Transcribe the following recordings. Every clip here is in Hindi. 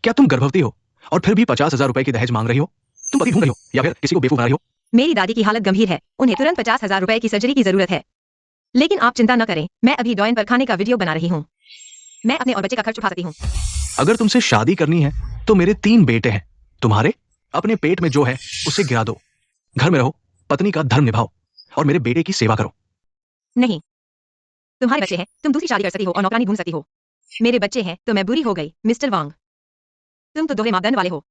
क्या तुम गर्भवती हो और फिर भी 50,000 रुपए की दहेज मांग रही हो? तुम पति ढूंढ रही हो या फिर किसी को बेवकूफ बना रही हो? मेरी दादी की हालत गंभीर है, उन्हें तुरंत 50,000 रुपए की सर्जरी की जरूरत है। लेकिन आप चिंता न करें, मैं अभी डॉइन पर खाने का वीडियो बना रही हूँ। मैं अपने और बच्चे का खर्च उठा सकती हूँ। अगर तुमसे शादी करनी है तो मेरे 3 बेटे हैं। तुम्हारे अपने पेट में जो है उसे गिरा दो। घर में रहो, पत्नी का धर्म निभाओ और मेरे बेटे की सेवा करो। नहीं, तुम्हारे बच्चे हैं, तुम दूसरी शादी कर सकती हो और नौकरानी ढूंढ सकती हो। मेरे बच्चे हैं तो मैं बुरी हो गई, मिस्टर वांग। तुम तो दोहरे मापदंड वाले हो।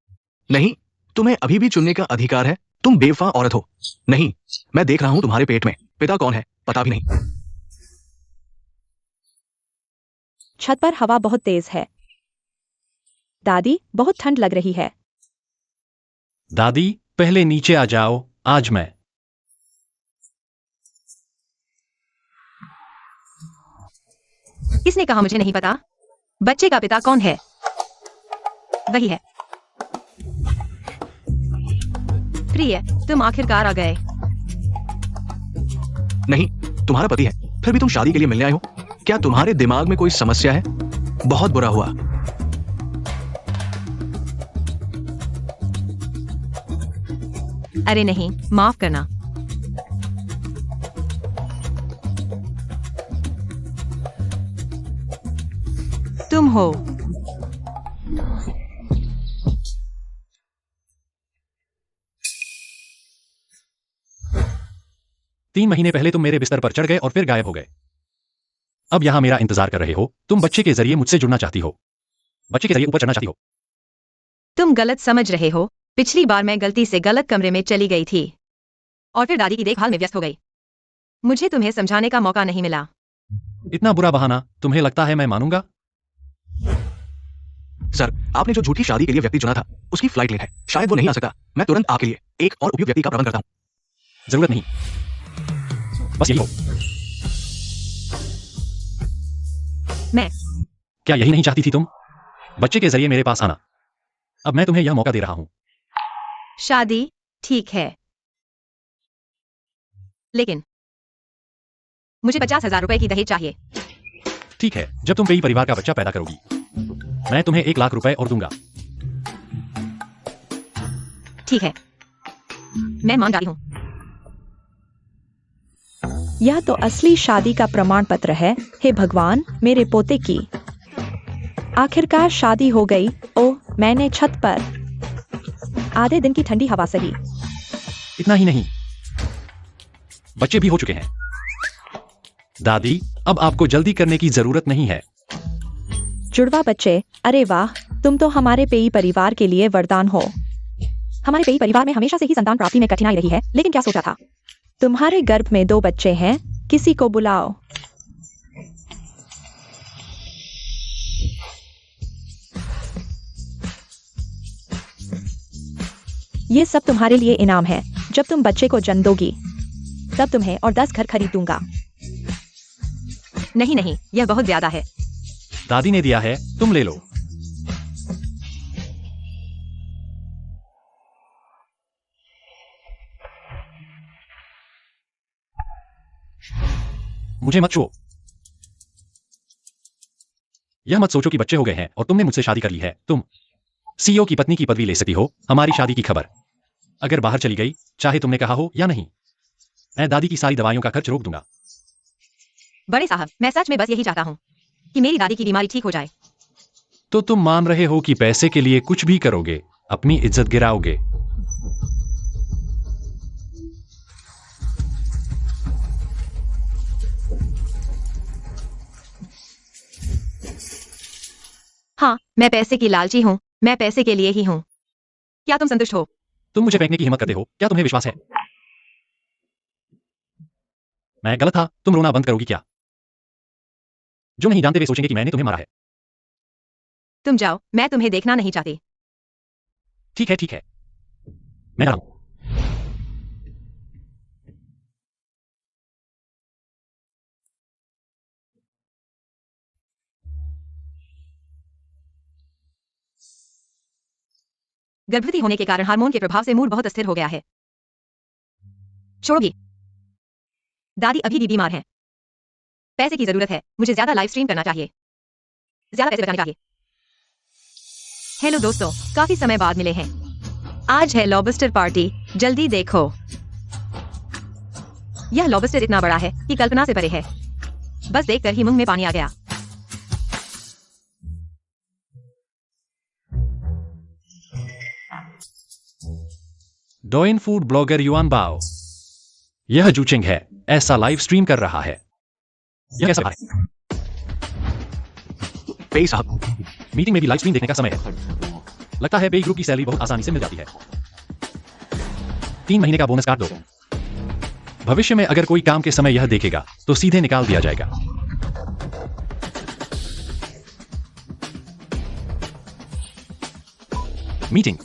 नहीं, तुम्हें अभी भी चुनने का अधिकार है। तुम बेवफा औरत हो। नहीं, मैं देख रहा हूं तुम्हारे पेट में पिता कौन है पता भी नहीं। छत पर हवा बहुत तेज है। दादी, बहुत ठंड लग रही है। दादी, पहले नीचे आ जाओ, आज मैं। किसने कहा मुझे नहीं पता? बच्चे का पिता कौन है? वही है। प्रिय, तुम आखिरकार आ गए। नहीं, तुम्हारा पति है, फिर भी तुम शादी के लिए मिलने आए हो। क्या तुम्हारे दिमाग में कोई समस्या है? बहुत बुरा हुआ। अरे नहीं, माफ करना। तुम हो। 3 महीने पहले तुम मेरे बिस्तर पर चढ़ गए और फिर गायब हो गए। अब यहां मेरा इंतजार कर रहे हो। तुम बच्चे के जरिए मुझसे जुड़ना चाहती हो, बच्चे के जरिए ऊपर चढ़ना चाहती हो। तुम गलत समझ रहे हो। पिछली बार मैं गलती से गलत कमरे में चली गई थी और फिर दादी की देखभाल में व्यस्त हो गई। मुझे तुम्हें समझाने का मौका नहीं मिला। इतना बुरा बहाना, तुम्हें लगता है मैं मानूंगा? सर, आपने जो झूठी शादी के लिए व्यक्ति चुना था उसकी फ्लाइट लेट है, शायद वो नहीं आ सकता। मैं तुरंत आपके लिए एक और उपयुक्त व्यक्ति का प्रबंध करता हूँ। जरूरत नहीं, बस यही हो। मैं क्या यही नहीं चाहती थी तुम? बच्चे के जरिए मेरे पास आना। अब मैं तुम्हें यह मौका दे रहा हूं। शादी ठीक है, लेकिन मुझे 50,000 रुपए की दहेज चाहिए। ठीक है, जब तुम कई परिवार का बच्चा पैदा करोगी, मैं तुम्हें 1 लाख रुपए और दूंगा। ठीक है, मैं मान जाती हूँ। यह तो असली शादी का प्रमाण पत्र है। हे भगवान, मेरे पोते की आखिरकार शादी हो गई। ओह, मैंने छत पर आधे दिन की ठंडी हवा सही। इतना ही नहीं, बच्चे भी हो चुके हैं। दादी, अब आपको जल्दी करने की जरूरत नहीं है। जुड़वा बच्चे, अरे वाह, तुम तो हमारे पेई परिवार के लिए वरदान हो। हमारे पेई परिवार में हमेशा से ही संतान प्राप्ति में कठिनाई रही है, लेकिन क्या सोचा था? तुम्हारे गर्भ में 2 बच्चे हैं, किसी को बुलाओ। ये सब तुम्हारे लिए इनाम है। जब तुम बच्चे को जन्म दोगी तब तुम्हें और 10 घर खरीद दूंगा। नहीं नहीं, यह बहुत ज्यादा है। दादी ने दिया है, तुम ले लो। मुझे मत छुओ। यह मत सोचो कि बच्चे हो गए हैं और तुमने मुझसे शादी कर ली है। तुम सीईओ की पत्नी की पदवी ले सकती हो। हमारी शादी की खबर अगर बाहर चली गई, चाहे तुमने कहा हो या नहीं, मैं दादी की सारी दवाइयों का खर्च रोक दूंगा। बड़े साहब, मैं सच में बस यही चाहता हूँ कि मेरी दादी की बीमारी ठीक हो जाए। तो तुम मान रहे हो कि पैसे के लिए कुछ भी करोगे, अपनी इज्जत गिराओगे। हाँ, मैं पैसे की लालची हूँ। मैं पैसे के लिए ही हूँ। क्या तुम संतुष्ट हो? तुम मुझे फेंकने की हिम्मत करते हो? क्या तुम्हें विश्वास है? मैं गलत था। तुम रोना बंद करोगी क्या? जो नहीं जानते वे सोचेंगे कि मैंने तुम्हें मारा है। तुम जाओ, मैं तुम्हें देखना नहीं चाहती। ठीक है, ठीक है, मैं जा रहा हूं। गर्भवती होने के कारण हार्मोन के प्रभाव से मूड बहुत अस्थिर हो गया है। छोड़ो भी। दादी अभी भी बीमार है। पैसे की जरूरत है। मुझे ज्यादा लाइव स्ट्रीम करना चाहिए, ज्यादा पैसे बचाने चाहिए। हेलो दोस्तों, काफी समय बाद मिले हैं। आज है लॉबस्टर पार्टी, जल्दी देखो। यह लॉबस्टर इतना बड़ा है कि कल्पना से परे है। बस देखकर ही मुंह में पानी आ गया। डोइन फूड ब्लॉगर युआन बाओ, यह जूचिंग है, ऐसा लाइव स्ट्रीम कर रहा है। यह कैसा है? पेई साहब, मीटिंग में भी लाइव स्ट्रीम देखने का समय है। लगता है पेई ग्रुप की सैलरी बहुत आसानी से मिल जाती है। 3 महीने का बोनस काट दो। भविष्य में अगर कोई काम के समय यह देखेगा तो सीधे निकाल दिया जाएगा। मीटिंग।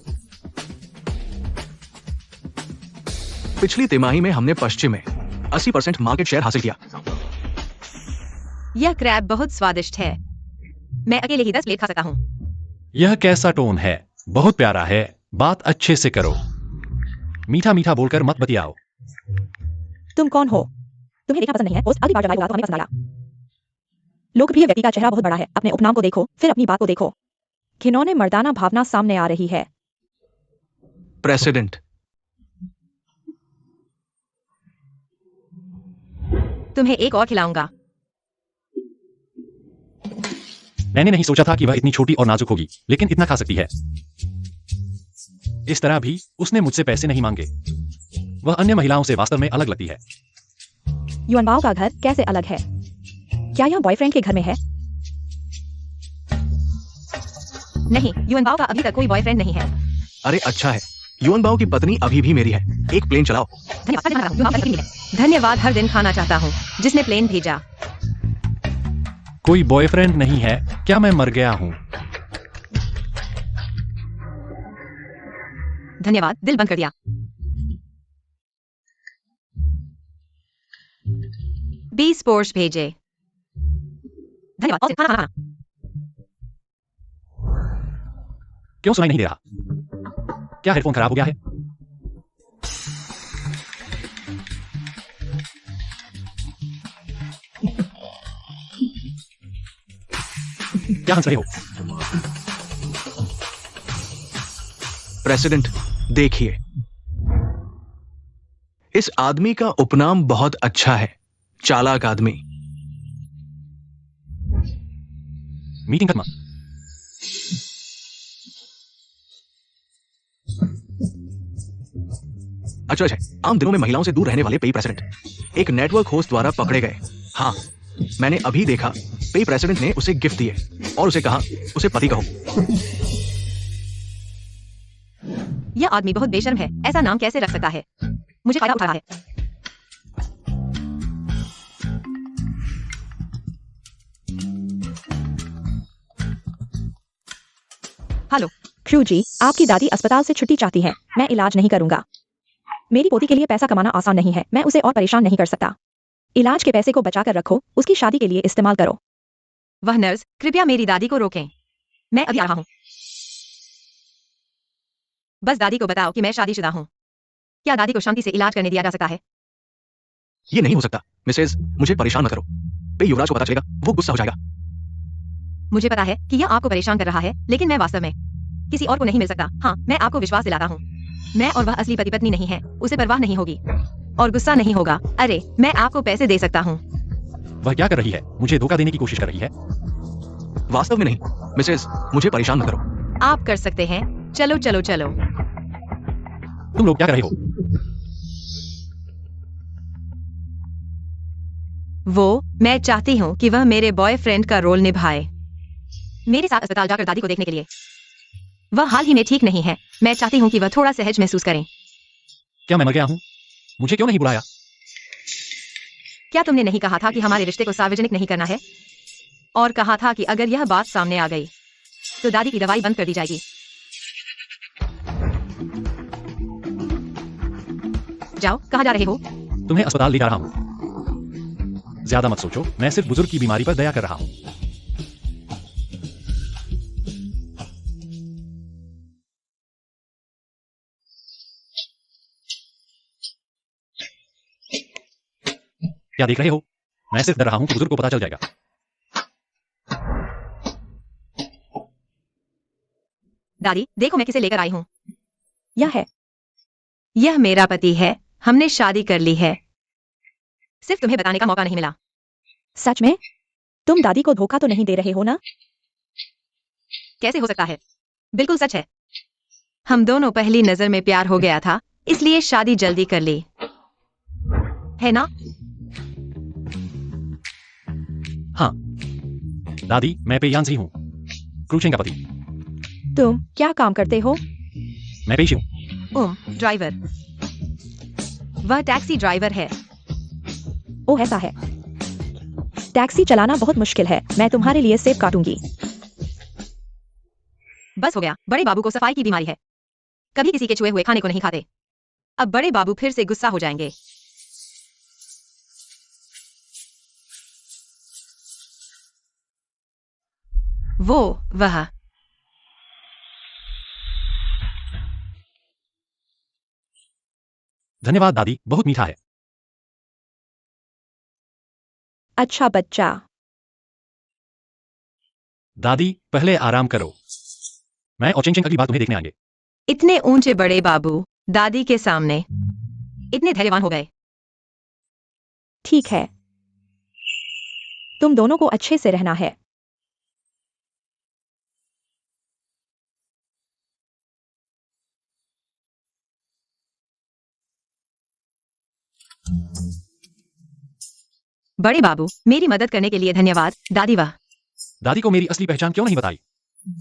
पिछली तिमाही में हमने पश्चिम में 80% मार्केट शेयर हासिल किया। यह क्रैब बहुत स्वादिष्ट है। मैं अकेले ही 10 प्लेट खा सकता हूँ। यह कैसा टोन है? बहुत प्यारा है। बात अच्छे से करो। मीठा मीठा बोलकर मत बतियाओ। तुम कौन हो? तुम्हें देखना पसंद नहीं है? होस्ट अगली बार जब आएगा तो हमें पसंद आया। लोकप्रिय व्यक्ति का चेहरा बहुत बड़ा है। अपने उपनाम को देखो, फिर अपनी बात को देखो। घिनौने मर्दाना भावना सामने आ रही है। प्रेसिडेंट, तुम्हें एक और खिलाऊंगा। मैंने नहीं सोचा था कि वह इतनी छोटी और नाजुक होगी, लेकिन इतना खा सकती है। इस तरह भी उसने मुझसे पैसे नहीं मांगे। वह अन्य महिलाओं से वास्तव में अलग लगती है। युआन बाओ का घर कैसे अलग है? क्या यह बॉयफ्रेंड के घर में है? नहीं, युआन बाओ का अभी तक कोई बॉयफ्रेंड नहीं है। अरे अच्छा है, युआन बाओ की पत्नी अभी भी मेरी है। एक प्लेन चलाओ। धन्यवाद, हर दिन खाना चाहता हूँ जिसने प्लेन भेजा। कोई बॉयफ्रेंड नहीं है क्या? मैं मर गया हूं। धन्यवाद, दिल बंद कर दिया। 20 पोर्श भेजे। धन्यवाद। और खाना खाना। क्यों सुनाई नहीं दे रहा? क्या हेडफोन खराब हो गया है? क्या हंस रहे हो? प्रेसिडेंट, देखिए, इस आदमी का उपनाम बहुत अच्छा है, चालाक आदमी। मीटिंग खत्म। अच्छा अच्छा, आम दिनों में महिलाओं से दूर रहने वाले पेई प्रेसिडेंट एक नेटवर्क होस्ट द्वारा पकड़े गए। हाँ, मैंने अभी देखा। पेई प्रेसिडेंट ने उसे गिफ्ट दिए और उसे कहा उसे पति कहो। यह आदमी बहुत बेशर्म है। ऐसा नाम कैसे रख सकता है? मुझे फायदा उठा रहा है। हेलो क्रू जी, आपकी दादी अस्पताल से छुट्टी चाहती है। मैं इलाज नहीं करूंगा। मेरी पोती के लिए पैसा कमाना आसान नहीं है। मैं उसे और परेशान नहीं कर सकता। इलाज के पैसे को बचाकर रखो, उसकी शादी के लिए इस्तेमाल करो। वह नर्स, कृपया मेरी दादी को रोकें। मैं अभी आ रहा हूँ। बस दादी को बताओ कि मैं शादीशुदा हूँ। क्या दादी को शांति से इलाज करने दिया जा सकता है? ये नहीं हो सकता मिसेज, मुझे परेशान मत करो। पेई युवराज को पता चलेगा, वो गुस्सा हो जाएगा। मुझे पता है कि यह आपको परेशान कर रहा है, लेकिन मैं वास्तव में किसी और को नहीं मिल सकता। हाँ, मैं आपको विश्वास दिलाता हूँ। मैं और वह असली पति पत्नी नहीं है। उसे परवाह नहीं होगी और गुस्सा नहीं होगा। अरे, मैं आपको पैसे दे सकता हूँ। वह क्या कर रही है? मुझे धोखा देने की कोशिश कर रही है। वास्तव में नहीं मिसेज, मुझे परेशान मत करो। आप कर सकते हैं। चलो चलो चलो। तुम लोग क्या कर रहे हो? मैं चाहती हूँ कि वह मेरे बॉयफ्रेंड का रोल निभाए, मेरे साथ अस्पताल जाकर दादी को देखने के लिए। वह हाल ही में ठीक नहीं है। मैं चाहती हूँ कि वह थोड़ा सहज महसूस करें। क्या मैं मर गया हूं? मुझे क्यों नहीं बुलाया? क्या तुमने नहीं कहा था कि हमारे रिश्ते को सार्वजनिक नहीं करना है? और कहा था कि अगर यह बात सामने आ गई तो दादी की दवाई बंद कर दी जाएगी। जाओ, कहाँ जा रहे हो? तुम्हें अस्पताल ले जा रहा हूं। ज्यादा मत सोचो, मैं सिर्फ बुजुर्ग की बीमारी पर दया कर रहा हूं। क्या देख रहे हो? मैं सिर्फ डर रहा हूं कि बुजुर्ग को पता चल जाएगा। दादी देखो मैं किसे लेकर आई हूँ। यह है। यह मेरा पति है, हमने शादी कर ली है। सिर्फ तुम्हें बताने का मौका नहीं मिला। सच में? तुम दादी को धोखा तो नहीं दे रहे हो ना? कैसे हो सकता है? बिल्कुल सच है। हम दोनों पहली नजर में प्यार हो गया था, इसलिए शादी जल्दी कर ली है ना? हाँ दादी, मैं पेयांशी हूँ, क्रूचेन का पति। तुम क्या काम करते हो? मैं पेशी हूँ। ड्राइवर। वह टैक्सी ड्राइवर है। ओह ऐसा है। टैक्सी चलाना बहुत मुश्किल है, मैं तुम्हारे लिए सेब काटूंगी। बस हो गया, बड़े बाबू को सफाई की बीमारी है, कभी किसी के छुए हुए खाने को नहीं खाते। अब बड़े बाबू फिर से गुस्सा हो जाएंगे। वह धन्यवाद दादी, बहुत मीठा है। अच्छा बच्चा। दादी पहले आराम करो, मैं और चिंग चिंग अगली बार तुम्हें देखने आएंगे। इतने ऊंचे बड़े बाबू दादी के सामने इतने धैर्यवान हो गए। ठीक है, तुम दोनों को अच्छे से रहना है। बड़े बाबू, मेरी मदद करने के लिए धन्यवाद। दादी वाह। दादी को मेरी असली पहचान क्यों नहीं बताई?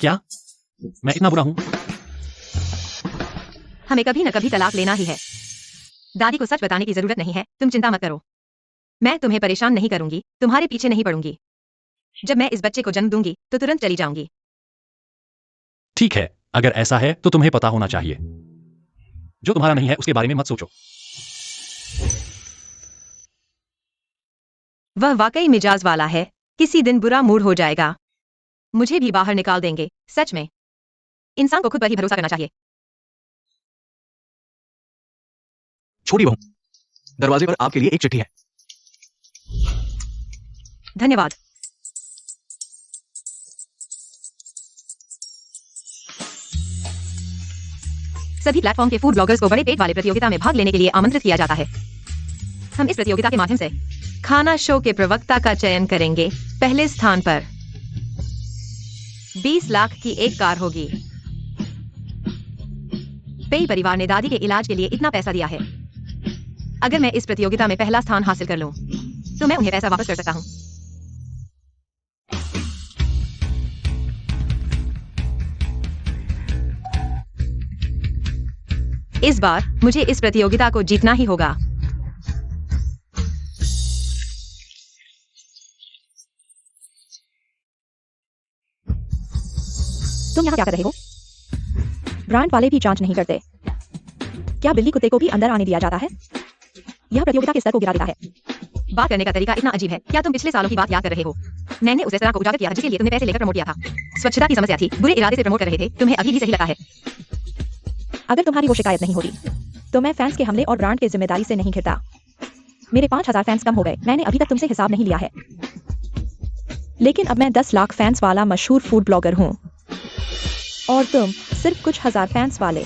क्या मैं इतना बुरा हूँ? हमें कभी न कभी तलाक लेना ही है। दादी को सच बताने की जरूरत नहीं है, तुम चिंता मत करो। मैं तुम्हें परेशान नहीं करूंगी, तुम्हारे पीछे नहीं पड़ूंगी। जब मैं इस बच्चे को जन्म दूंगी तो तुरंत चली जाऊंगी। ठीक है, अगर ऐसा है तो तुम्हें पता होना चाहिए। जो तुम्हारा नहीं है उसके बारे में मत सोचो। वह वाकई मिजाज वाला है, किसी दिन बुरा मूड हो जाएगा, मुझे भी बाहर निकाल देंगे। सच में इंसान को खुद पर ही भरोसा करना चाहिए। छोटी बहू, दरवाजे पर आपके लिए एक चिट्ठी है। धन्यवाद। सभी प्लेटफॉर्म के फूड ब्लॉगर्स को बड़े पेट वाले प्रतियोगिता में भाग लेने के लिए आमंत्रित किया जाता है। हम इस प्रतियोगिता के माध्यम से खाना शो के प्रवक्ता का चयन करेंगे। पहले स्थान पर 20 लाख की एक कार होगी। पेई परिवार ने दादी के इलाज के लिए इतना पैसा दिया है। अगर मैं इस प्रतियोगिता में पहला स्थान हासिल कर लूं, तो मैं उन्हें पैसा वापस कर सकता हूं। इस बार मुझे इस प्रतियोगिता को जीतना ही होगा। तुम यहाँ क्या कर रहे हो? ब्रांड वाले भी जांच नहीं करते। क्या बिल्ली कुत्ते को भी अंदर आने दिया जाता है? यह प्रतियोगिता के स्तर को गिरा देता है। बात करने का तरीका इतना अजीब है। क्या तुम पिछले सालों की बात याद कर रहे हो? मैंने उस रेस्तरां को उजागर किया जिसके लिए तुमने पैसे लेकर प्रमोट किया था। स्वच्छता की समस्या थी, बुरे इरादे से प्रमोट कर रहे थे। तुम्हें अभी भी सही लगा है? अगर तुम्हारी वो शिकायत नहीं होती तो मैं फैंस के हमले और ब्रांड की जिम्मेदारी से नहीं घिरता। मेरे 5000 फैंस कम हो गए, मैंने अभी तक तुमसे हिसाब नहीं लिया है। लेकिन अब मैं 10 लाख फैंस वाला मशहूर फूड ब्लॉगर हूँ और तुम सिर्फ कुछ हजार फैंस वाले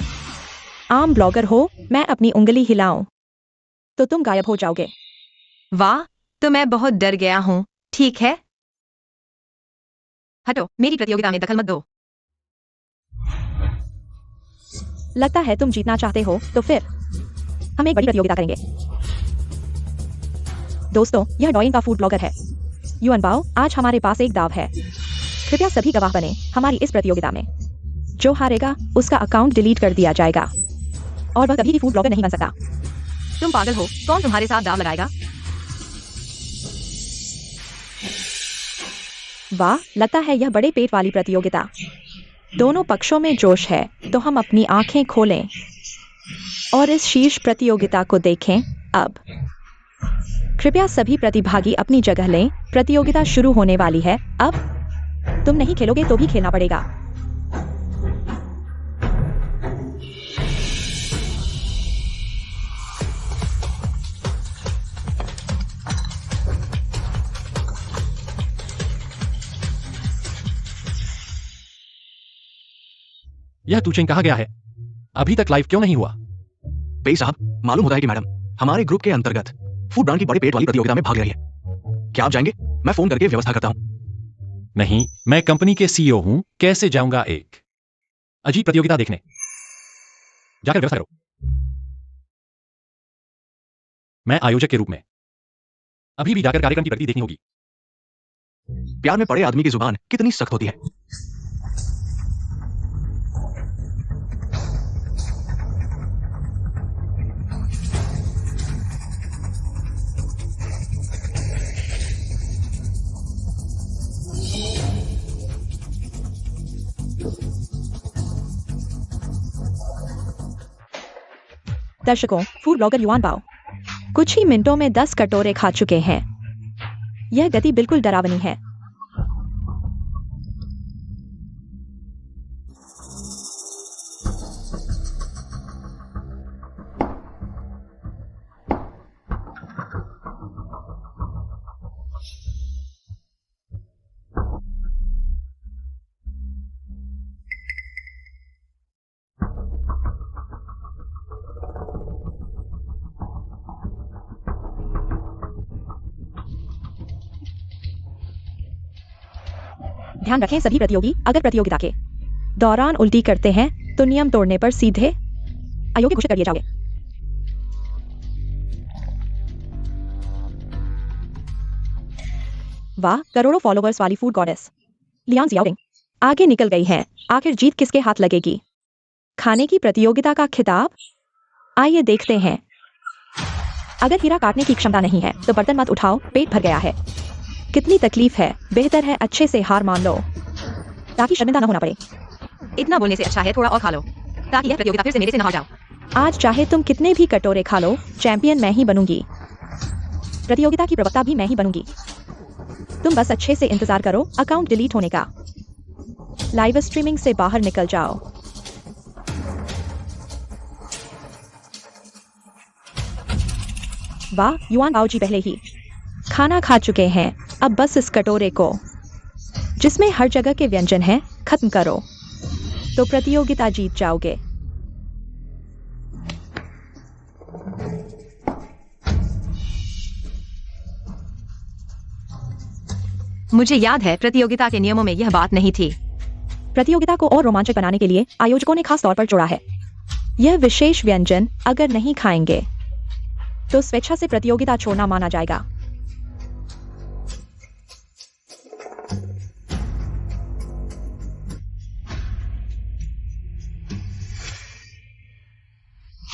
आम ब्लॉगर हो। मैं अपनी उंगली हिलाऊं तो तुम गायब हो जाओगे। वाह, तो मैं बहुत डर गया हूँ। ठीक है, हटो, मेरी प्रतियोगिता में दखल मत दो। लगता है तुम जीतना चाहते हो, तो फिर हम एक बड़ी प्रतियोगिता करेंगे। दोस्तों, यह डॉइन का फूड ब्लॉगर है युआन बाओ। आज हमारे पास एक दाव है। कृपया सभी गवाह बने हमारी इस प्रतियोगिता में। जो हारेगा उसका अकाउंट डिलीट कर दिया जाएगा और वह कभी भी फूड ब्लॉगर नहीं बन सकता। तुम पागल हो? कौन तुम्हारे साथ दाव लगाएगा? वाह, लगता है यह बड़े पेट वाली प्रतियोगिता। दोनों पक्षों में जोश है, तो हम अपनी आंखें खोलें और इस शीर्ष प्रतियोगिता को देखें। अब कृपया सभी प्रतिभागी अपनी जगह लें, प्रतियोगिता शुरू होने वाली है। अब तुम नहीं खेलोगे तो भी खेलना पड़ेगा। यह तू कहाँ गया है? अभी तक लाइव क्यों नहीं हुआ? पेई साहब, मालूम होता है कि मैडम हमारे ग्रुप के अंतर्गत फूड ब्रांड की बड़े पेट वाली प्रतियोगिता में भाग रही है। क्या आप जाएंगे? मैं फोन करके व्यवस्था करता हूँ। नहीं, मैं कंपनी के सीईओ हूं, कैसे जाऊंगा एक अजीब प्रतियोगिता देखने? जाकर व्यवस्था करो। मैं आयोजक के रूप में अभी भी जाकर कार्यक्रम की प्रगति देखनी होगी। प्यार में पड़े आदमी की जुबान कितनी सख्त होती है। दर्शकों, फूड ब्लॉगर युआन बाओ कुछ ही मिनटों में 10 कटोरे खा चुके हैं। यह गति बिल्कुल डरावनी है। ध्यान रखें सभी प्रतियोगी अगर प्रतियोगिता के दौरान उल्टी करते हैं तो नियम तोड़ने पर सीधे अयोग्य घोषित कर दिए जाओगे। वाह, करोड़ों फॉलोअर्स वाली फूड गॉडेस लियांग जियाओटिंग आगे निकल गई है। आखिर जीत किसके हाथ लगेगी? खाने की प्रतियोगिता का खिताब? आइए देखते हैं। अगर हीरा काटने की क्षमता नहीं है तो बर्तन मत उठाओ, पेट भर गया है। कितनी तकलीफ है। बेहतर है अच्छे से हार मान लो ताकि शर्मिंदा न होना पड़े। इतना बोलने से अच्छा है थोड़ा और खा लो ताकि यह प्रतियोगिता फिर से मेरे से न हार जाओ। आज चाहे तुम कितने भी कटोरे खा लो, चैंपियन मैं ही बनूंगी। प्रतियोगिता की प्रवक्ता भी मैं ही बनूंगी। तुम बस अच्छे से इंतजार करो अकाउंट डिलीट होने का। लाइव स्ट्रीमिंग से बाहर निकल जाओ। वाह, युआन बाओ जी पहले ही खाना खा चुके हैं। अब बस इस कटोरे को जिसमें हर जगह के व्यंजन हैं खत्म करो तो प्रतियोगिता जीत जाओगे। मुझे याद है प्रतियोगिता के नियमों में यह बात नहीं थी। प्रतियोगिता को और रोमांचक बनाने के लिए आयोजकों ने खास तौर पर जोड़ा है यह विशेष व्यंजन अगर नहीं खाएंगे तो स्वेच्छा से प्रतियोगिता छोड़ना माना जाएगा।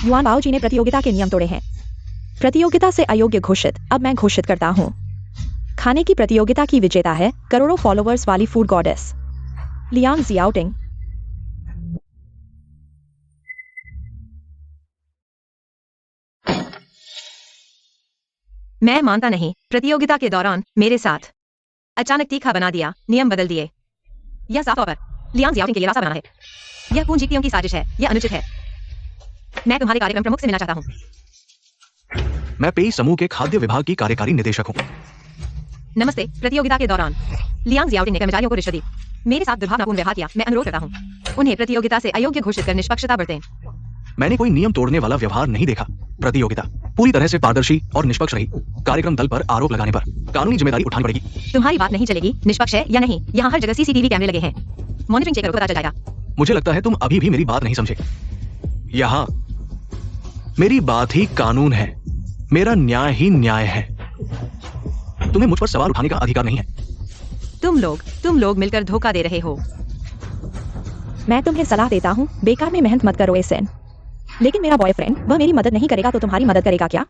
युआन बाओ जी ने प्रतियोगिता के नियम तोड़े हैं। प्रतियोगिता से अयोग्य घोषित। अब मैं घोषित करता हूं खाने की प्रतियोगिता की विजेता है करोड़ों फॉलोअर्स वाली फूड गॉडेस लियांग जियाओटिंग। मैं मानता नहीं। प्रतियोगिता के दौरान मेरे साथ अचानक तीखा बना दिया, नियम बदल दिए। यह साफ तौर पर लियांग जियाओटिंग के लिए रास्ता बना है। यह पूंजीपतियों की साजिश है। यह अनुचित है। मैं तुम्हारे कार्यक्रम प्रमुख से मिलना चाहता हूँ। मैं पेई समूह के खाद्य विभाग की कार्यकारी निदेशक हूँ। नमस्ते। प्रतियोगिता के दौरान लियांग जियाओटिंग ने कर्मचारियों को रिश्वत दी, मेरे साथ दुर्भावनापूर्ण व्यवहार किया। मैं अनुरोध करता हूँ उन्हें प्रतियोगिता से अयोग्य घोषित कर निष्पक्षता बरतें। मैंने कोई नियम तोड़ने वाला व्यवहार नहीं देखा। प्रतियोगिता पूरी तरह से पारदर्शी और निष्पक्ष रही। कार्यक्रम दल पर आरोप लगाने पर कानूनी जिम्मेदारी उठानी पड़ेगी। तुम्हारी बात नहीं चलेगी। निष्पक्ष है या नहीं, यहाँ हर जगह सीसीटीवी कैमरे लगे हैं। मॉनिटरिंग चेक करो, पता चल जाएगा। मुझे लगता है तुम अभी भी मेरी बात नहीं समझे। यहाँ मेरी बात ही कानून है, मेरा न्याय ही न्याय है। तुम्हें मुझ पर सवाल उठाने का अधिकार नहीं है। तुम लोग मिलकर धोखा दे रहे हो। मैं तुम्हें सलाह देता हूँ बेकार में मेहनत मत करो एसन। लेकिन मेरा बॉयफ्रेंड वह मेरी मदद नहीं करेगा तो तुम्हारी मदद करेगा क्या?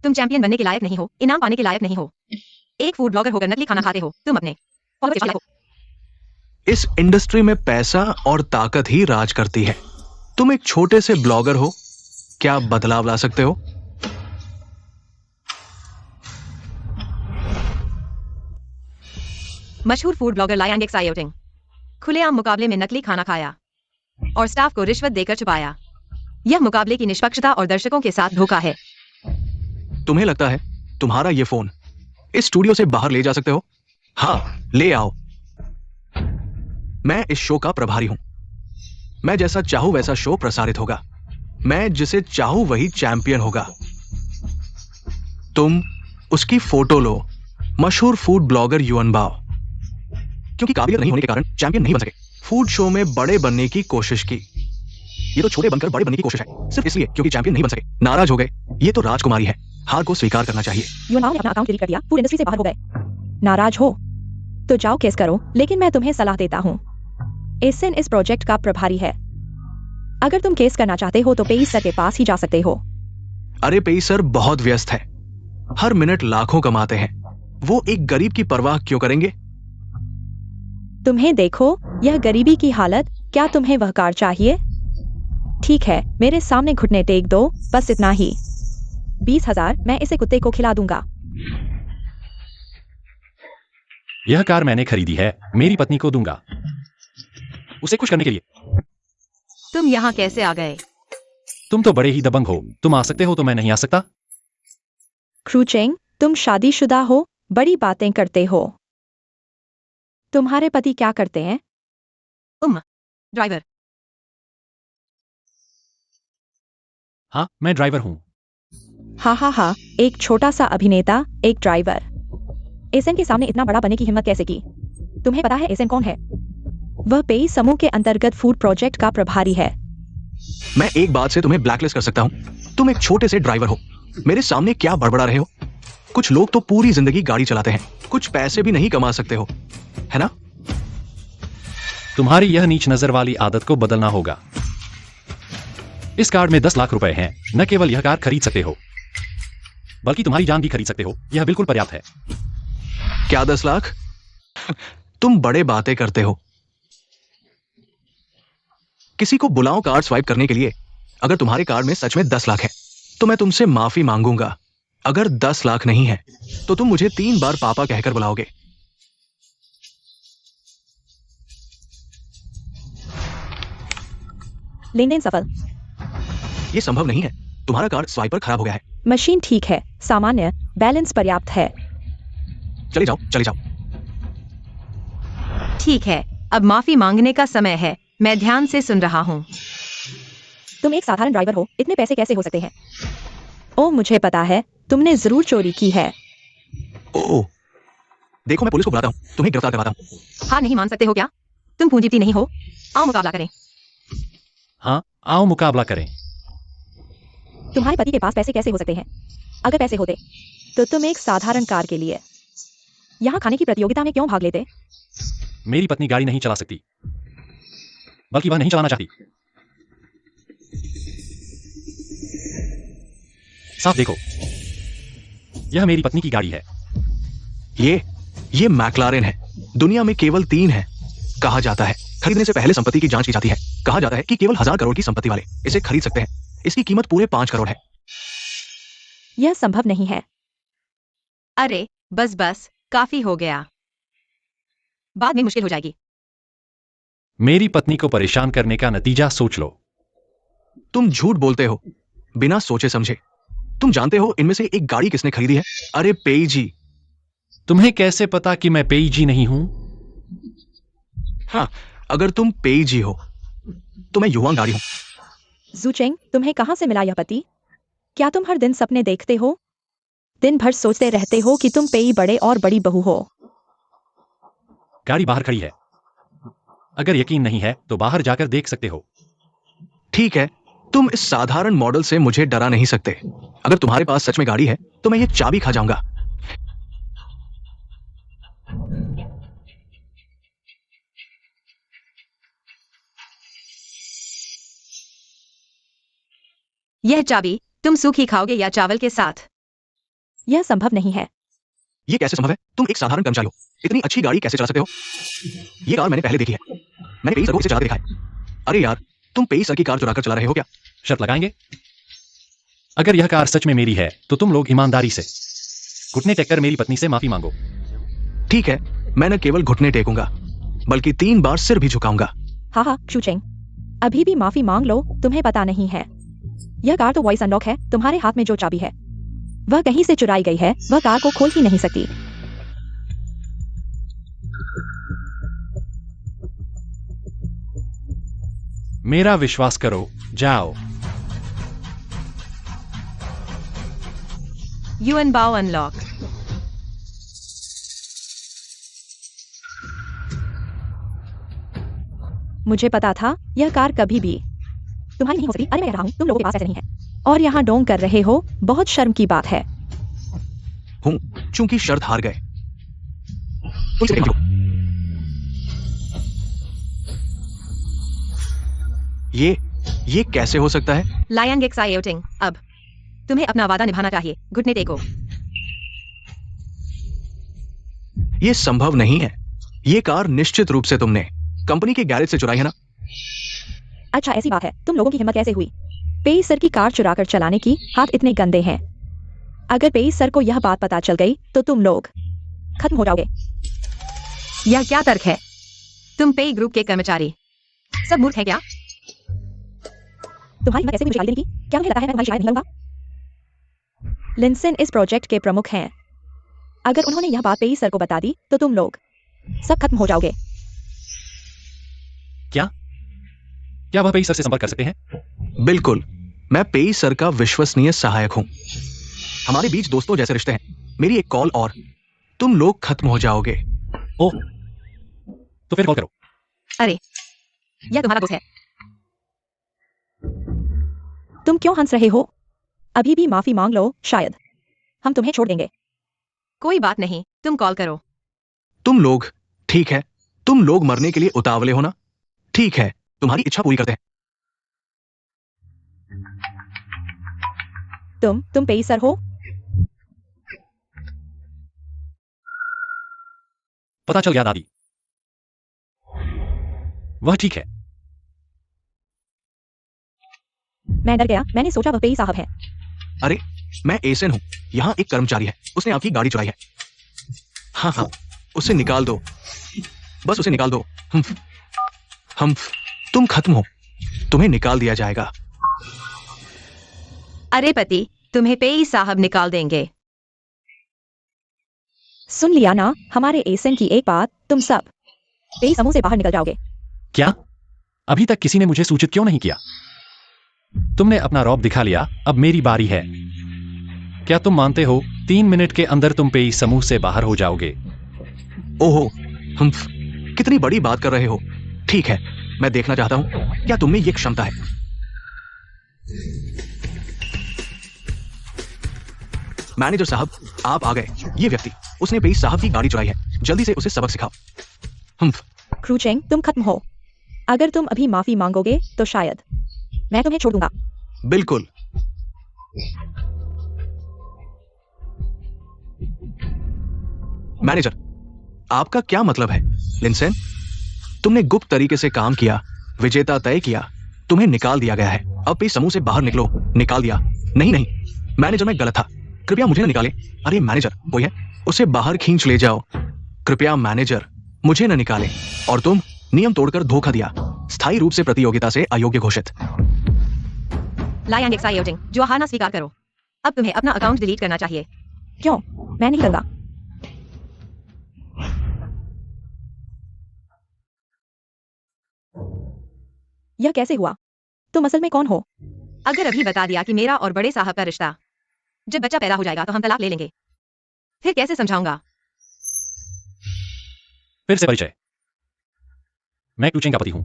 तुम चैंपियन बनने के लायक नहीं हो, इनाम पाने के लायक नहीं हो। एक फूड ब्लॉगर होकर नकली खाना खाते हो। तुम अपने फॉलोअर्स के लायक हो। इस इंडस्ट्री में पैसा और ताकत ही राज करती है। तुम एक छोटे से ब्लॉगर हो, क्या बदलाव ला सकते हो? मशहूर फूड ब्लॉगर लियांग जियाओटिंग खुलेआम मुकाबले में नकली खाना खाया और स्टाफ को रिश्वत देकर छुपाया। यह मुकाबले की निष्पक्षता और दर्शकों के साथ धोखा है। तुम्हें लगता है तुम्हारा ये फोन इस स्टूडियो से बाहर ले जा सकते हो? हाँ, ले आओ। मैं इस शो का प्रभारी हूं। मैं जैसा चाहूं वैसा शो प्रसारित होगा। मैं जिसे चाहूं वही चैंपियन होगा। तुम उसकी फोटो लो, मशहूर फूड ब्लॉगर युअन बाओ। क्योंकि काबिलियत नहीं होने के कारण चैंपियन नहीं बन सके, फूड शो में बड़े बनने की कोशिश की। ये तो छोटे बनकर बड़े बनने की कोशिश है, सिर्फ इसलिए क्योंकि चैंपियन नहीं बन सके। नाराज हो गए। ये तो राजकुमारी है, हार को स्वीकार करना चाहिए। युअन बाओ ने अपना अकाउंट डिलीट कर दिया, पूरी इंडस्ट्री से बाहर हो गए। नाराज हो तो जाओ केस करो, लेकिन मैं तुम्हें सलाह देता हूँ। एसन इस प्रोजेक्ट का प्रभारी है। अगर तुम केस करना चाहते हो तो पेई सर के पास ही जा सकते हो। अरे पेई सर बहुत व्यस्त है, हर मिनट लाखों कमाते हैं। वो एक गरीब की परवाह क्यों करेंगे? तुम्हें देखो, यह गरीबी की हालत, क्या तुम्हें वह कार चाहिए? ठीक है, मेरे सामने घुटने टेक दो, बस इतना ही। 20,000 मैं इसे कुत्ते को खिला दूंगा। यह कार मैंने खरीदी है, मेरी पत्नी को दूंगा, उसे खुश करने के लिए। तुम यहाँ कैसे आ गए? तुम तो बड़े ही दबंग हो, तुम आ सकते हो तो मैं नहीं आ सकता। क्रूचेंग, तुम शादीशुदा हो, बड़ी बातें करते हो। तुम्हारे पति क्या करते हैं? ड्राइवर। हाँ, मैं ड्राइवर हूँ। हा हा हा, एक छोटा सा अभिनेता, एक ड्राइवर। एसन के सामने इतना बड़ा बनने की हिम्मत कैसे की? तुम्हें पता है एसन कौन है? वह पेई समूह के अंतर्गत फूड प्रोजेक्ट का प्रभारी है। मैं एक बात से तुम्हें ब्लैकलिस्ट कर सकता हूँ। तुम एक छोटे से ड्राइवर हो, मेरे सामने क्या बड़बड़ा रहे हो? कुछ लोग तो पूरी जिंदगी गाड़ी चलाते हैं, कुछ पैसे भी नहीं कमा सकते हो, है ना? तुम्हारी यह नीच नजर वाली आदत को बदलना होगा। इस कार्ड में 10 लाख रुपए हैं। न केवल यह कार खरीद सकते हो, बल्कि तुम्हारी जान भी खरीद सकते हो। यह बिल्कुल पर्याप्त है। क्या 10 लाख? तुम बड़े बातें करते हो। किसी को बुलाओ कार्ड स्वाइप करने के लिए। अगर तुम्हारे कार्ड में सच में 10 लाख है तो मैं तुमसे माफी मांगूंगा। अगर 10 लाख नहीं है तो तुम मुझे 3 बार पापा कहकर बुलाओगे। लेन देन सफल। यह संभव नहीं है, तुम्हारा कार्ड स्वाइपर खराब हो गया है। मशीन ठीक है, सामान्य, बैलेंस पर्याप्त है। चले जाओ, चले जाओ। ठीक है, अब माफी मांगने का समय है। मैं ध्यान से सुन रहा हूँ। तुम एक साधारण ड्राइवर हो, इतने पैसे कैसे हो सकते हैं? ओ, मुझे पता है, तुमने जरूर चोरी की है। ओ, देखो मैं पुलिस को बुलाता हूँ, तुम्हें गिरफ्तार करवाता हूँ। हार नहीं मान सकते हो क्या? तुम पूंजीपति नहीं हो। आओ मुकाबला करें। हाँ, आओ मुकाबला करें। तुम्हारे पति के पास पैसे कैसे हो सकते हैं? अगर पैसे होते तो तुम एक साधारण कार के लिए यहाँ खाने की प्रतियोगिता में क्यों भाग लेते? मेरी पत्नी गाड़ी नहीं चला सकती, बल्कि वह नहीं चलाना चाहती। साफ देखो, यह मेरी पत्नी की गाड़ी है। ये मैक्लारेन है। दुनिया में केवल 3 है। कहा जाता है खरीदने से पहले संपत्ति की जांच की जाती है। कहा जाता है कि केवल 1000 करोड़ की संपत्ति वाले इसे खरीद सकते हैं। इसकी कीमत पूरे 5 करोड़ है। यह संभव नहीं है। अरे बस बस, काफी हो गया, बाद में मुश्किल हो जाएगी। मेरी पत्नी को परेशान करने का नतीजा सोच लो। तुम झूठ बोलते हो बिना सोचे समझे। तुम जानते हो इनमें से एक गाड़ी किसने खरीदी है? अरे पेई जी। तुम्हें कैसे पता कि मैं पेई जी नहीं हूं? हाँ, अगर तुम पेई जी हो तो मैं युवांग गाड़ी हूं। जूचेंग, तुम्हें कहां से मिला यह पति? क्या तुम हर दिन सपने देखते हो? दिन भर सोचते रहते हो कि तुम पेई बड़े और बड़ी बहू हो। गाड़ी बाहर खड़ी है, अगर यकीन नहीं है तो बाहर जाकर देख सकते हो। ठीक है, तुम इस साधारण मॉडल से मुझे डरा नहीं सकते। अगर तुम्हारे पास सच में गाड़ी है तो मैं ये चाबी खा जाऊंगा। यह चाबी तुम सूखी खाओगे या चावल के साथ? यह संभव नहीं है। ये कैसे संभव है? तुम एक साधारण कर्मचारी हो, इतनी अच्छी गाड़ी कैसे चला सकते हो? ये कार मैंने पहले देखी है। मैंने पेई सर को इसे चला के दिखा है। अरे यार, तुम पेई सर की कार चुराकर चला रहे हो क्या? शर्त लगाएंगे? अगर यह कार सच में मेरी है तो तुम लोग ईमानदारी से घुटने टेककर मेरी पत्नी से माफी मांगो। ठीक है, मैं न केवल घुटने टेकूंगा बल्कि 3 बार सिर भी झुकाऊंगा। हाँ हाँ, शूचेंग, अभी भी माफी मांग लो। तुम्हें पता नहीं है, यह कार तो वॉइस अनलॉक है। तुम्हारे हाथ में जो चाबी है वह कहीं से चुराई गई है। वह कार को खोल ही नहीं सकती। मेरा विश्वास करो, जाओ। Yuan Bao unlock. मुझे पता था यह कार कभी भी तुम्हारी नहीं हो सकती। अरे मैं कह रहा हूँ तुम लोगों के पास ऐसे नहीं है और यहाँ डोंग कर रहे हो, बहुत शर्म की बात है। हूं, चूंकि शर्त हार गए। तुम सिर्फ एक ये कैसे हो सकता है? Lion exciting. अब तुम्हें अपना वादा निभाना चाहिए। घुटने टेको। ये संभव नहीं है। ये कार निश्चित रूप से तुमने कंपनी के गैरेज से चुराई है ना? अच्छा ऐसी बात है, तुम लोगों की हिम्मत कैसे हुई पेई सर की कार चुराकर चलाने की? हाथ इतने गंदे हैं। अगर पेई सर को यह बात पता चल गई तो तुम लोग खत्म हो जाओगे। यह क्या तर्क है? तुम पे ग्रुप के कर्मचारी सब मूर्ख हैं क्या? तुम्हारी हिम्मत कैसे हुई मुझे गाली देने की? क्या मुझे लगता है मैं तुम्हारी शिकायत नहीं करूंगा? लिंसन इस प्रोजेक्ट के प्रमुख हैं। अगर उन्होंने यह बात पेई सर को बता दी तो तुम लोग सब खत्म हो जाओगे। क्या वह पेई सर से संपर्क कर सकते हैं? बिल्कुल, मैं पेई सर का विश्वसनीय सहायक हूं। हमारे बीच दोस्तों जैसे रिश्ते हैं। मेरी एक कॉल और तुम लोग खत्म हो जाओगे। ओह, तो फिर कॉल करो। अरे यह तुम्हारा दोस्त है। तुम क्यों हंस रहे हो? अभी भी माफी मांग लो, शायद हम तुम्हें छोड़ देंगे। कोई बात नहीं, तुम कॉल करो। तुम लोग, ठीक है, तुम लोग मरने के लिए उतावले हो ना? ठीक है, तुम्हारी इच्छा पूरी करते हैं। तुम पेई सर हो? पता चल गया दादी। वह ठीक है। मैं डर गया, मैंने सोचा वह पेई साहब है। अरे मैं एसन हूं, यहाँ एक कर्मचारी है, उसने आपकी गाड़ी चुराई है। हाँ हाँ, उसे निकाल दो, बस उसे निकाल दो। हम तुम खत्म हो, तुम्हें निकाल दिया जाएगा। अरे पति, तुम्हें पेई साहब निकाल देंगे। सुन लिया ना हमारे एसन की एक बात, तुम सब पेई समूह से बाहर निकल जाओगे। क्या? अभी तक किसी ने मुझे सूचित क्यों नहीं किया? तुमने अपना रौब दिखा लिया, अब मेरी बारी है। क्या तुम मानते हो 3 मिनट के अंदर तुम पेई समूह से बाहर हो जाओगे? ओहो, हम कितनी बड़ी बात कर रहे हो। ठीक है, मैं देखना चाहता हूं क्या तुम में ये क्षमता है। मैनेजर साहब, आप आ गए। ये व्यक्ति, उसने पेई साहब की गाड़ी चुराई है। जल्दी से उसे सबक सिखाओ। क्रूचेंग, तुम खत्म हो। अगर तुम अभी माफी मांगोगे तो शायद मैं तुम्हें छोड़ दूंगा। बिल्कुल। मैनेजर, आपका क्या मतलब है? लिंसेन, तुमने गुप्त तरीके से काम किया, विजेता तय किया, तुम्हें निकाल दिया गया है। अब पेई समूह से बाहर निकलो। निकाल दिया? नहीं नहीं, मैनेजर मैं गलत था, कृपया मुझे न निकाले। अरे मैनेजर, कोई है? उसे बाहर खींच ले जाओ। कृपया मैनेजर, मुझे न निकाले। और तुम नियम तोड़कर धोखा दिया, स्थायी रूप से प्रतियोगिता से अयोग्य घोषित। लायन एक्साइटिंग, जो हारना स्वीकार करो। अब तुम्हें अपना अकाउंट डिलीट करना चाहिए। क्यों? मैं नहीं करूंगा। यह कैसे हुआ? तुम असल में कौन हो? अगर अभी बता दिया कि मेरा और बड़े साहब का रिश्ता, जब बच्चा पैदा हो जाएगा तो हम तलाक ले लेंगे। फिर कैसे समझाऊंगा? फिर से परिचय। मैं क्रूचेंग का पति हूं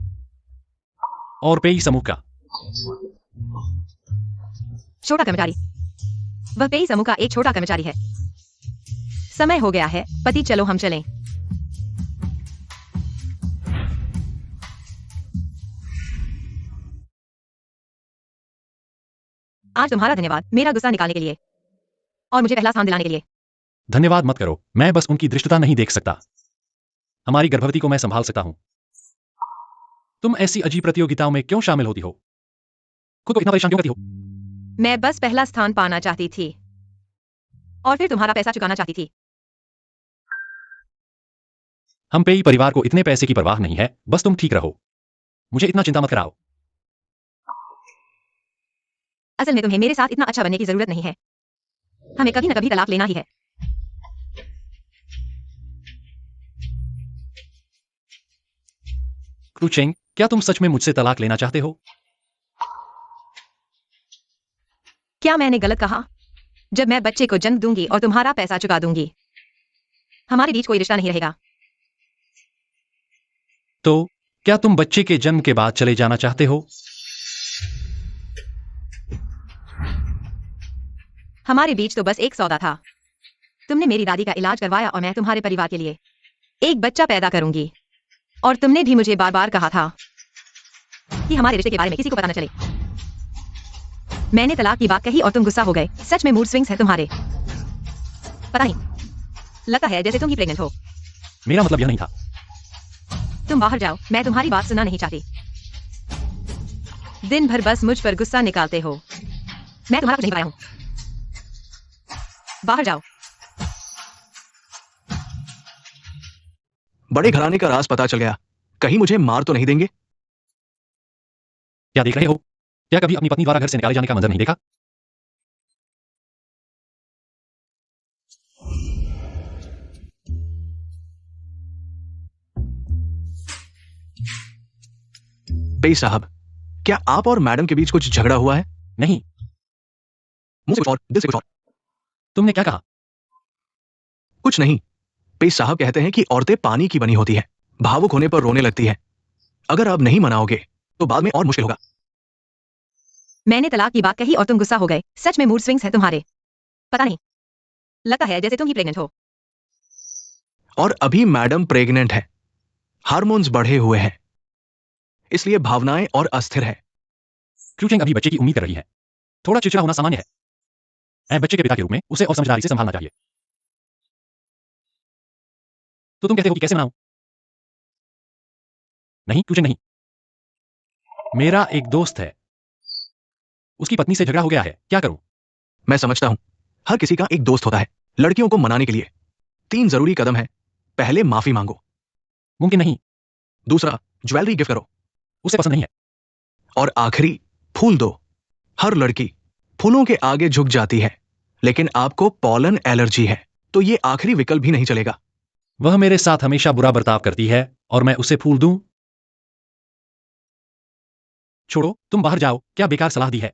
और पेई समूह का छोटा कर्मचारी। वह पेई समूह का एक छोटा कर्मचारी है। समय हो गया है पति, चलो हम चलें। आज तुम्हारा धन्यवाद मेरा गुस्सा निकालने के लिए और मुझे पहला स्थान दिलाने के लिए। धन्यवाद मत करो, मैं बस उनकी दृष्टता नहीं देख सकता। हमारी गर्भवती को मैं संभाल सकता हूं। तुम ऐसी अजीब प्रतियोगिताओं में क्यों शामिल होती हो? खुद को इतना परेशान क्यों करती हो? मैं बस पहला स्थान पाना चाहती थी और फिर तुम्हारा पैसा चुकाना चाहती थी। हम पेई परिवार को इतने पैसे की परवाह नहीं है, बस तुम ठीक रहो। मुझे इतना चिंता मत कराओ। असल में तुम्हें मेरे साथ इतना अच्छा बनने की जरूरत नहीं है। हमें कभी न कभी तलाक लेना ही है। क्रूचेंग, क्या तुम सच में मुझसे तलाक लेना चाहते हो? क्या मैंने गलत कहा? जब मैं बच्चे को जन्म दूंगी और तुम्हारा पैसा चुका दूंगी, हमारे बीच कोई रिश्ता नहीं रहेगा। तो क्या तुम बच्चे के जन्म के बाद चले जाना चाहते हो? हमारे बीच तो बस एक सौदा था। तुमने मेरी दादी का इलाज करवाया और मैं तुम्हारे परिवार के लिए एक बच्चा पैदा करूंगी। और तुमने भी मुझे बार बार कहा था कि हमारे रिश्ते के बारे में किसी को पता न चले। मैंने तलाक की बात कही और तुम गुस्सा हो गए। सच में मूड स्विंग्स है तुम्हारे। पता नहीं, लगता है जैसे तुम ही प्रेग्नेंट हो। मेरा मतलब यह नहीं था। तुम बाहर जाओ, मैं तुम्हारी बात सुनना नहीं चाहती। दिन भर बस मुझ पर गुस्सा निकालते हो। मैं तुम्हारा कुछ नहीं पाया हूं। बाहर जाओ। बड़े घराने का राज पता चल गया। कहीं मुझे मार तो नहीं देंगे? क्या देख रहे हो? क्या कभी अपनी पत्नी द्वारा घर से निकाले जाने का मंजर नहीं देखा? पेई साहब, क्या आप और मैडम के बीच कुछ झगड़ा हुआ है? नहीं। मुंह से कुछ और, दिल से कुछ और। तुमने क्या कहा? कुछ नहीं। पेई साहब कहते हैं कि औरतें पानी की बनी होती हैं, भावुक होने पर रोने लगती हैं। अगर आप नहीं मनाओगे तो बाद में और मुश्किल होगा। मैंने तलाक की बात कही और तुम गुस्सा हो गए। सच में मूड स्विंग्स है तुम्हारे। पता नहीं, लगता है जैसे तुम ही प्रेग्नेंट हो। और अभी मैडम प्रेग्नेंट है। हार्मोन्स बढ़े हुए हैं, इसलिए भावनाएं और अस्थिर है। क्यूचेंग अभी बच्चे की उम्मीद कर रही है। थोड़ा चिड़चिड़ा होना सामान्य है। बच्चे के पिता के रूप में उसे और समझदारी से संभालना चाहिए। तो तुम कहते हो कि कैसे मनाऊं? नहीं, क्यूचेंग नहीं। मेरा एक दोस्त है, उसकी पत्नी से झगड़ा हो गया है। क्या करूं? मैं समझता हूं, हर किसी का एक दोस्त होता है। लड़कियों को मनाने के लिए 3 जरूरी कदम है। पहले माफी मांगो। मुमकिन नहीं। दूसरा, ज्वेलरी गिफ्ट करो। उसे पसंद नहीं है। और आखिरी, फूल दो। हर लड़की फूलों के आगे झुक जाती है, लेकिन आपको पॉलन एलर्जी है, तो ये आखिरी विकल्प भी नहीं चलेगा। वह मेरे साथ हमेशा बुरा बर्ताव करती है और मैं उसे फूल दूं? छोड़ो, तुम बाहर जाओ। क्या बेकार सलाह दी है।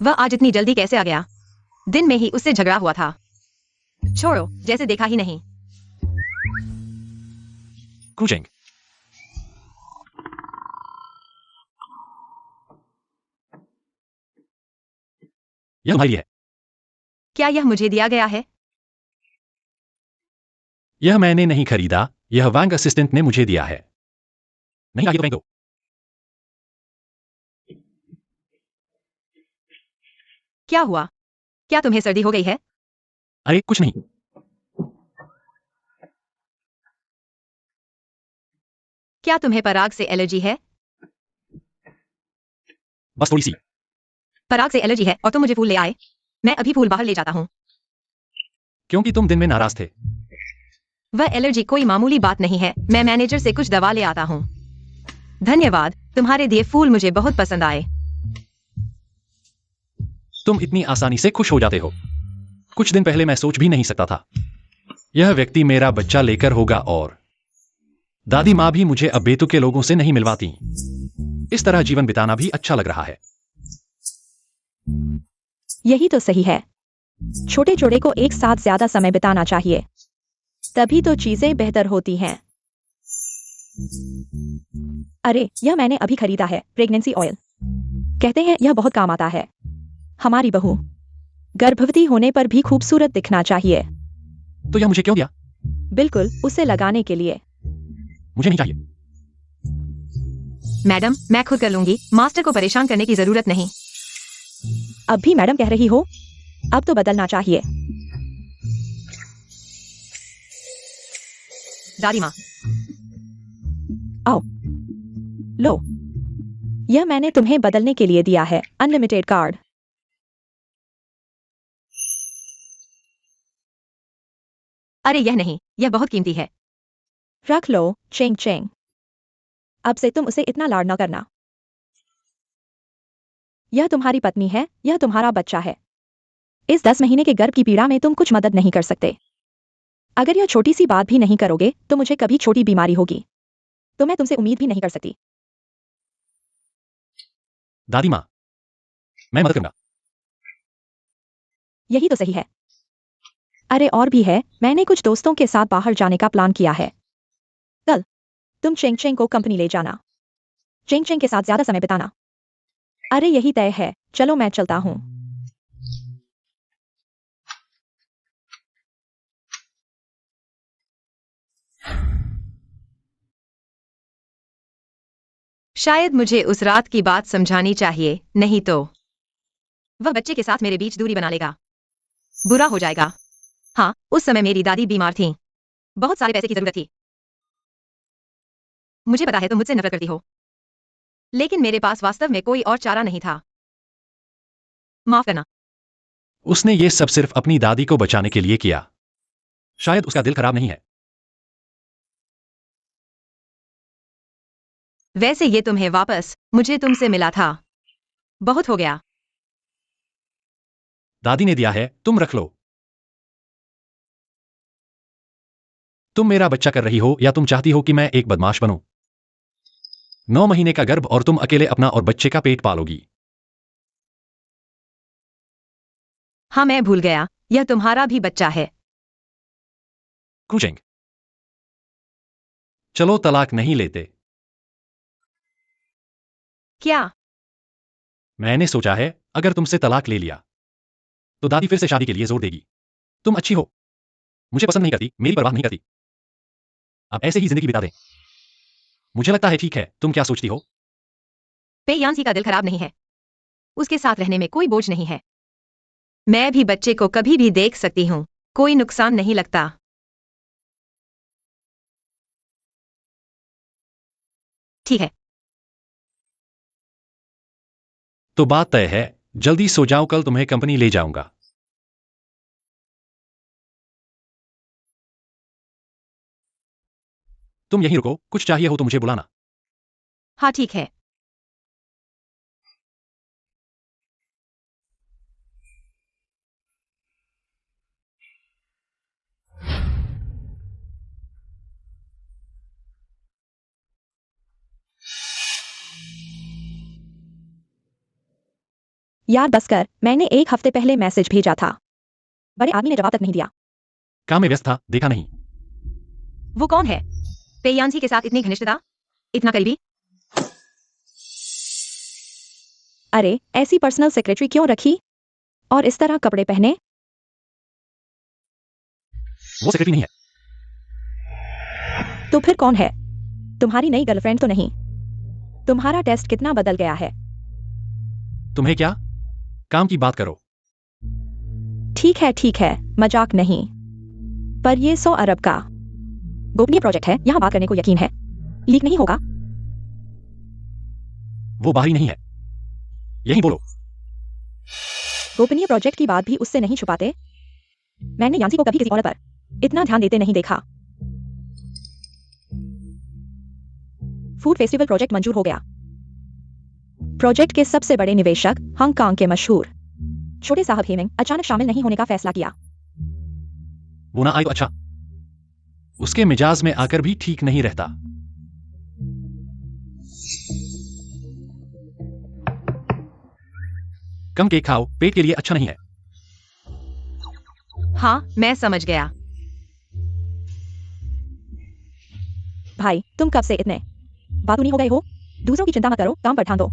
वह आज इतनी जल्दी कैसे आ गया? दिन में ही उससे झगड़ा हुआ था। छोड़ो, जैसे देखा ही नहीं। क्रूचेंग, यह तुम्हारे लिए है। क्या यह मुझे दिया गया है? यह मैंने नहीं खरीदा, यह बैंक असिस्टेंट ने मुझे दिया है। नहीं आगे तो फेंक दो। क्या हुआ? क्या तुम्हें सर्दी हो गई है? अरे कुछ नहीं। क्या तुम्हें पराग से एलर्जी है? बस थोड़ी सी। पराग से एलर्जी है और तुम मुझे फूल ले आए। मैं अभी फूल बाहर ले जाता हूँ। क्योंकि तुम दिन में नाराज थे। वह एलर्जी कोई मामूली बात नहीं है। मैं मैनेजर से कुछ दवा ले आता हूँ। धन्यवाद, तुम्हारे दिए फूल मुझे बहुत पसंद आए। तुम इतनी आसानी से खुश हो जाते हो। कुछ दिन पहले मैं सोच भी नहीं सकता था यह व्यक्ति मेरा बच्चा लेकर होगा, और दादी माँ भी मुझे अब बेतुके लोगों से नहीं मिलवाती। इस तरह जीवन बिताना भी अच्छा लग रहा है। यही तो सही है। छोटे जोड़े को एक साथ ज्यादा समय बिताना चाहिए, तभी तो चीजें बेहतर होती हैं। अरे, यह मैंने अभी खरीदा है, प्रेगनेंसी ऑयल। कहते हैं यह बहुत काम आता है। हमारी बहू गर्भवती होने पर भी खूबसूरत दिखना चाहिए। तो यह मुझे क्यों दिया? बिल्कुल, उसे लगाने के लिए। मुझे नहीं चाहिए। मैडम, मैं खुद कर लूंगी। मास्टर को परेशान करने की जरूरत नहीं। अब भी मैडम कह रही हो? अब तो बदलना चाहिए। दादी माँ, आओ, लो, यह मैंने तुम्हें बदलने के लिए दिया है, अनलिमिटेड कार्ड। अरे यह नहीं, यह बहुत कीमती है। रख लो, चेंग चेंग। अब से तुम उसे इतना लाड न करना। यह तुम्हारी पत्नी है, यह तुम्हारा बच्चा है। इस 10 महीने के गर्भ की पीड़ा में तुम कुछ मदद नहीं कर सकते। अगर यह छोटी सी बात भी नहीं करोगे तो मुझे कभी छोटी बीमारी होगी तो मैं तुमसे उम्मीद भी नहीं कर सकती। दादी माँ, मैं मदद करूंगा। यही तो सही है। अरे और भी है, मैंने कुछ दोस्तों के साथ बाहर जाने का प्लान किया है। कल तुम चेंग चेंग को कंपनी ले जाना, चेंग चेंग के साथ ज्यादा समय बिताना। अरे यही तय है, चलो मैं चलता हूँ। शायद मुझे उस रात की बात समझानी चाहिए, नहीं तो वह बच्चे के साथ मेरे बीच दूरी बना लेगा। बुरा हो जाएगा। हाँ, उस समय मेरी दादी बीमार थी, बहुत सारे पैसे की जरूरत थी। मुझे पता है तुम मुझसे नफरत करती हो, लेकिन मेरे पास वास्तव में कोई और चारा नहीं था। माफ करना। उसने ये सब सिर्फ अपनी दादी को बचाने के लिए किया। शायद उसका दिल खराब नहीं है। वैसे ये तुम्हें वापस मुझे तुमसे मिला था। बहुत हो गया। दादी ने दिया है, तुम रख लो। तुम मेरा बच्चा कर रही हो या तुम चाहती हो कि मैं एक बदमाश बनूं? 9 महीने का गर्भ और तुम अकेले अपना और बच्चे का पेट पालोगी। हाँ, मैं भूल गया, यह तुम्हारा भी बच्चा है। क्रूचेंग, चलो तलाक नहीं लेते। क्या? मैंने सोचा है अगर तुमसे तलाक ले लिया तो दादी फिर से शादी के लिए जोर देगी। तुम अच्छी हो, मुझे पसंद नहीं करती, मेरी परवाह नहीं करती। अब ऐसे ही जिंदगी बिता दें। मुझे लगता है ठीक है। तुम क्या सोचती हो? पेयांसी का दिल खराब नहीं है, उसके साथ रहने में कोई बोझ नहीं है। मैं भी बच्चे को कभी भी देख सकती हूँ, कोई नुकसान नहीं लगता। ठीक है। तो बात तय है, जल्दी सो जाओ, कल तुम्हें कंपनी ले जाऊंगा। तुम यहीं रुको, कुछ चाहिए हो तो मुझे बुलाना। हाँ ठीक है। यार बस कर, मैंने एक हफ्ते पहले मैसेज भेजा था। बड़े आदमी ने जवाब तक नहीं दिया। काम में व्यस्त था, देखा नहीं। वो कौन है? पेयांसी के साथ इतनी घनिष्ठता, इतना करीबी? अरे ऐसी पर्सनल सेक्रेटरी क्यों रखी और इस तरह कपड़े पहने? वो सेक्रेटरी नहीं है। तो फिर कौन है? तुम्हारी नई गर्लफ्रेंड तो नहीं? तुम्हारा टेस्ट कितना बदल गया है? तुम्हें क्या? काम की बात करो। ठीक है, मजाक नहीं। पर ये 100 अरब का गोपनीय प्रोजेक्ट है, यहाँ बात करने को यकीन है, लीक नहीं होगा। वो बाहरी नहीं है, यहीं बोलो। गोपनीय प्रोजेक्ट की बात भी उससे नहीं छुपाते। मैंने यांसी को कभी किसी औरत पर इतना ध्यान देते नहीं देखा। फूड फेस्टिवल प्रोजेक्ट मंजूर हो गया। प्रोजेक्ट के सबसे बड़े निवेशक हांगकांग के मशहूर छोटे साहब हेमिंग अचानक शामिल नहीं होने का फैसला किया। वो ना आए तो अच्छा। उसके मिजाज में आकर भी ठीक नहीं रहता। कम केक खाओ, पेट के लिए अच्छा नहीं है। हाँ, मैं समझ गया। भाई तुम कब से इतने बातूनी हो गए हो? दूसरों की चिंता मत करो, काम पर ध्यान दो।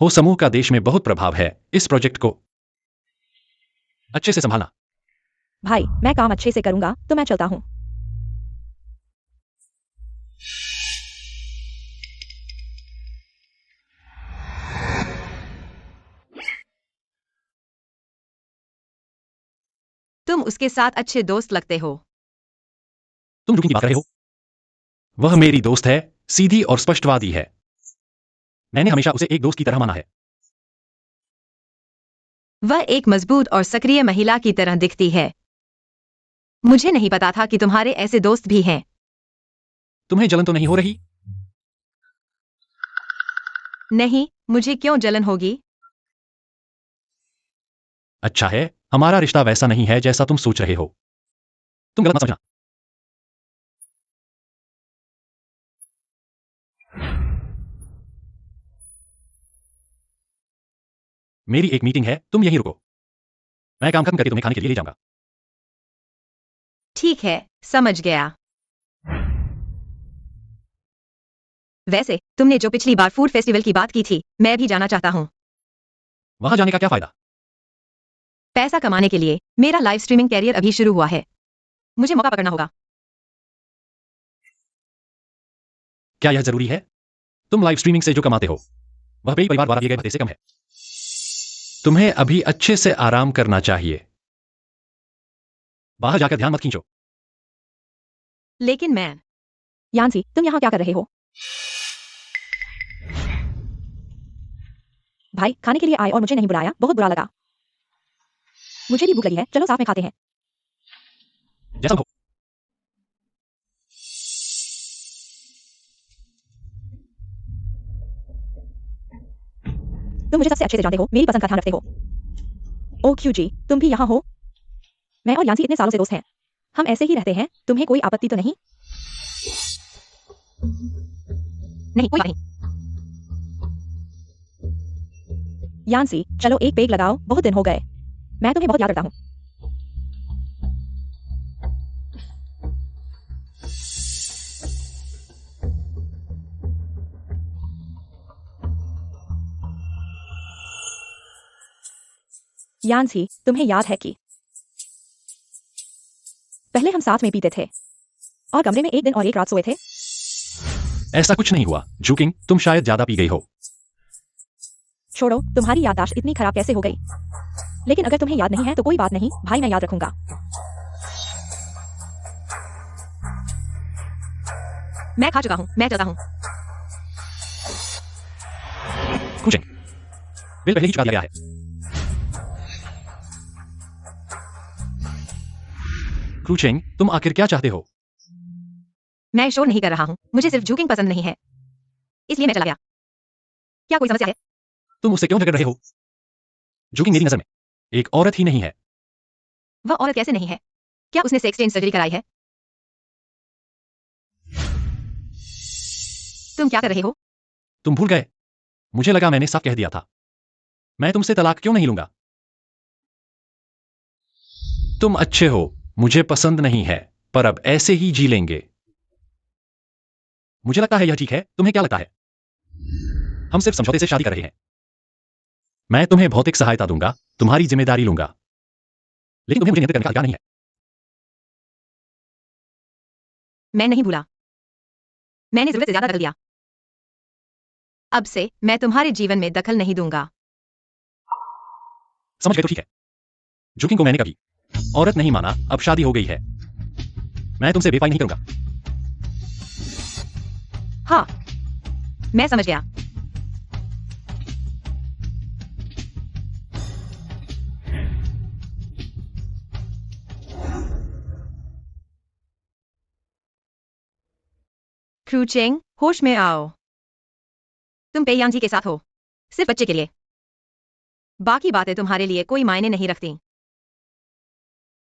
हो समूह का देश में बहुत प्रभाव है, इस प्रोजेक्ट को अच्छे से संभालना। भाई मैं काम अच्छे से करूंगा तो मैं चलता हूं। तुम उसके साथ अच्छे दोस्त लगते हो। तुम रुकिन की बात कर रहे हो? वह मेरी दोस्त है, सीधी और स्पष्टवादी है। मैंने हमेशा उसे एक दोस्त की तरह माना है। वह एक मजबूत और सक्रिय महिला की तरह दिखती है। मुझे नहीं पता था कि तुम्हारे ऐसे दोस्त भी हैं। तुम्हें जलन तो नहीं हो रही? नहीं, मुझे क्यों जलन होगी? अच्छा है, हमारा रिश्ता वैसा नहीं है जैसा तुम सोच रहे हो। तुम गलत मत समझना। मेरी एक मीटिंग है, तुम यहीं रुको। मैं काम खत्म करके तुम्हें खाने के लिए ले जाऊंगा। ठीक है, समझ गया। वैसे तुमने जो पिछली बार फूड फेस्टिवल की बात की थी, मैं भी जाना चाहता हूँ। वहां जाने का क्या फायदा? पैसा कमाने के लिए मेरा लाइव स्ट्रीमिंग कैरियर अभी शुरू हुआ है। मुझे मौका पकड़ना होगा। क्या यह जरूरी है? तुम लाइव स्ट्रीमिंग से जो कमाते हो वह पेई परिवार द्वारा दिए गए भत्ते से कम है। तुम्हें अभी अच्छे से आराम करना चाहिए। बाहर जाकर ध्यान मत खींचो। लेकिन मैं यान्सी, तुम यहाँ क्या कर रहे हो? भाई, खाने के लिए आए और मुझे नहीं बुलाया, बहुत बुरा लगा। मुझे भी भूख लगी है, चलो साथ में खाते हैं। जैसा हो। तुम मुझे सबसे अच्छे से जानते हो, मेरी पसंद का ध्यान रखते हो। ओ क्यू जी, तुम भी यहाँ हो? मैं और यान्सी इतने सालों से दोस्त हैं। हम ऐसे ही रहते हैं, तुम्हें कोई आपत्ति तो नहीं? नहीं, कोई बात नहीं। यान्सी, चलो एक पेग लगाओ, बहुत दिन हो गए। मैं तुम्हें बहुत याद करता हूँ। यान्सी, तुम्हें याद है कि पहले हम साथ में पीते थे और कमरे में एक दिन और एक रात सोए थे। ऐसा कुछ नहीं हुआ जूकिंग, तुम शायद ज्यादा पी गई हो। छोड़ो, तुम्हारी याददाश्त इतनी खराब कैसे हो गई? लेकिन अगर तुम्हें याद नहीं है तो कोई बात नहीं, भाई मैं याद रखूंगा। मैं खा चुका हूँ, मैं चलता हूँ। कुचिंग, बिल पहले ही चुका दिया गया है। क्रूचिंग, तुम आखिर क्या चाहते हो? मैं शोर नहीं कर रहा हूँ, मुझे सिर्फ जूकिंग पसंद नहीं है, इसलिए मैं चला गया। क्या कोई समस्या है? तुम उससे क्यों झगड़ रहे हो? जूकिंग मेरी नजर में एक औरत ही नहीं है। वह औरत कैसे नहीं है? क्या उसने सेक्स चेंज सर्जरी कराई है? तुम क्या कर रहे हो? तुम भूल गए? मुझे लगा मैंने साफ कह दिया था। मैं तुमसे तलाक क्यों नहीं लूंगा? तुम अच्छे हो, मुझे पसंद नहीं है, पर अब ऐसे ही जी लेंगे। मुझे लगता है यह ठीक है, तुम्हें क्या लगता है? हम सिर्फ समझौते से शादी कर रहे हैं। मैं तुम्हें भौतिक सहायता दूंगा, तुम्हारी जिम्मेदारी लूंगा, लेकिन तुम्हें मुझे नियंत्रित करने का अधिकार नहीं है। मैं नहीं भूला, मैंने जरूरत से ज्यादा दखल दिया। अब से मैं तुम्हारे जीवन में दखल नहीं दूंगा। समझ गए तो ठीक है। जूकिंग को मैंने कभी औरत नहीं माना, अब शादी हो गई है। मैं तुमसे बेवफाई नहीं करूंगा। हाँ, मैं समझ गया। क्रूचिंग, होश में आओ। तुम पेयांग जी के साथ हो, सिर्फ बच्चे के लिए। बाकी बातें तुम्हारे लिए कोई मायने नहीं रखती।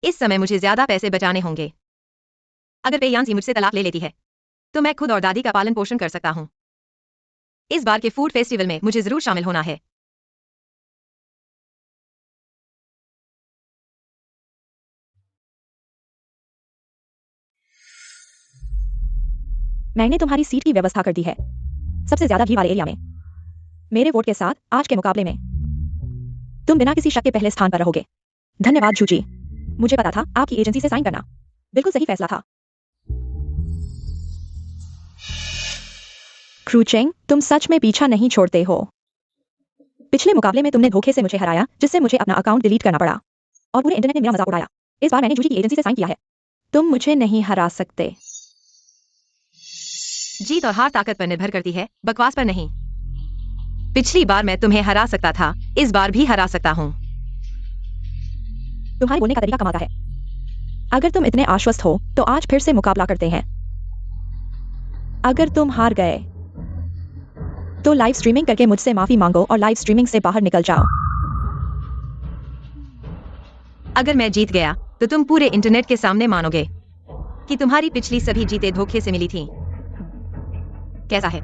इस समय मुझे ज्यादा पैसे बचाने होंगे। अगर पेयांग जी मुझसे तलाक ले लेती है तो मैं खुद और दादी का पालन पोषण कर सकता हूं। इस बार के फूड फेस्टिवल में मुझे जरूर शामिल होना है। मैंने तुम्हारी सीट की व्यवस्था कर दी है, सबसे ज्यादा भीड़ वाले एरिया में। मेरे वोट के साथ आज के मुकाबले में तुम बिना किसी शक के पहले स्थान पर रहोगे। धन्यवाद जूजी, मुझे पता था आपकी एजेंसी से साइन करना बिल्कुल सही फैसला था। क्रूचिंग, तुम सच में पीछा नहीं छोड़ते हो। पिछले मुकाबले में तुमने धोखे से मुझे हराया, जिससे मुझे अपना अकाउंट डिलीट करना पड़ा और पूरे इंटरनेट ने मेरा मजाक उड़ाया। इस बार मैंने जूजी की एजेंसी से साइन किया है। तुम मुझे नहीं हरा सकते। जीत और हार ताकत पर निर्भर करती है, बकवास पर नहीं। पिछली बार मैं तुम्हें हरा सकता था, इस बार भी हरा सकता हूँ। तुम्हारे बोलने का तरीका कमाल का है। अगर तुम इतने आश्वस्त हो तो आज फिर से मुकाबला करते हैं। अगर तुम हार गए तो लाइव स्ट्रीमिंग करके मुझसे माफी मांगो और लाइव स्ट्रीमिंग से बाहर निकल जाओ। अगर मैं जीत गया तो तुम पूरे इंटरनेट के सामने मानोगे कि तुम्हारी पिछली सभी जीतें धोखे से मिली थीं। कैसा है?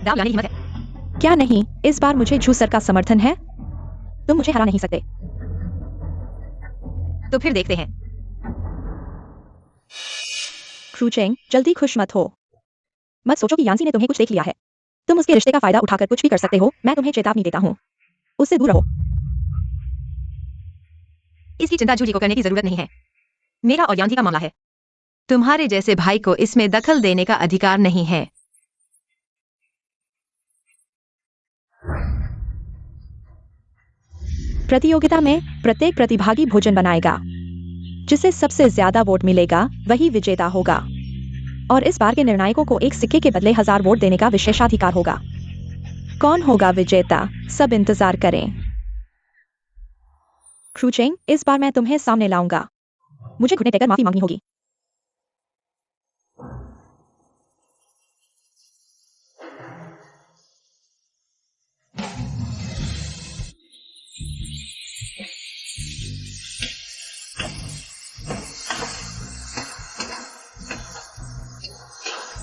दाव लाने की हिम्मत है? क्या नहीं, इस बार मुझे झूसर का समर्थन है। तुम मुझे हरा नहीं सकते। तो फिर देखते हैं। क्रूचेंग, जल्दी खुश मत हो। मत सोचो कि यांसी ने तुम्हें कुछ देख लिया है। तुम उसके रिश्ते का फायदा उठाकर कुछ भी कर सकते हो। मैं तुम्हें चेतावनी देता हूँ, उससे दूर रहो। इसकी चिंता जूली को करने की जरूरत नहीं है। मेरा और यांसी का मामला है। तुम्हारे जैसे भाई को इसमें दखल देने का अधिकार नहीं है। प्रतियोगिता में प्रत्येक प्रतिभागी भोजन बनाएगा। जिसे सबसे ज्यादा वोट मिलेगा वही विजेता होगा। और इस बार के निर्णायकों को एक सिक्के के बदले 1000 वोट देने का विशेषाधिकार होगा। कौन होगा विजेता, सब इंतजार करें। क्रूचेंग, इस बार मैं तुम्हें सामने लाऊंगा। मुझे घुटने टेकर माफी मांगनी होगी।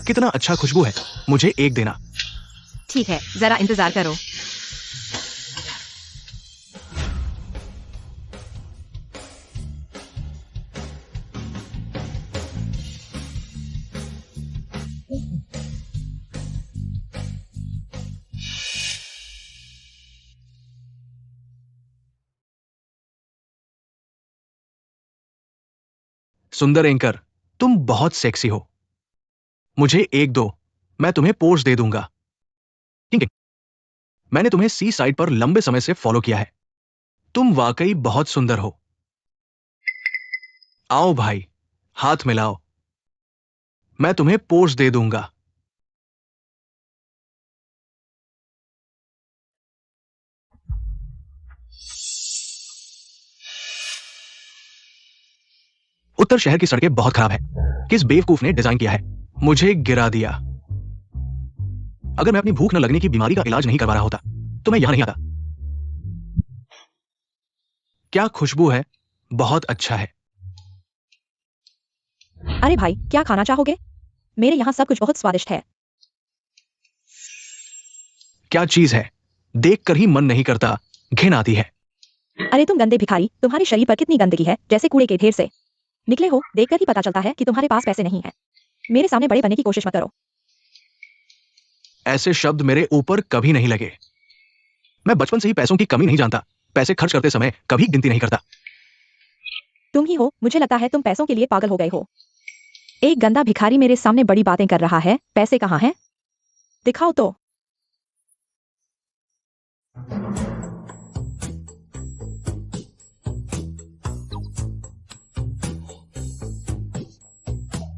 कितना अच्छा खुशबू है। मुझे एक देना। ठीक है, जरा इंतजार करो। सुंदर एंकर, तुम बहुत सेक्सी हो। मुझे एक दो, मैं तुम्हें पोज दे दूंगा। ठीक है, मैंने तुम्हें सी साइड पर लंबे समय से फॉलो किया है। तुम वाकई बहुत सुंदर हो। आओ भाई, हाथ मिलाओ। मैं तुम्हें पोज दे दूंगा। उत्तर शहर की सड़कें बहुत खराब है। किस बेवकूफ ने डिजाइन किया है? मुझे गिरा दिया। अगर मैं अपनी भूख न लगने की बीमारी का इलाज नहीं करवा रहा होता तो मैं यहां नहीं आता। क्या खुशबू है, बहुत अच्छा है। अरे भाई, क्या खाना चाहोगे? मेरे यहाँ सब कुछ बहुत स्वादिष्ट है। क्या चीज है? देखकर ही मन नहीं करता, घिन आती है। अरे तुम गंदे भिखारी, तुम्हारे शरीर पर कितनी गंदगी है, जैसे कूड़े के ढेर से निकले हो। देखकर ही पता चलता है कि तुम्हारे पास पैसे नहीं है। मेरे सामने बड़े बनने की कोशिश मत करो। ऐसे शब्द मेरे ऊपर कभी नहीं लगे। मैं बचपन से ही पैसों की कमी नहीं जानता। पैसे खर्च करते समय कभी गिनती नहीं करता। तुम ही हो, मुझे लगता है तुम पैसों के लिए पागल हो गए हो। एक गंदा भिखारी मेरे सामने बड़ी बातें कर रहा है। पैसे कहाँ हैं? दिखाओ तो।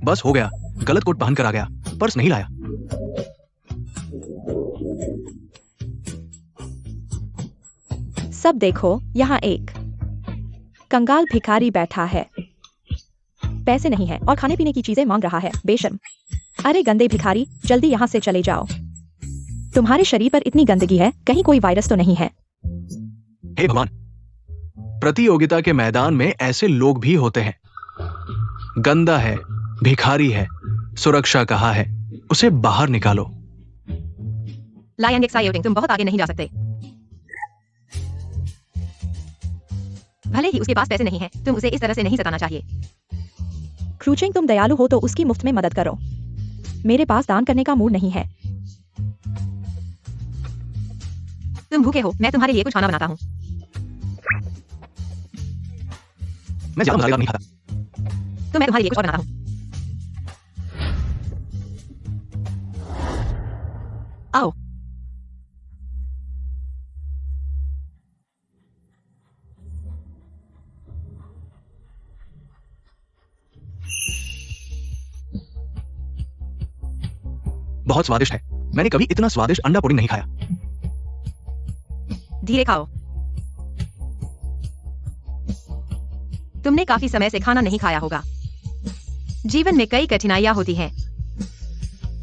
बस हो गया, गलत कोट पहनकर आ गया, पर्स नहीं लाया। सब देखो, यहाँ एक कंगाल भिखारी बैठा है। पैसे नहीं है और खाने पीने की चीजें मांग रहा है, बेशर्म। अरे गंदे भिखारी, जल्दी यहाँ से चले जाओ। तुम्हारे शरीर पर इतनी गंदगी है, कहीं कोई वायरस तो नहीं है? हे भगवान, प्रतियोगिता के मैदान में ऐसे लोग भी होते हैं। गंदा है, भिखारी है, सुरक्षा कहाँ है? उसे बाहर निकालो। लायन एक्साइटिंग, तुम बहुत आगे नहीं जा सकते। भले ही उसके पास पैसे नहीं है, तुम उसे इस तरह से नहीं सताना चाहिए। क्रूचेंग, तुम दयालु हो तो उसकी मुफ्त में मदद करो। मेरे पास दान करने का मूड नहीं है। तुम भूखे हो, मैं तुम्हारे लिए कुछ खाना बनाता हूँ। मैं ज्यादा मसालेदार नहीं खाता। तो मैं तुम्हारे लिए कुछ और बनाता हूँ। आओ। बहुत स्वादिष्ट है। मैंने कभी इतना स्वादिष्ट अंडा पुडिंग नहीं खाया। धीरे खाओ। तुमने काफी समय से खाना नहीं खाया होगा। जीवन में कई कठिनाइयां होती हैं।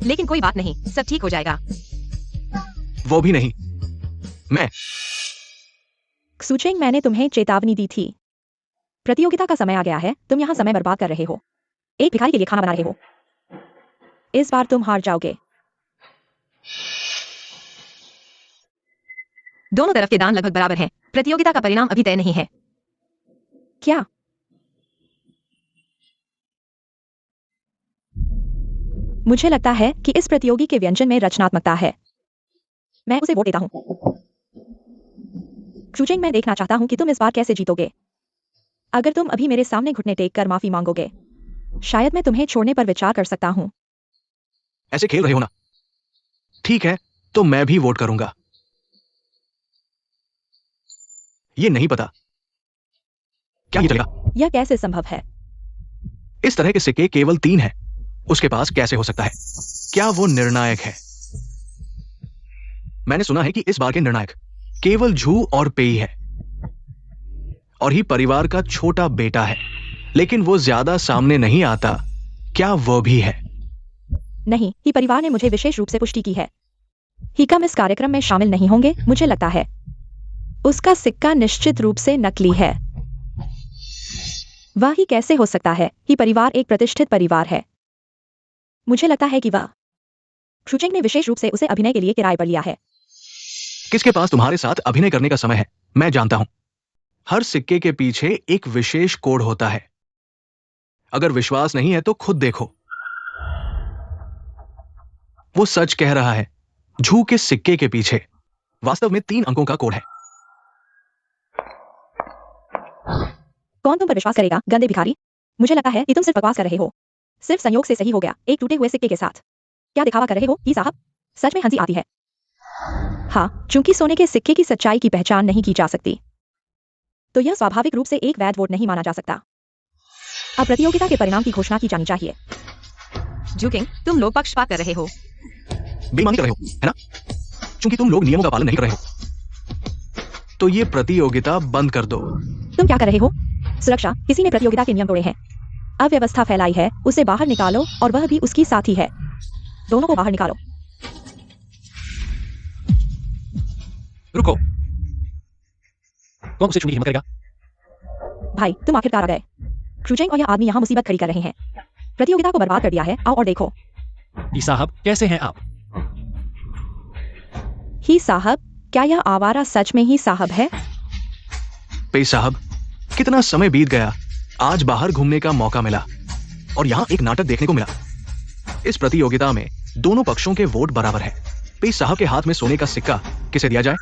लेकिन कोई बात नहीं, सब ठीक हो जाएगा। वो भी नहीं। मैं क्सुचेंग, मैंने तुम्हें चेतावनी दी थी। प्रतियोगिता का समय आ गया है, तुम यहाँ समय बर्बाद कर रहे हो। एक भिखारी के लिए खाना बना रहे हो। इस बार तुम हार जाओगे। दोनों तरफ के दान लगभग बराबर हैं। प्रतियोगिता का परिणाम अभी तय नहीं है। क्या? मुझे लगता है कि इस प्रतियोगी के व्यंजन में रचनात्मकता है। मैं उसे वोट देता हूं। क्सुचेंग, मैं देखना चाहता हूं कि तुम इस बार कैसे जीतोगे। अगर तुम अभी मेरे सामने घुटने टेक कर माफी मांगोगे, शायद मैं तुम्हें छोड़ने पर विचार कर सकता हूं। ऐसे खेल रहे हो ना? ठीक है, तो मैं भी वोट करूंगा। ये नहीं पता क्या ये चलेगा। यह कैसे संभव है? इस तरह के सिक्के केवल 3 हैं। उसके पास कैसे हो सकता है? क्या वो निर्णायक है? मैंने सुना है कि इस बार के निर्णायक केवल झू और पेई है, और ही परिवार का छोटा बेटा है, लेकिन वो ज्यादा सामने नहीं आता। क्या वो भी है? नहीं, ही परिवार ने मुझे विशेष रूप से पुष्टि की है। हिकम इस कार्यक्रम में शामिल नहीं होंगे, मुझे लगता है। उसका सिक्का निश्चित रूप से नकली है। वह ही कैसे हो सकता है? ही परिवार एक प्रतिष्ठित परिवार है। मुझे लगता है कि वह क्सुचेंग ने विशेष रूप से उसे अभिनय के लिए किराए पर लिया है। किसके पास तुम्हारे साथ अभिनय करने का समय है? मैं जानता हूं। हर सिक्के के पीछे एक विशेष कोड होता है। अगर विश्वास नहीं है तो खुद देखो। वो सच कह रहा है। झू के सिक्के के पीछे वास्तव में 3 अंकों का कोड है। कौन तुम पर विश्वास करेगा, गंदे भिखारी? मुझे लगता है कि तुम सिर्फ बकवास कर रहे हो। सिर्फ संयोग से सही हो गया, एक टूटे हुए सिक्के के साथ। क्या दिखावा कर रहे हो ही साहब? सच में हंसी आती है। हाँ, चूंकि सोने के सिक्के की सच्चाई की पहचान नहीं की जा सकती, तो यह स्वाभाविक रूप से एक वैध वोट नहीं माना जा सकता। अब प्रतियोगिता के परिणाम की घोषणा की जानी चाहिए। झुकिंग, तुम लोग पक्षपात कर रहे हो। बेईमानी कर रहे हो, है ना? क्योंकि तुम लोग नियमों का पालन नहीं कर रहे हो। तो ये प्रतियोगिता बंद कर दो। तुम क्या कर रहे हो? सुरक्षा, किसी ने प्रतियोगिता के नियम तोड़े हैं। अव्यवस्था फैलाई है, उसे बाहर निकालो, और वह भी उसकी साथी है। दोनों को बाहर निकालो। रुको। कौन उसे छूने की हिम्मत करेगा? भाई, तुम आखिरकार आ गए। क्सुचेंग और यह आदमी यहाँ मुसीबत खड़ी कर रहे हैं। प्रतियोगिता को बर्बाद कर दिया है। आओ और देखो। ई साहब, कैसे हैं आप? ही साहब, क्या यह आवारा सच में ही साहब है? पे साहब, कितना समय बीत गया। आज बाहर घूमने का मौका मिला और यहाँ एक नाटक देखने को मिला। इस प्रतियोगिता में दोनों पक्षों के वोट बराबर हैं। पे साहब के हाथ में सोने का सिक्का किसे दिया जाए?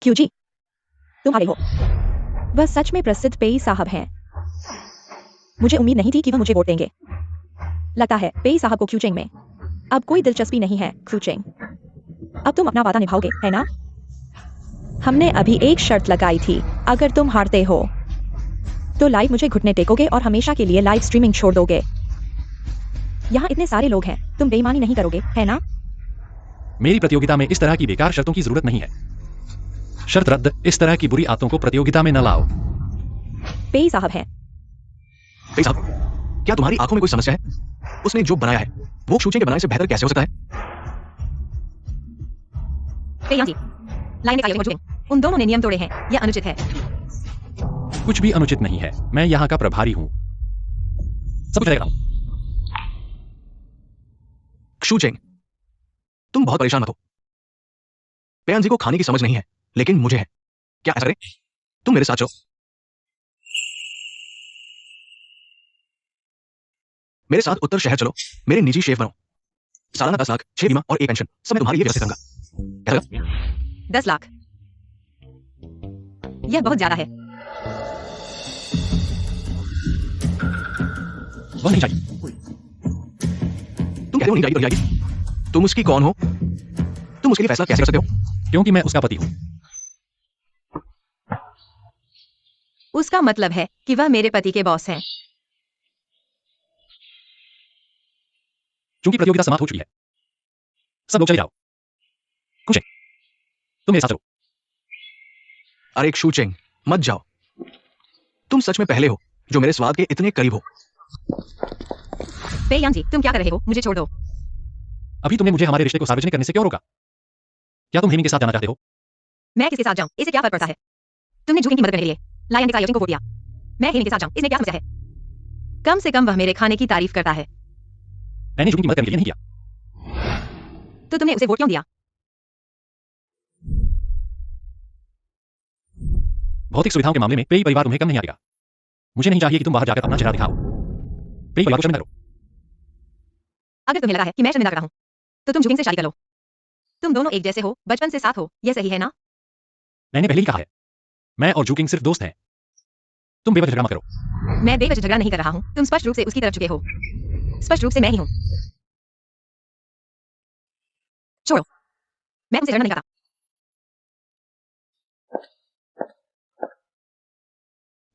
क्यों जी? तुम हारे हो। वह सच में प्रसिद्ध पेई साहब हैं। मुझे उम्मीद नहीं थी कि वह मुझे वोट देंगे। लगता है पेई साहब को क्सुचेंग में अब कोई दिलचस्पी नहीं है। क्सुचेंग, अब तुम अपना वादा निभाओगे, है ना? हमने अभी एक शर्त लगाई थी। अगर तुम हारते हो तो लाइव मुझे घुटने टेकोगे और हमेशा के लिए लाइव स्ट्रीमिंग छोड़ दोगे। यहाँ इतने सारे लोग हैं, तुम बेईमानी नहीं करोगे, है ना? मेरी प्रतियोगिता में इस तरह की बेकार शर्तों की जरूरत नहीं है। शर्त रद्द। इस तरह की बुरी आदतों को प्रतियोगिता में न लाओ। पेई साहब हैं। पे साहब, क्या तुम्हारी आंखों में कोई समस्या है? उसने जो बनाया है वो क्सुचेंग के बनाने से बेहतर कैसे हो सकता है? पेयांग जी, लाइन निकालिए और झुकिंग। उन दोनों ने नियम तोड़े हैं। यह अनुचित है। कुछ भी अनुचित नहीं है। मैं यहाँ का प्रभारी हूँ। सब कुछ रहेगा। क्सुचेंग, तुम बहुत परेशान मत हो। पेयांग जी को खाने की समझ नहीं है, लेकिन मुझे है। क्या ऐसा करें? तुम मेरे साथ चलो। मेरे साथ उत्तर शहर चलो। मेरे निजी शेफ बनो। सालाना 10 लाख, 6 बीमा और 1 पेंशन, सब मैं तुम्हारे लिए व्यवस्थित करूंगा। कैसा लगा? 10 लाख, यह बहुत ज्यादा है। वह नहीं चाहिए। तुम कहते हो नहीं जाएगी तो जाएगी। तुम उसकी कौन हो? तुम उसके लिए फैसला कैसे कर सकते हो? क्योंकि मैं उसका पति हूँ। उसका मतलब है कि वह मेरे पति के बॉस हैं। क्योंकि प्रतियोगिता समाप्त हो चुकी है। सब लोग चले जाओ। कुछ तुम मेरे साथ चलो। अरे एक शूचिंग, मत जाओ। तुम सच में पहले हो जो मेरे स्वाद के इतने करीब हो। पेयांग जी, तुम क्या कर रहे हो? मुझे छोड़ दो। अभी तुमने मुझे हमारे रिश्ते को सार्वजनिक करने से क्यों रोका? क्या तुम हेमिंग के साथ जाना चाहते हो? मैं किसके साथ जाऊं? इससे क्या फर्क पड़ता है? तुमने जूकिंग की मदद करने के लिए लायन डिकायोटिंग को वोट दिया। मैं हेमिंग के साथ जाऊं, इसमें क्या समस्या है? कम से कम वह मेरे खाने की तारीफ करता है। मैंने जूकिंग की मदद करने के लिए नहीं किया। तो तुमने उसे वोट क्यों दिया? भौतिक सुविधाओं के मामले में पेई परिवार तुम्हें कम नहीं आएगा। मुझे नहीं चाहिए कि तुम बाहर जाकर अपना चेहरा दिखाओ। पेई परिवार को शर्मिंदा करो। अगर तुम्हें लगा है कि मैं शर्मिंदा कर रहा हूं, तो तुम जूकिंग से शादी कर लो। तुम दोनों एक जैसे हो, बचपन से साथ हो, यह सही है ना? मैंने पहले ही कहा है, मैं और जूकिंग सिर्फ दोस्त हैं। तुम बेवजह झगड़ा मत करो। मैं बेवजह झगड़ा नहीं कर रहा हूं। तुम स्पष्ट रूप से उसकी तरफ झुके हो। स्पष्ट रूप से मैं ही हूं। छोड़ो, मैं तुमसे झगड़ा नहीं करता।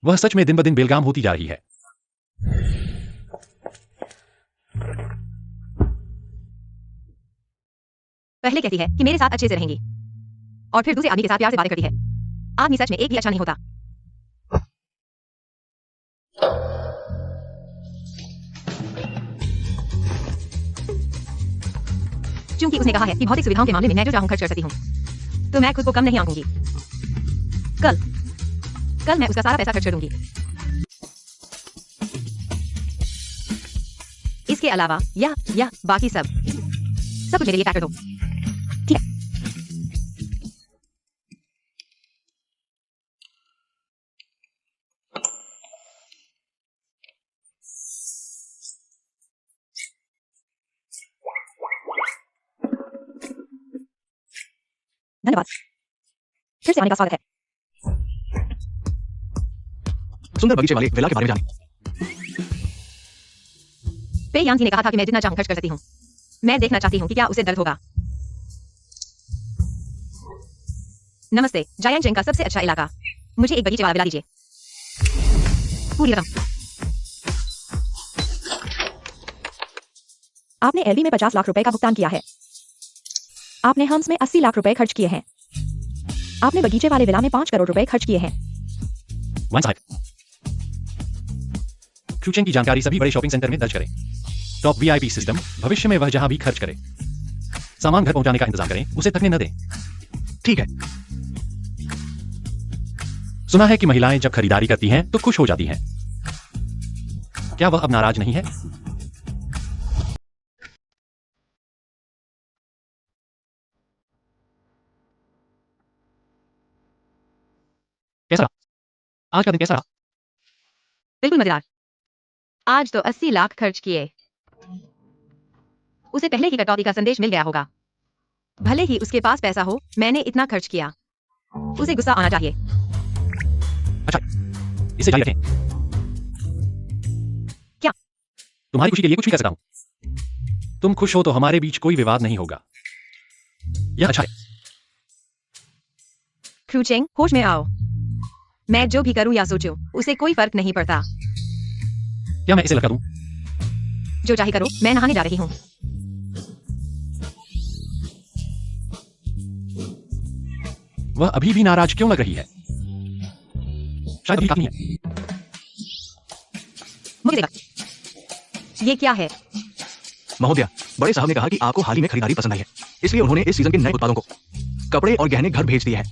वह सच में दिन ब दिन बेलगाम होती जा रही है। पहले कहती है कि मेरे साथ अच्छे से रहेंगी, और फिर दूसरे आदमी के साथ प्यार से बातें करती है। आदमी सच में एक भी अच्छा नहीं होता। क्योंकि उसने कहा है कि भौतिक सुविधाओं के मामले में मैं जो चाहूं खर्च कर सकती हूं, तो मैं खुद को कम नहीं आंकूंगी। कल मैं उसका सारा पैसा खर्च कर दूंगी। इसके अलावा यह बाकी सब कुछ मेरे लिए पैक कर दो। ठीक है। धन्यवाद। फिर से आने का स्वागत है। सुंदर बगीचे वाले विला के बारे में जाने। पेयांग जी ने कहा था कि मैं जितना चाहूं खर्च कर सकती हूं। मैं देखना चाहती हूं कि क्या उसे दर्द होगा। नमस्ते, जायांग का सबसे अच्छा इलाका। मुझे एक बगीचे वाला विला दीजिए। पूरी रकम। आपने एलबी में 50 लाख रुपए का भुगतान किया है। आपने हम्स में 80 लाख रुपए खर्च किए हैं। आपने बगीचे वाले विला में 5 करोड़ रुपए खर्च किए हैं। वन साहब, क्यूचेंग की जानकारी सभी बड़े शॉपिंग सेंटर में दर्ज करें। टॉप वीआईपी सिस्टम, भविष्य में वह जहां भी खर्च करे, सामान घर पहुंचाने का इंतजाम करें, उसे थकने न दें। ठीक है। सुना है कि महिलाएं जब खरीदारी करती हैं तो खुश हो जाती हैं। क्या वह अब नाराज नहीं है? कैसा रहा? आज का दिन कैसा रहा? बिल्कुल मजेदार। आज तो 80 लाख खर्च किए। उसे पहले की कटौती का संदेश मिल गया होगा। भले ही उसके पास पैसा हो, मैंने इतना खर्च किया। उसे गुस्सा आना चाहिए। अच्छा, इसे जारी रखें। क्या? तुम्हारी खुशी के लिए कुछ भी कर सकता हूं। तुम खुश हो तो हमारे बीच कोई विवाद नहीं होगा। यह अच्छा है। क्रूचेंग, होश में आओ। मैं जो भी करूं या सोचूं, उसे कोई फर्क नहीं पड़ता। क्या मैं इसे लगा दूं? जो चाहे करो, मैं नहाने जा रही हूं। वह अभी भी नाराज क्यों लग रही है? शायद अभी काफी है। मुझे देखा। ये क्या है? महोदया, बड़े साहब ने कहा कि आपको हाल ही में खरीदारी पसंद आई है, इसलिए उन्होंने इस सीजन के नए उत्पादों को, कपड़े और गहने घर भेज दिए हैं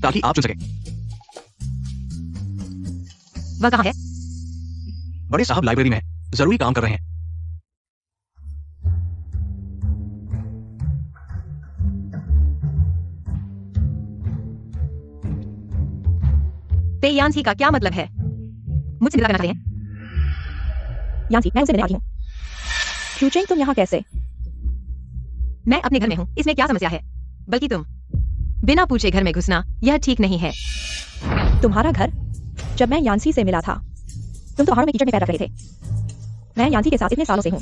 ताकि आप चुन सकें। वह कहाँ है? बड़े साहब लाइब्रेरी में हैं, जरूरी काम कर रहे हैं। पेयांसी का क्या मतलब है? मुझसे मिला करना चाहते हैं? यांसी, मैं उसे मिलने आई हूँ। क्यूचेंग, तुम यहाँ कैसे? मैं अपने घर में हूँ, इसमें क्या समस्या है? बल्कि तुम बिना पूछे घर में घुसना, यह ठीक नहीं है। तुम्हारा घर? जब मैं यांसी से मिला था, तुम तो पहाड़ों में कीचड़ में पैर रख रहे थे। मैं यांसी के साथ इतने सालों से हूँ।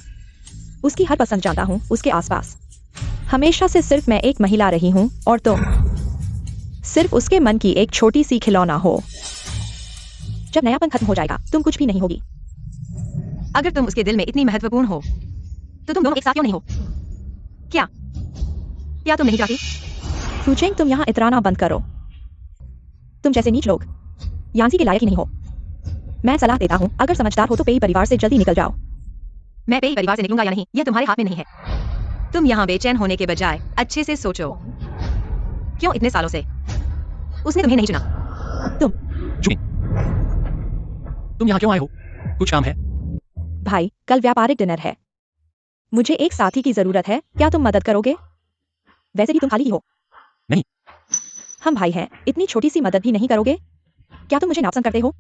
उसकी हर पसंद जानता हूँ, उसके आसपास हमेशा से सिर्फ मैं एक महिला रही हूँ और तुम सिर्फ उसके मन की एक छोटी सी खिलौना हो। जब नयापन खत्म हो जाएगा, तुम कुछ भी नहीं होगी। अगर तुम उसके दिल में इतनी महत्वपूर्ण हो, तो तुम दोनों एक साथ क्यों नहीं हो? क्या तुम नहीं चाहती? क्यूचेंग, तुम यहाँ इतराना बंद करो। तुम जैसे नीच लोग यांसी के लायक ही नहीं हो। मैं सलाह देता हूँ, अगर समझदार हो तो पेई परिवार से जल्दी निकल जाओ। मैं पेई परिवार से निकलूंगा या नहीं, यह तुम्हारे हाथ में नहीं है। तुम यहाँ बेचैन होने के बजाय अच्छे से सोचो। क्यों इतने सालों से उसने तुम्हें नहीं चुना? जुबिन, तुम यहाँ क्यों आए हो? कुछ काम है? भाई, कल व्यापारिक डिनर है। मुझे एक साथी की जरूरत है, क्या तुम मदद करोगे? वैसे भी तुम खाली ही हो। नहीं। हम भाई हैं, इतनी छोटी सी मदद भी नहीं करोगे? क्या तुम मुझे नापसंद करते हो?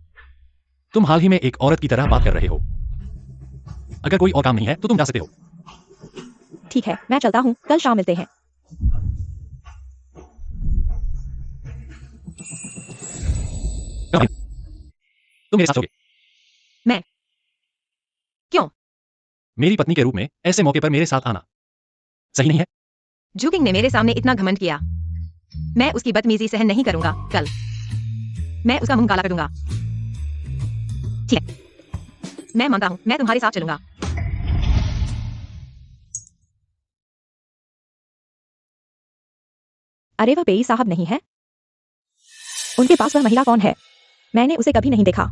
तुम हाल ही में एक औरत की तरह बात कर रहे हो। अगर कोई और काम नहीं है तो तुम जा सकते हो। ठीक है, मैं चलता हूँ, कल शाम मिलते हैं। तुम मेरे साथ चलोगे? मैं? क्यों? मेरी पत्नी के रूप में ऐसे मौके पर मेरे साथ आना सही नहीं है। जूकिंग ने मेरे सामने इतना घमंड किया, मैं उसकी बदतमीजी सहन नहीं करूंगा। कल मैं उसका मुंह काला कर दूंगा। ठीक है, मैं मानता हूँ, मैं तुम्हारे साथ चलूंगा। अरे वह पेई साहब नहीं है? उनके पास वह महिला कौन है? मैंने उसे कभी नहीं देखा।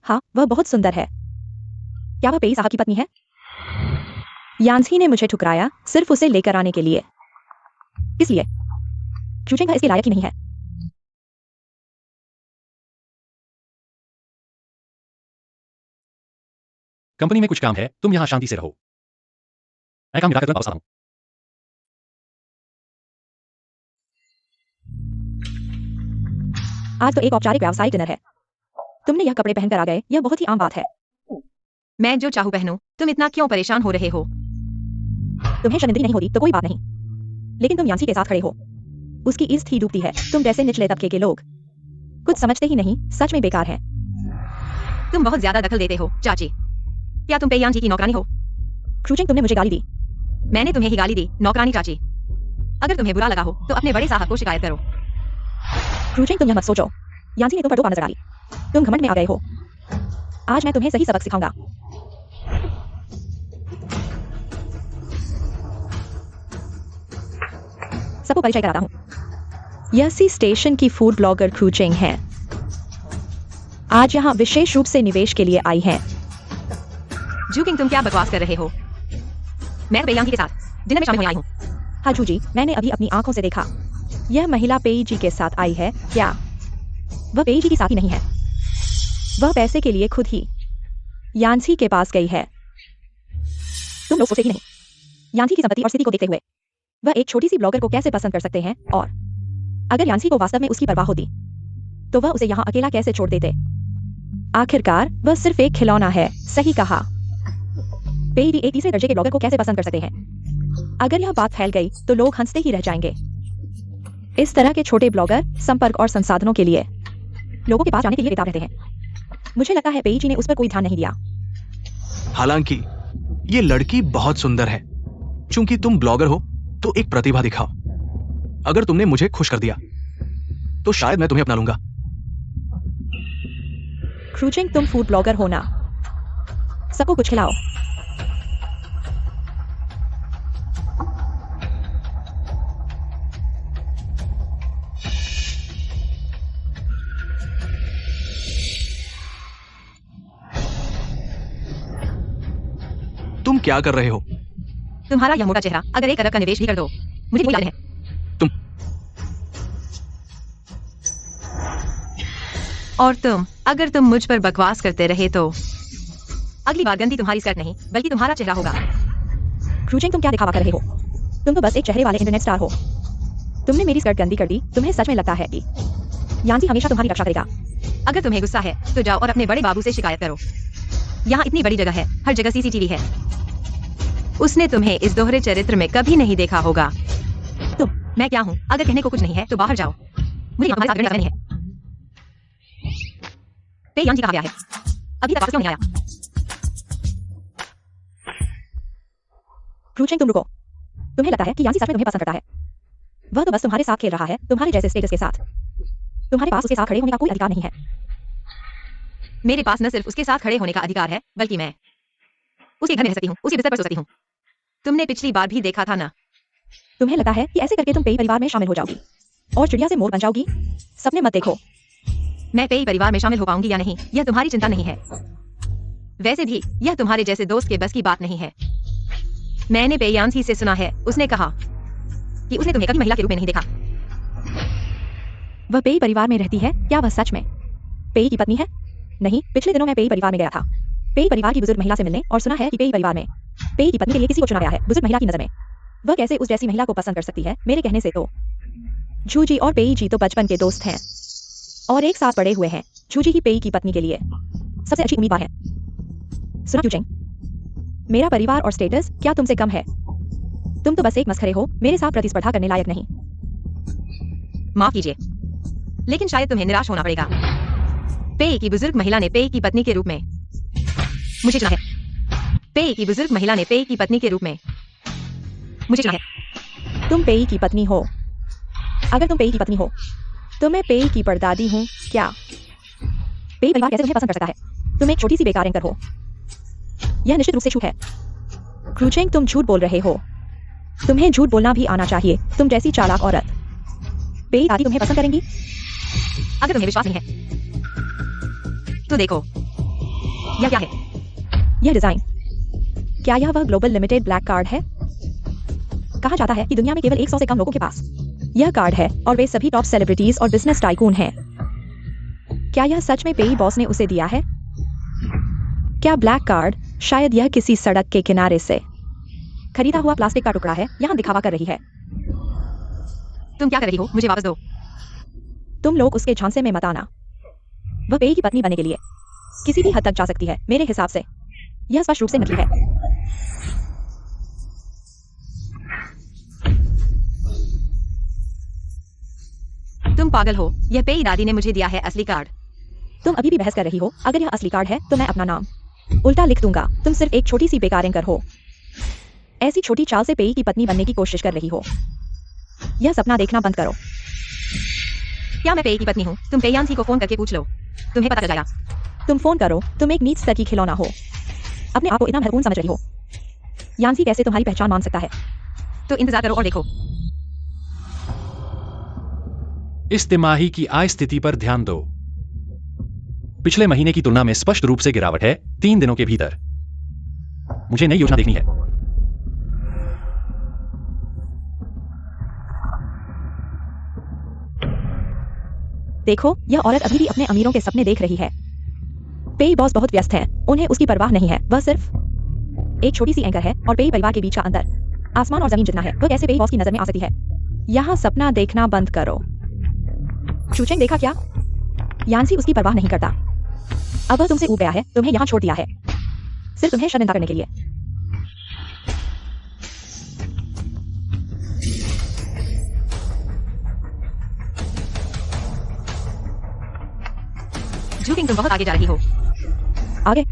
हाँ, वह बहुत सुंदर है। क्या वह पेई साहब की पत्नी है? यांसी ने मुझे ठुकराया सिर्फ उसे लेकर आने के लिए। इसलिए क्यूचेंग इसके लायक ही नहीं है। कंपनी में कुछ काम है, तुम यहाँ शांति से रहो। मैं काम मिलाकर तुरंत वापस आता हूँ। आज तो एक औपचारिक व्यावसायिक डिनर है। तुमने यह कपड़े पहनकर आ गए, यह बहुत ही आम बात है। मैं जो चाहूँ पहनूं, तुम इतना क्यों परेशान हो रहे हो? तुम्हें शर्मिंदगी नहीं होती तो कोई बात नहीं, लेकिन तुम यांसी के साथ खड़े हो। उसकी इज्जत ही डूबती है। तुम जैसे निचले तबके के लोग कुछ समझते ही नहीं, सच में बेकार हैं। तुम बहुत ज्यादा दखल देते हो, चाची। क्या तुम पेयांग जी की नौकरानी हो? क्रूचिंग, तुमने मुझे गाली दी। मैंने तुम्हें ही गाली दी, नौकरानी चाची। अगर तुम्हें बुरा लगा हो तो अपने बड़े साहब को शिकायत करो। क्रूचिंग, तुम यह मत सोचो, यांसी ने तुम पर दो नजर डाली। तुम घमंड में आ गए हो। आज मैं तुम्हें सही सबक सिखाऊंगा। सबको परिचय कराता हूँ। यह सी स्टेशन की फूड ब्लॉगर क्रूचिंग है। आज यहाँ विशेष रूप से निवेश के लिए आई हैं। जूकिंग, तुम क्या बकवास कर रहे हो? मैं पेयांग के साथ डिनर में शामिल होने आई हूँ। हाजू जी, मैंने अभी अपनी आंखों से देखा। यह महिला पेई जी के साथ आई है। क्या वह पेई जी की साथी नहीं है? वह पैसे के लिए खुद ही यांसी के पास गई है। तुम लोग सोचे ही नहीं, यांसी की संपत्ति और स्थिति को देखते हुए वह एक छोटी सी ब्लॉगर को कैसे पसंद कर सकते हैं, और अगर यांसी को वास्तव में उसकी परवाह होती तो वह उसे यहाँ अकेला कैसे छोड़ देते। आखिरकार वह सिर्फ एक खिलौना है। सही कहा। पेई जी एक तीसरे दर्जे के ब्लॉगर को कैसे पसंद कर सकते हैं? अगर यह बात फैल गई तो लोग हंसते ही रह जाएंगे। इस तरह के छोटे ब्लॉगर संपर्क और संसाधनों के लिए लोगों के पास जाने के लिए बेताब रहते हैं। मुझे लगता है पेई जी ने उस पर कोई ध्यान नहीं दिया। हालांकि ये लड़की बहुत सुंदर है। चूंकि तुम ब्लॉगर हो तो एक प्रतिभा दिखाओ। अगर तुमने मुझे खुश कर दिया तो शायद मैं तुम्हें अपना लूंगा। क्रूचिंग, तुम फूड ब्लॉगर हो ना? सबको कुछ खिलाओ। तुम क्या कर रहे हो? तुम्हारा यह मोटा चेहरा, अगर 1 अरब का निवेश भी कर दो, मुझे कोई याद है। तुम और तुम, अगर तुम मुझ पर बकवास करते रहे तो अगली बार गंदी तुम्हारी स्कर्ट नहीं बल्कि तुम्हारा चेहरा होगा। क्रूचिंग, तुम क्या दिखावा कर रहे हो? तुम तो बस एक चेहरे वाले इंटरनेट स्टार हो। तुमने मेरी स्कर्ट गंदी कर दी। तुम्हें सच में लगता है कि यांसी हमेशा तुम्हारी रक्षा करेगा? अगर तुम्हें गुस्सा है तो जाओ और अपने बड़े बाबू से शिकायत करो। यहाँ इतनी बड़ी जगह है, हर जगह सीसीटीवी है। उसने तुम्हें इस दोहरे चरित्र में कभी नहीं देखा होगा। तुम, मैं क्या हूँ? अगर कहने को कुछ नहीं है तो बाहर जाओ। मुझे हमारे साथ रहने का नहीं है। पेयांग जी कहाँ गया है? अभी तक वापस क्यों नहीं आया? क्रूचिंग, तुम रुको। तुम्हें लगता है कि यांसी सच में तुम्हें पसंद करता है? वह तो बस तुम्हारे साथ खेल रहा है, तुम्हारे जैसे स्टेटस के साथ। तुम्हारे पास उसके साथ खड़े होने का कोई अधिकार नहीं है। मेरे पास न सिर्फ उसके साथ खड़े होने का अधिकार है, बल्कि मैं उसके घर में रह सकती हूँ, उसके बिस्तर पर सो सकती हूँ। तुमने पिछली बार भी देखा था ना? तुम्हें लगता है कि ऐसे करके तुम पेई परिवार में शामिल हो जाओगी? और चिड़िया से मोर बन जाओगी? सपने मत देखो। मैं पेई परिवार में शामिल हो पाऊंगी या नहीं, यह तुम्हारी चिंता नहीं है। वैसे भी यह तुम्हारे जैसे दोस्त के बस की बात नहीं है। मैंने पेयांसी से सुना है, उसने कहा कि उसने तुम्हें कभी महिला के रूप में नहीं देखा। वह पेई परिवार में रहती है? क्या वह सच में पेई की पत्नी है? नहीं, पिछले दिनों मैं पेई परिवार में गया था, पेई परिवार की बुजुर्ग महिला से मिलने, और सुना है कि पेई परिवार में पेई की पत्नी के लिए किसी को चुना गया है। बुजुर्ग महिला की नजर में वह कैसे उस जैसी महिला को पसंद कर सकती है? मेरे कहने से तो जूजी और पेई जी तो बचपन के दोस्त हैं और एक साथ पड़े हुए हैं। जूजी ही पेई की पत्नी के लिए सबसे अच्छी उम्मीदवार है। सुना जूचेंग, मेरा परिवार और स्टेटस क्या तुमसे कम है? तुम तो बस एक मस्खरे हो, मेरे साथ प्रतिस्पर्धा करने लायक नहीं। माफ कीजिए, लेकिन शायद तुम्हें निराश होना पड़ेगा। पेई की बुजुर्ग महिला ने पेई की पत्नी के रूप में मुझे चुना है। पेई की बुजुर्ग महिला ने पेई की पत्नी के रूप में मुझे चुना है। तुम पेई की पत्नी हो? अगर तुम पेई की पत्नी हो तो मैं पेई की परदादी हूँ क्या? पेई परिवार कैसे तुम्हें पसंद कर सकता है? तुम एक छोटी सी बेकार एंकर हो। यह निश्चित रूप से झूठ है। क्रूचेंग, तुम झूठ बोल रहे हो। तुम्हें झूठ बोलना भी आना चाहिए, तुम जैसी चालाक औरत। पेई दादी तुम्हें पसंद करेंगी? अगर तुम्हें विश्वास नहीं है तो देखो, यह क्या है? यह डिजाइन, क्या यह वह ग्लोबल लिमिटेड ब्लैक कार्ड है? कहा जाता है कि दुनिया में केवल 100 से कम लोगों के पास यह कार्ड है और वे सभी टॉप सेलिब्रिटीज और बिजनेस टाइकून हैं। क्या यह सच में पेई बॉस ने उसे दिया है? क्या ब्लैक कार्ड शायद यह किसी सड़क के किनारे से खरीदा हुआ प्लास्टिक का टुकड़ा है? यहाँ दिखावा कर रही है। तुम क्या कर रही हो? मुझे वापस दो। तुम लोग उसके झांसे में मत आना। वह पेई की पत्नी बनने के लिए किसी भी हद तक जा सकती है। मेरे हिसाब से यह स्पष्ट रूप से नकली है। तुम पागल हो, यह पेई दादी ने मुझे दिया है असली कार्ड। तुम अभी भी बहस कर रही हो? अगर यह असली कार्ड है तो मैं अपना नाम उल्टा लिख दूंगा। तुम सिर्फ एक छोटी सी बेकार एंकर हो। ऐसी छोटी चाल से पेई की पत्नी बनने की कोशिश कर रही हो। यह सपना देखना बंद करो। क्या मैं पेई की पत्नी हूँ? तुम पेयांसी को फोन करके पूछ लो, तुम्हें पता चल जाएगा। तुम फोन करो। तुम एक नीच स्तर की खिलौना हो। अपने आप को इतना महत्वपूर्ण समझ रही हो। यांसी कैसे तुम्हारी पहचान मान सकता है? तो इंतजार करो और देखो। इस तिमाही की आय स्थिति पर ध्यान दो। पिछले महीने की तुलना में स्पष्ट रूप से गिरावट है 3 दिनों के भीतर। मुझे नई योजना देखनी है। देखो, यह औरत अभी भी अपने अमीरों के सपने देख रही है। पेई बॉस बहुत व्यस्त है, उन्हें उसकी परवाह नहीं है। वह सिर्फ एक छोटी सी एंकर है और पेई परिवार के बीच का अंतर आसमान और जमीन जितना है। वह कैसे पेई बॉस की नजर में आ सकती है? यहाँ सपना देखना बंद करो। चूचेंग, देखा क्या? यांसी उसकी परवाह नहीं करता। अब वह तुमसे ऊब गया है, तुम्हें यहाँ छोड़ दिया है सिर्फ तुम्हें शर्मिंदा करने के लिए। जूकिंग, तुम बहुत आगे जा रही हो। आगे?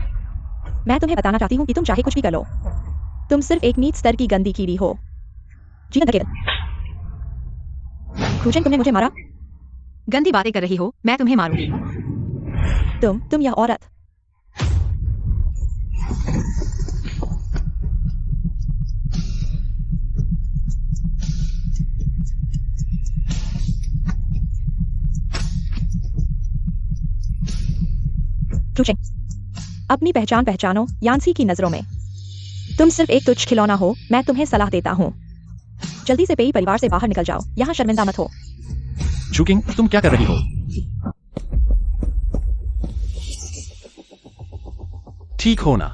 मैं तुम्हें बताना चाहती हूँ कि तुम चाहे कुछ भी कर लो, तुम सिर्फ एक नीच स्तर की गंदी कीड़ी हो। जीवन धकेल। क्रूचेंग, तुमने मुझे मारा। गंदी बातें कर रही हो, मैं तुम्हें मारूंगी। तुम यह औरत। क्रूचेंग, अपनी पहचान पहचानो यांसी की नजरों में। तुम सिर्फ एक तुच्छ खिलौना हो। मैं तुम्हें सलाह देता हूँ, जल्दी से पेई परिवार से बाहर निकल जाओ। यहाँ शर्मिंदा मत हो। चूकिंग, तुम क्या कर रही हो? ठीक हो ना?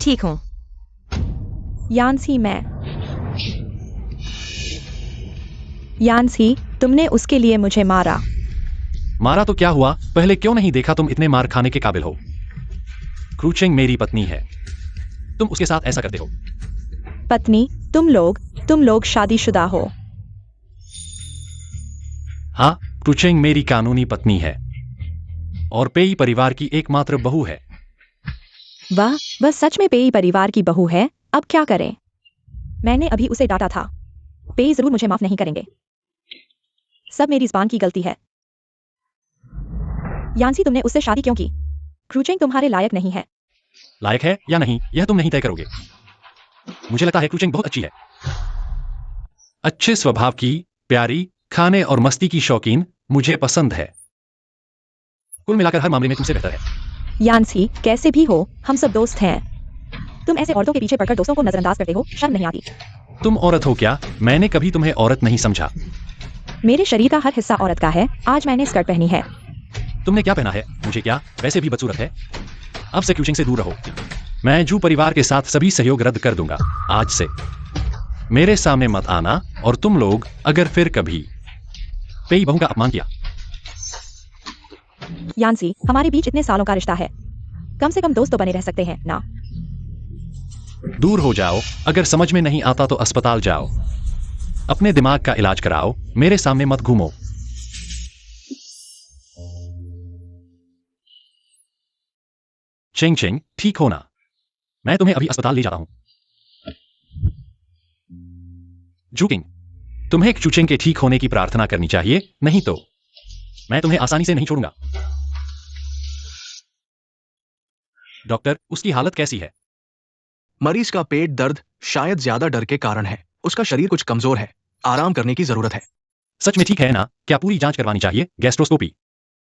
ठीक हूँ। यांसी, तुमने उसके लिए मुझे मारा। मारा तो क्या हुआ? पहले क्यों नहीं देखा? तुम इतने मार खाने के काबिल हो। क्रूचेंग मेरी पत्नी है, तुम उसके साथ ऐसा करते हो। पत्नी? तुम लोग शादीशुदा हो। हाँ, क्रूचेंग मेरी कानूनी पत्नी है और पेई परिवार की एकमात्र बहू है। वह सच में पेई परिवार की बहू है। अब क्या करें? मैंने अभी उसे डांटा था। पेई जरूर मुझे माफ नहीं करेंगे। सब मेरी ज़बान की गलती है। यांसी, तुमने उससे शादी क्यों की? क्रूचेंग तुम्हारे लायक नहीं है। लायक है या नहीं, यह तुम नहीं तय करोगे। मुझे लगता है कुचिंग बहुत अच्छी है। अच्छे स्वभाव की, प्यारी, खाने और मस्ती की शौकीन, मुझे पसंद है। कुल मिलाकर हर मामले में तुमसे बेहतर है। यान्सी, कैसे भी हो, हम सब दोस्त हैं। तुम ऐसे औरतों के पीछे पड़कर दोस्तों को नजरअंदाज करते हो, शर्म नहीं आती? तुम औरत हो क्या? मैंने कभी तुम्हें औरत नहीं समझा। मेरे शरीर का हर हिस्सा औरत का है। आज मैंने स्कर्ट पहनी है। तुमने क्या पहना है? मुझे क्या, वैसे भी बदसूरत है। अब से क्यूचिंग से दूर रहो। मैं जू परिवार के साथ सभी सहयोग रद्द कर दूंगा आज से। मेरे सामने मत आना, और तुम लोग अगर फिर कभी पेई बहू का अपमान किया। यान्सी, हमारे बीच इतने सालों का रिश्ता है, कम से कम दोस्त तो बने रह सकते हैं ना? दूर हो जाओ। अगर समझ में नहीं आता तो अस्पताल जाओ, अपने दिमाग का इलाज कराओ। मेरे सामने मत घूमो। चिंग चिंग, ठीक हो ना? मैं तुम्हें अभी अस्पताल ले जाता हूं। जूकिंग, तुम्हें चूचिंग के ठीक होने की प्रार्थना करनी चाहिए, नहीं तो मैं तुम्हें आसानी से नहीं छोड़ूंगा। डॉक्टर, उसकी हालत कैसी है? मरीज का पेट दर्द शायद ज्यादा डर के कारण है। उसका शरीर कुछ कमजोर है, आराम करने की जरूरत है। सच में ठीक है ना? क्या पूरी जांच करवानी चाहिए? गैस्ट्रोस्कोपी,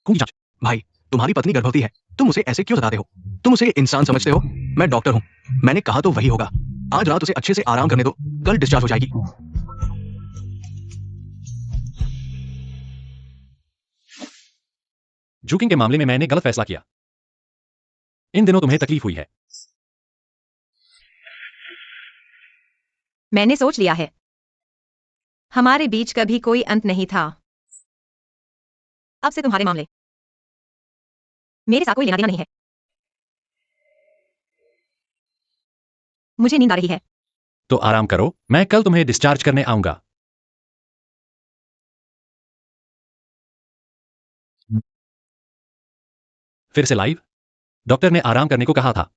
खून की जांच। भाई, तुम्हारी पत्नी गर्भवती है, तुम उसे ऐसे क्यों सताते हो? तुम उसे इंसान समझते हो? मैं डॉक्टर हूं, मैंने कहा तो वही होगा। आज रात उसे अच्छे से आराम करने दो, कल डिस्चार्ज हो जाएगी। जूकिंग के मामले में मैंने गलत फैसला किया। इन दिनों तुम्हें तकलीफ हुई है। मैंने सोच लिया है, हमारे बीच कभी कोई अंत नहीं था। अब से तुम्हारे मामले मेरे साथ कोई लेना देना नहीं है। मुझे नींद आ रही है। तो आराम करो, मैं कल तुम्हें डिस्चार्ज करने आऊंगा। फिर से लाइव? डॉक्टर ने आराम करने को कहा था।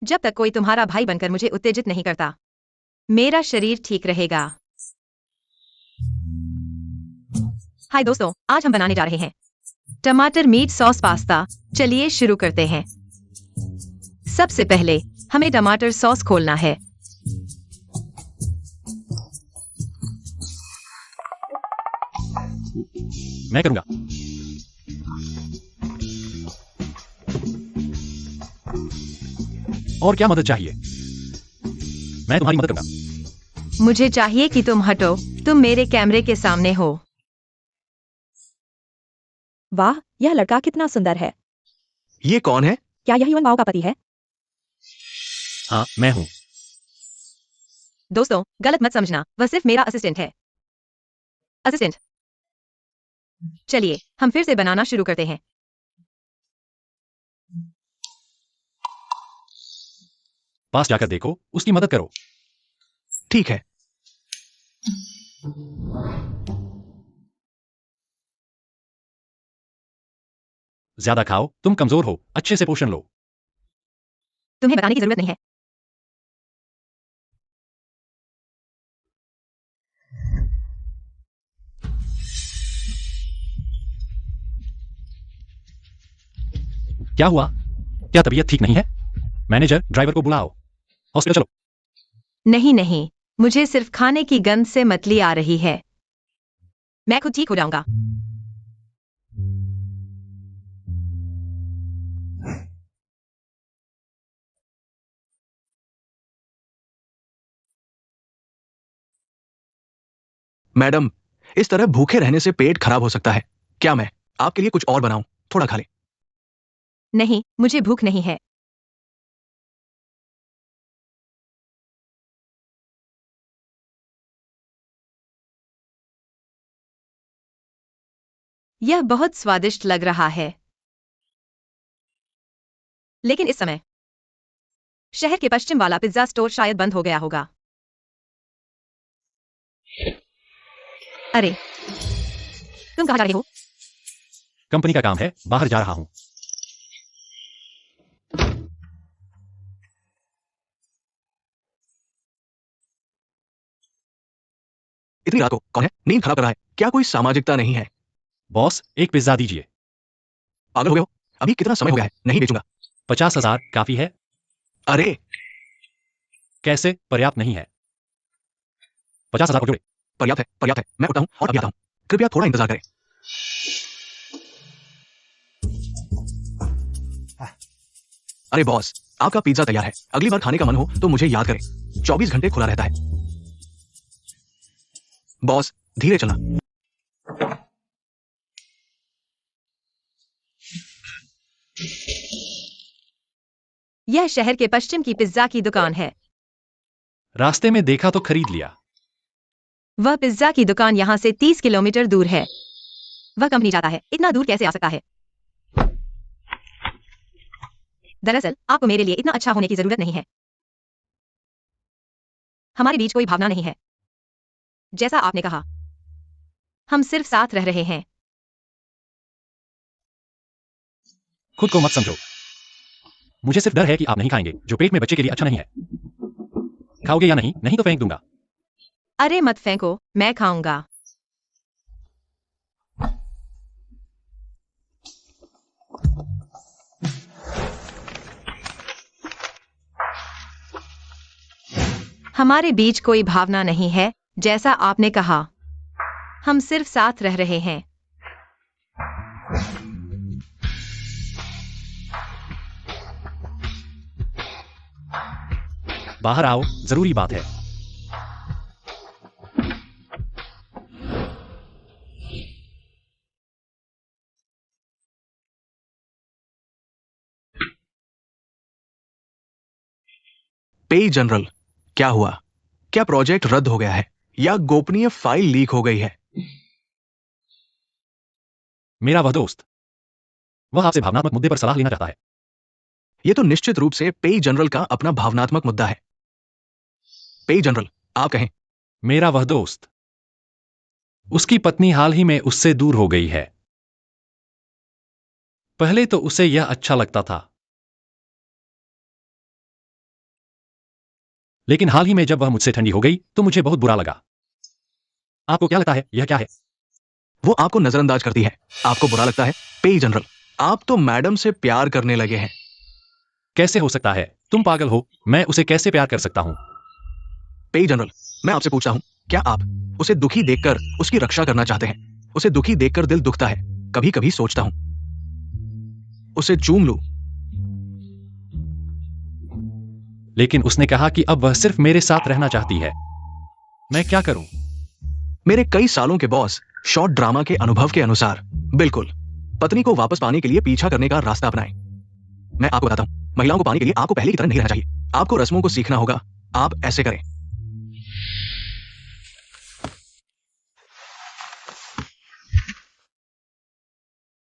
जब तक कोई तुम्हारा भाई बनकर मुझे उत्तेजित नहीं करता, मेरा शरीर ठीक रहेगा। हाय दोस्तों, आज हम बनाने जा रहे हैं टमाटर मीट सॉस पास्ता। चलिए शुरू करते हैं। सबसे पहले हमें टमाटर सॉस खोलना है। मैं करूंगा। और क्या मदद चाहिए? मैं तुम्हारी मदद करूंगा। मुझे चाहिए कि तुम हटो। तुम मेरे कैमरे के सामने हो। वाह, यह लड़का कितना सुंदर है। ये कौन है? क्या यह युवन बाओ का पति है? हाँ, मैं हूं। दोस्तों, गलत मत समझना, वह सिर्फ मेरा असिस्टेंट है। असिस्टेंट। चलिए हम फिर से बनाना शुरू करते हैं। पास जाकर देखो, उसकी मदद करो। ठीक है। ज्यादा खाओ, तुम कमजोर हो, अच्छे से पोषण लो। तुम्हें बताने की जरूरत नहीं है। क्या हुआ? क्या तबीयत ठीक नहीं है? मैनेजर, ड्राइवर को बुलाओ। हॉस्पिटल चलो। नहीं नहीं, मुझे सिर्फ खाने की गंध से मतली आ रही है। मैं खुद ठीक हो जाऊंगा। मैडम, इस तरह भूखे रहने से पेट खराब हो सकता है। क्या मैं आपके लिए कुछ और बनाऊं? थोड़ा खा ले। नहीं, मुझे भूख नहीं है। यह बहुत स्वादिष्ट लग रहा है, लेकिन इस समय शहर के पश्चिम वाला पिज्जा स्टोर शायद बंद हो गया होगा। अरे, तुम कहाँ जा रहे हो? कंपनी का काम है, बाहर जा रहा हूं। इतनी रात को कौन है? नींद खराब कर रहा है। क्या कोई सामाजिकता नहीं है? बॉस, एक पिज्जा दीजिए। पागल हो गए हो? अभी कितना समय हो गया है? नहीं बेचूंगा। 50,000 काफी है? अरे, कैसे? पर्याप्त नहीं है। 50,000 और जोड़े। पर्याप्त है, मैं उठता हूँ और अभी आता हूँ। कृपया थोड़ा इंतजार करें। अरे बॉस, आपका पिज्जा तैयार है। अगली बार खाने का मन हो तो मुझे याद करें। 24 घंटे खुला रहता है। बॉस, धीरे चलना। यह शहर के पश्चिम की पिज्जा की दुकान है। रास्ते में देखा तो खरीद लिया। वह पिज्जा की दुकान यहाँ से 30 किलोमीटर दूर है। वह कंपनी जाता है, इतना दूर कैसे आ सकता है? दरअसल आपको मेरे लिए इतना अच्छा होने की जरूरत नहीं है। हमारे बीच कोई भावना नहीं है। जैसा आपने कहा, हम सिर्फ साथ रह रहे हैं। खुद को मत समझो। मुझे सिर्फ डर है कि आप नहीं खाएंगे, जो पेट में बच्चे के लिए अच्छा नहीं है। खाओगे या नहीं? नहीं तो फेंक दूंगा। अरे मत फेंको, मैं खाऊंगा। हमारे बीच कोई भावना नहीं है, जैसा आपने कहा। हम सिर्फ साथ रह रहे हैं। बाहर आओ, जरूरी बात है। पे जनरल, क्या हुआ? क्या प्रोजेक्ट रद्द हो गया है या गोपनीय फाइल लीक हो गई है? मेरा वह दोस्त, वह आपसे भावनात्मक मुद्दे पर सलाह लेना चाहता है। यह तो निश्चित रूप से पे जनरल का अपना भावनात्मक मुद्दा है। पे जनरल, आप कहें। मेरा वह दोस्त, उसकी पत्नी हाल ही में उससे दूर हो गई है। पहले तो उसे यह अच्छा लगता था, लेकिन हाल ही में जब वह मुझसे ठंडी हो गई तो मुझे बहुत बुरा लगा। आपको क्या लगता है यह क्या है? वो आपको नजरअंदाज करती है। आपको बुरा लगता है? पे जनरल, आप तो मैडम से प्यार करने लगे हैं। कैसे हो सकता है? तुम पागल हो। मैं उसे कैसे प्यार कर सकता हूं? पे जनरल, मैं आपसे पूछता हूं, क्या आप उसे दुखी देखकर उसकी रक्षा करना चाहते हैं? उसे दुखी देखकर दिल दुखता है। कभी कभी सोचता हूं, उसे चूम लूं। लेकिन उसने कहा कि अब वह सिर्फ मेरे साथ रहना चाहती है। मैं क्या करूं? मेरे कई सालों के बॉस शॉर्ट ड्रामा के अनुभव के अनुसार बिल्कुल पत्नी को वापस पाने के लिए पीछा करने का रास्ता अपनाएं। मैं आपको बताता हूं, महिलाओं को पाने के लिए आपको पहले की तरह नहीं रहना चाहिए। आपको रस्मों को सीखना होगा। आप ऐसे करें।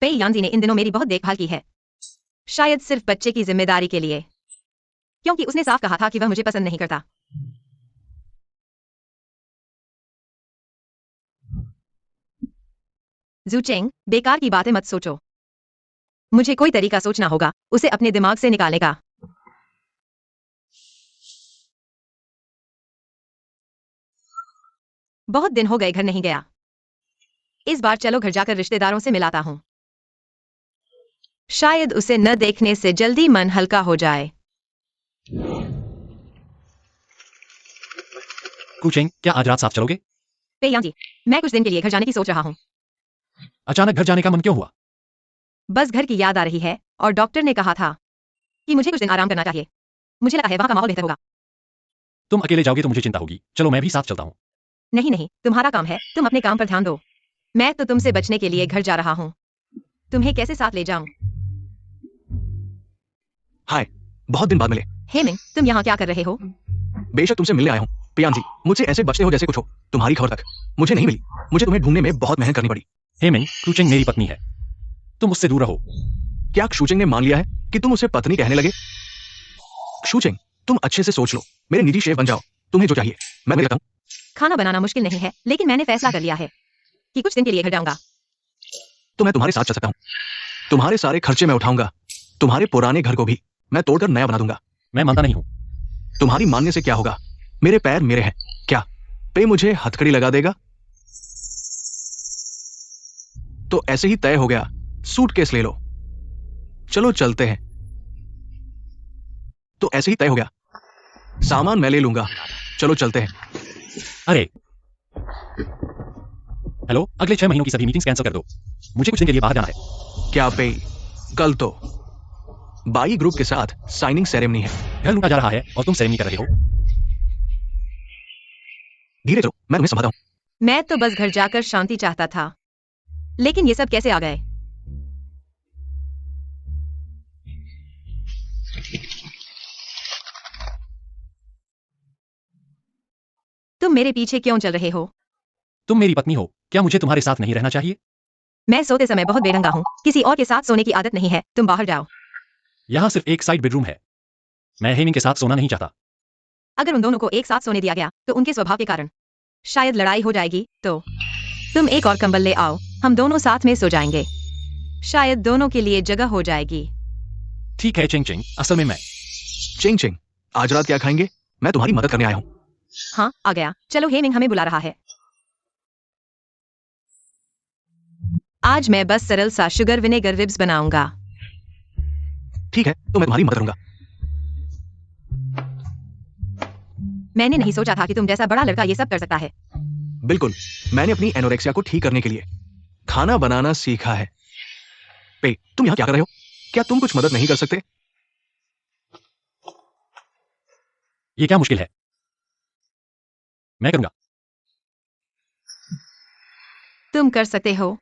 पे यांजी ने इन दिनों मेरी बहुत देखभाल की है। शायद सिर्फ बच्चे की जिम्मेदारी के लिए, क्योंकि उसने साफ कहा था कि वह मुझे पसंद नहीं करता। जूचेंग, बेकार की बातें मत सोचो। मुझे कोई तरीका सोचना होगा उसे अपने दिमाग से निकालने का। बहुत दिन हो गए घर नहीं गया। इस बार चलो घर जाकर रिश्तेदारों से मिलाता हूं। शायद उसे न देखने से जल्दी मन हल्का हो जाए। कुचेंग, क्या आज रात साथ चलोगे? पे यांजी, मैं कुछ दिन के लिए घर जाने की सोच रहा हूं। अचानक घर जाने का मन क्यों हुआ? बस घर की याद आ रही है और डॉक्टर ने कहा था कि मुझे कुछ दिन आराम करना चाहिए। मुझे लगा है वहां का माहौल बेहतर होगा। तुम अकेले जाओगे तो मुझे चिंता होगी। चलो मैं भी साथ चलता हूं। नहीं नहीं, तुम्हारा काम है, तुम अपने काम पर ध्यान दो। मैं तो तुमसे बचने के लिए घर जा रहा हूं। तुम्हें कैसे साथ ले जाऊं? हाय, बहुत दिन बाद मिले। हेमिंग, तुम यहाँ क्या कर रहे हो? बेशक तुमसे मिलने आया हूं। पियांजी, मुझसे ऐसे बचते हो जैसे कुछ हो। तुम्हारी खबर तक मुझे नहीं मिली। मुझे तुम्हें ढूंढने में बहुत मेहनत करनी पड़ी। हेमिंग, कुचेंग मेरी पत्नी है। तुम उससे दूर रहो। क्या क्षुचेंग ने मान लिया है कि तुम उसे पत्नी कहने लगे? क्षुचेंग, तुम अच्छे से सोच लो। मेरे निजी शेफ बन जाओ। तुम्हें जो चाहिए मैं मिलता हूं। खाना बनाना मुश्किल नहीं है, लेकिन मैंने फैसला कर लिया है कि कुछ दिन के लिए घर जाऊंगा। तो मैं तुम्हारे साथ चल सकता हूं। तुम्हारे सारे खर्चे मैं उठाऊंगा। तुम्हारे पुराने घर को भी मैं तोड़कर नया बना दूंगा। मैं मानता नहीं हूं। तुम्हारी मानने से क्या होगा? मेरे पैर मेरे हैं। क्या पे मुझे हथकड़ी लगा देगा? तो ऐसे ही तय हो गया। सूटकेस ले लो। चलो चलते हैं। तो ऐसे ही तय हो गया। सामान मैं ले लूंगा, चलो चलते हैं। अरे हेलो, अगले 6 महीनों की सभी मीटिंग्स कैंसिल कर दो। मुझे कुछ दिन के लिए बाहर जाना है। क्या पे? कल तो बाई ग्रुप के साथ साइनिंग सेरेमनी है। घर लूटा जा रहा है और तुम सेरेमनी कर रहे हो। धीरे चलो, मैं तुम्हें समझाता हूँ। मैं तो बस घर जाकर शांति चाहता था, लेकिन ये सब कैसे आ गए? तुम मेरे पीछे क्यों चल रहे हो? तुम मेरी पत्नी हो, क्या मुझे तुम्हारे साथ नहीं रहना चाहिए? मैं सोते समय बहुत बेढंगा हूँ, किसी और के साथ सोने की आदत नहीं है। तुम बाहर जाओ। यहाँ सिर्फ एक साइड बेडरूम है। मैं हेमिंग के साथ सोना नहीं चाहता। अगर उन दोनों को एक साथ सोने दिया गया तो उनके स्वभाव के कारण शायद लड़ाई हो जाएगी। तो तुम एक और कंबल ले आओ, हम दोनों साथ में सो जाएंगे। शायद दोनों के लिए जगह हो जाएगी। ठीक है चिंग चिंग, असल में मैं चिंग चिंग, आज रात क्या खाएंगे? मैं तुम्हारी मदद करने आया हूँ। हाँ, आ गया। चलो, हेमिंग हमें बुला रहा है। आज मैं बस सरल सा शुगर विनेगर रिब्स बनाऊंगा। ठीक है, तो मैं तुम्हारी मदद करूंगा। मैंने नहीं सोचा था कि तुम जैसा बड़ा लड़का ये सब कर सकता है। बिल्कुल, मैंने अपनी एनोरेक्सिया को ठीक करने के लिए खाना बनाना सीखा है। पे, तुम यहाँ क्या कर रहे हो? क्या तुम कुछ मदद नहीं कर सकते? ये क्या मुश्किल है? मैं करूंगा। तुम कर सकते हो।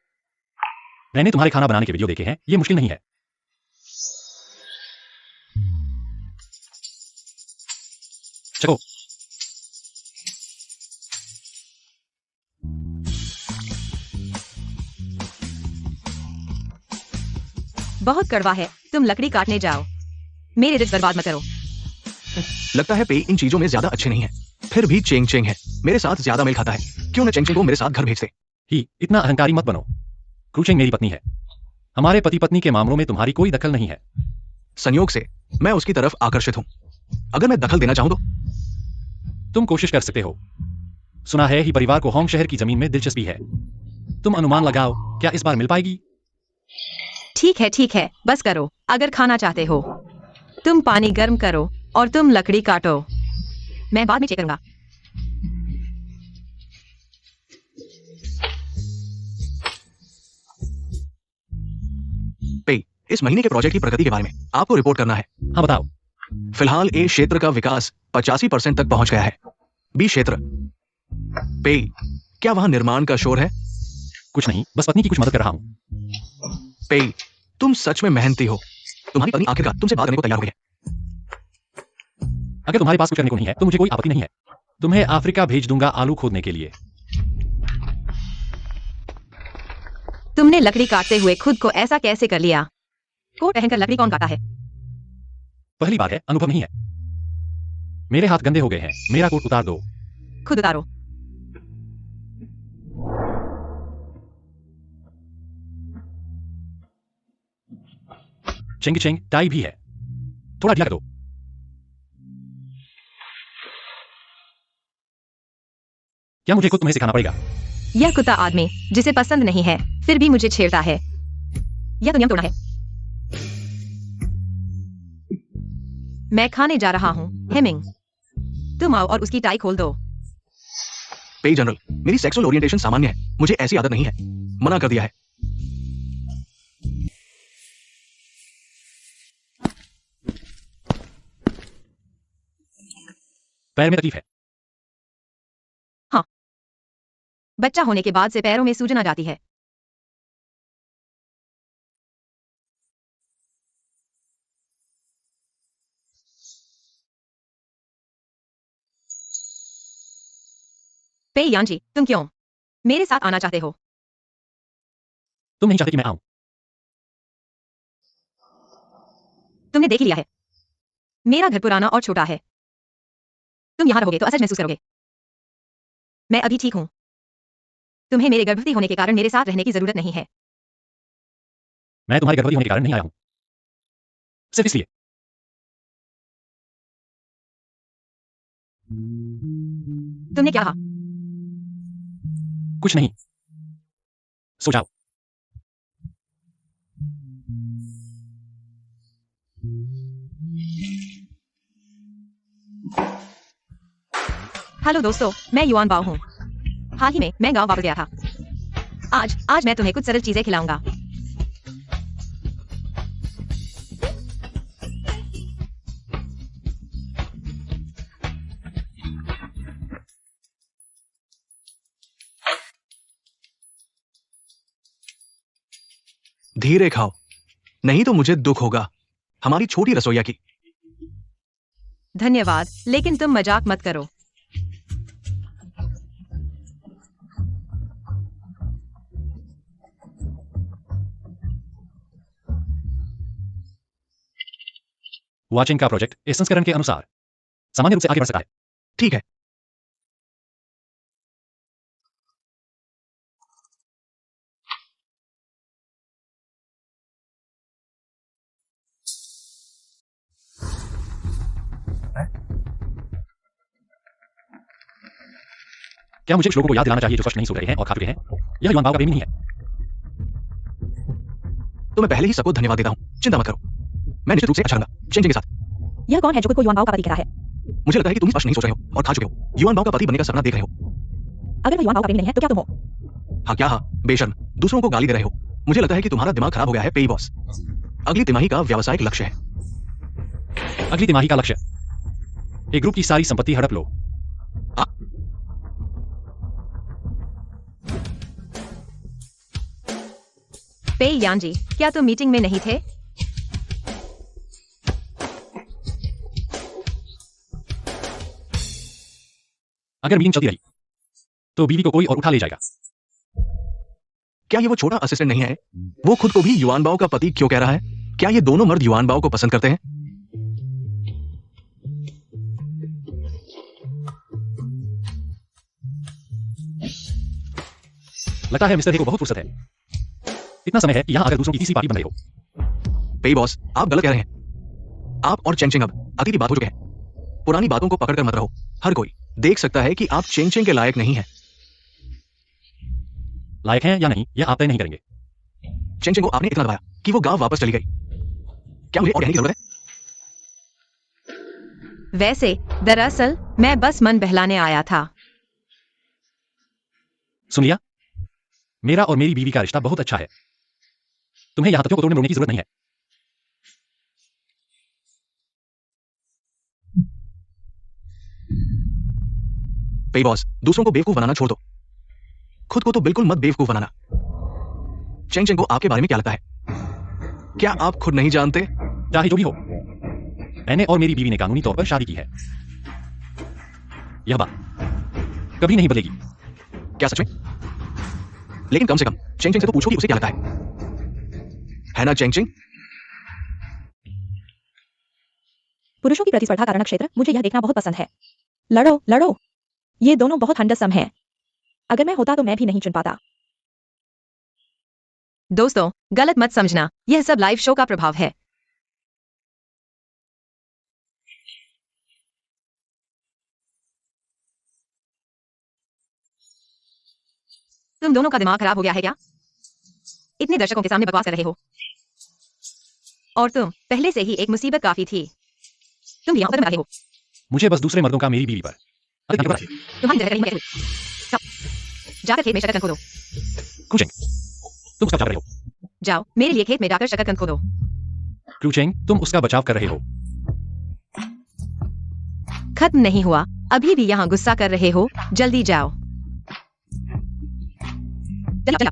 मैंने तुम्हारे खाना बनाने के वीडियो देखे हैं, ये मुश्किल नहीं है। चलो। बहुत कड़वा है। तुम लकड़ी काटने जाओ। मेरे रिब्स बर्बाद मत करो। लगता है पे इन चीजों में ज्यादा अच्छे नहीं है। फिर भी चेंग चेंग है, मेरे साथ ज्यादा मेल खाता है। क्यों न चेंग चेंग को मेरे साथ घर भेज दे? ही इतना अहंकारी मत बनो। क्रूचेंग मेरी पत्नी है। हमारे पति पत्नी के मामलों में तुम्हारी कोई दखल नहीं है। संयोग से मैं उसकी तरफ आकर्षित हूँ। अगर मैं दखल देना चाहूँ तो? तुम कोशिश कर सकते हो। सुना है ही परिवार को होंग शहर की जमीन में दिलचस्पी है। तुम अनुमान लगाओ, क्या इस बार मिल पाएगी? ठीक है, बस करो। अगर खाना चाहते हो, तुम पानी गर्म करो और तुम लकड़ी काटो। मैं बाद में चेक करूंगा। पे, इस महीने के प्रोजेक्ट की प्रगति के बारे में आपको रिपोर्ट करना है। हाँ बताओ। फिलहाल ए क्षेत्र का विकास 85% तक पहुंच गया है। बी क्षेत्र पे, क्या वहां निर्माण का शोर है? कुछ नहीं, बस पत्नी की कुछ मदद कर रहा हूँ। पे, तुम सच में मेहनती हो। तुम्हारी पत्नी आखिरकार तुमसे बात करने को तैयार हो गई है। अगर तुम्हारे पास कुछ करने को नहीं है तो मुझे कोई आपत्ति नहीं है। तुम्हें अफ्रीका भेज दूंगा आलू खोदने के लिए। तुमने लकड़ी काटते हुए खुद को ऐसा कैसे कर लिया? कोट पहनकर लकड़ी कौन काटा है? पहली बात है, अनुभव नहीं है। मेरे हाथ गंदे हो गए हैं, मेरा कोट उतार दो। खुद उतारो। चेंग चेंग, टाई भी है, थोड़ा ढीला कर दो। क्या मुझे खुद तुम्हें सिखाना पड़ेगा? यह कुत्ता आदमी जिसे पसंद नहीं है फिर भी मुझे छेड़ता है। यह तो नियम तोड़ना है। मैं खाने जा रहा हूँ। हेमिंग, तुम आओ और उसकी टाई खोल दो। पे जनरल, मेरी सेक्सुअल ओरिएंटेशन सामान्य है, मुझे ऐसी आदत नहीं है। मना कर दिया है। पैर में तकलीफ है। हाँ, बच्चा होने के बाद से पैरों में सूजन आ जाती है। पे यांजी, तुम क्यों मेरे साथ आना चाहते हो? तुम नहीं चाहते कि मैं आऊं? तुमने देख ही लिया है, मेरा घर पुराना और छोटा है। तुम यहाँ रहोगे तो असहज महसूस करोगे। मैं अभी ठीक हूँ। तुम्हें मेरे गर्भवती होने के कारण मेरे साथ रहने की जरूरत नहीं है। मैं तुम्हारे गर्भवती होने के कारण नहीं आया हूं, सिर्फ इसलिए। तुमने क्या कहा? कुछ नहीं, सो जाओ। हेलो दोस्तों, मैं युआन बाओ हूँ। हाल ही में मैं गांव वापस गया था। आज मैं तुम्हें कुछ सरल चीजें खिलाऊंगा। धीरे खाओ, नहीं तो मुझे दुख होगा हमारी छोटी रसोइया की। धन्यवाद, लेकिन तुम मजाक मत करो। वाचिंग का प्रोजेक्ट इस संस्करण के अनुसार सामान्य रूप से आगे बढ़ सकता है। ठीक है, क्या मुझे कुछ लोगों को याद दिलाना चाहिए जो स्पष्ट नहीं सो रहे हैं और खा चुके हैं? यह युवान बाव का प्रेमी नहीं है। तो मैं पहले ही सबको धन्यवाद देता हूँ, चिंता मत करो। मैं निश्चित रूप से अच्छा रहूंगा चेंग चेंग के साथ। यह कौन है जो खुद को युआन बाओ का पति कहता है? मुझे लगता है कि तुम स्पष्ट नहीं सोच रहे हो और खा चुके हो। युआन बाओ का पति बनने का सपना देख रहे हो। अगर वह युआन बाओ का प्रेमी नहीं है तो क्या तुम हो? हाँ क्या, हाँ बेशर्म, दूसरों को गाली दे रहे हो। मुझे लगता है कि तुम्हारा दिमाग खराब हो गया है पेई बॉस। अगली तिमाही का व्यावसायिक लक्ष्य है। अगली तिमाही का लक्ष्य, एक ग्रुप की सारी संपत्ति हड़प लो। पे यान जी, क्या तुम मीटिंग में नहीं थे? अगर मीटिंग चलती रही तो बीवी को कोई और उठा ले जाएगा। क्या ये वो छोटा असिस्टेंट नहीं है? वो खुद को भी युआन बाओ का पति क्यों कह रहा है? क्या ये दोनों मर्द युआन बाओ को पसंद करते हैं? लगता है मिस्टर हे को बहुत फुर्सत है। इतना समय है कि यहाँ आकर दूसरों की तीसरी पार्टी बन रहे हो। पेई बॉस, आप गलत कह रहे हैं। आप और चेंग चेंग अब अतीत की बात हो चुके हैं। पुरानी बातों को पकड़कर मत रहो। हर कोई देख सकता है कि आप चेंग चेंग के लायक नहीं हैं। लायक हैं या नहीं यह आप तय नहीं करेंगे। चेंग चेंग को आपने इतना दबाया कि वो गांव वापस चली गई। क्या मुझे और कहने की जरूरत है? वैसे दरअसल मैं बस मन बहलाने आया था। सुन लिया, मेरा और मेरी बीवी का रिश्ता बहुत अच्छा है। तुम्हें यहाँ तथ्यों को तोड़ने मरोड़ने की जरूरत नहीं है। पेई बॉस, दूसरों को बेवकूफ बनाना छोड़ दो। खुद को तो बिल्कुल मत बेवकूफ बनाना। चेंग चेंग को आपके बारे में क्या लगता है? क्या आप खुद नहीं जानते? चाहे जो भी हो, मैंने और मेरी बीवी ने कानूनी तौर पर शादी की है। यह बात कभी नहीं बदलेगी। क्या सच में? लेकिन कम से कम चेंग चेंग से तो पूछो कि उसे क्या लगता है ना चेंग चेंग? पुरुषों की प्रतिस्पर्धा का रणक्षेत्र मुझे यह देखना बहुत पसंद है। लड़ो लड़ो, ये दोनों बहुत हंडसम हैं। अगर मैं होता तो मैं भी नहीं चुन पाता। दोस्तों, गलत मत समझना, यह सब लाइव शो का प्रभाव है। तुम दोनों का दिमाग खराब हो गया है क्या? इतने दर्शकों के सामने बकवास कर रहे हो। और तुम पहले से ही एक मुसीबत काफी थी। तुम यहाँ पर मर रहे हो। मुझे बस दूसरे मर्दों का मेरी बीवी पर अधिक नफरत है। तुम्हारी जगह कहीं मैं कैसे हुई? जाकर खेत में शकरकंद खोदो। क्रूचेंग, तुम उसका बचाव कर रहे हो। जाओ, मेरे लिए खेत में जाकर शकरकंद खोदो। क्रूचेंग, तुम उसका बचाव कर रहे हो। खत्म नहीं हुआ, अभी भी यहाँ गुस्सा कर रहे हो। जल्दी जाओ। चलो चलो।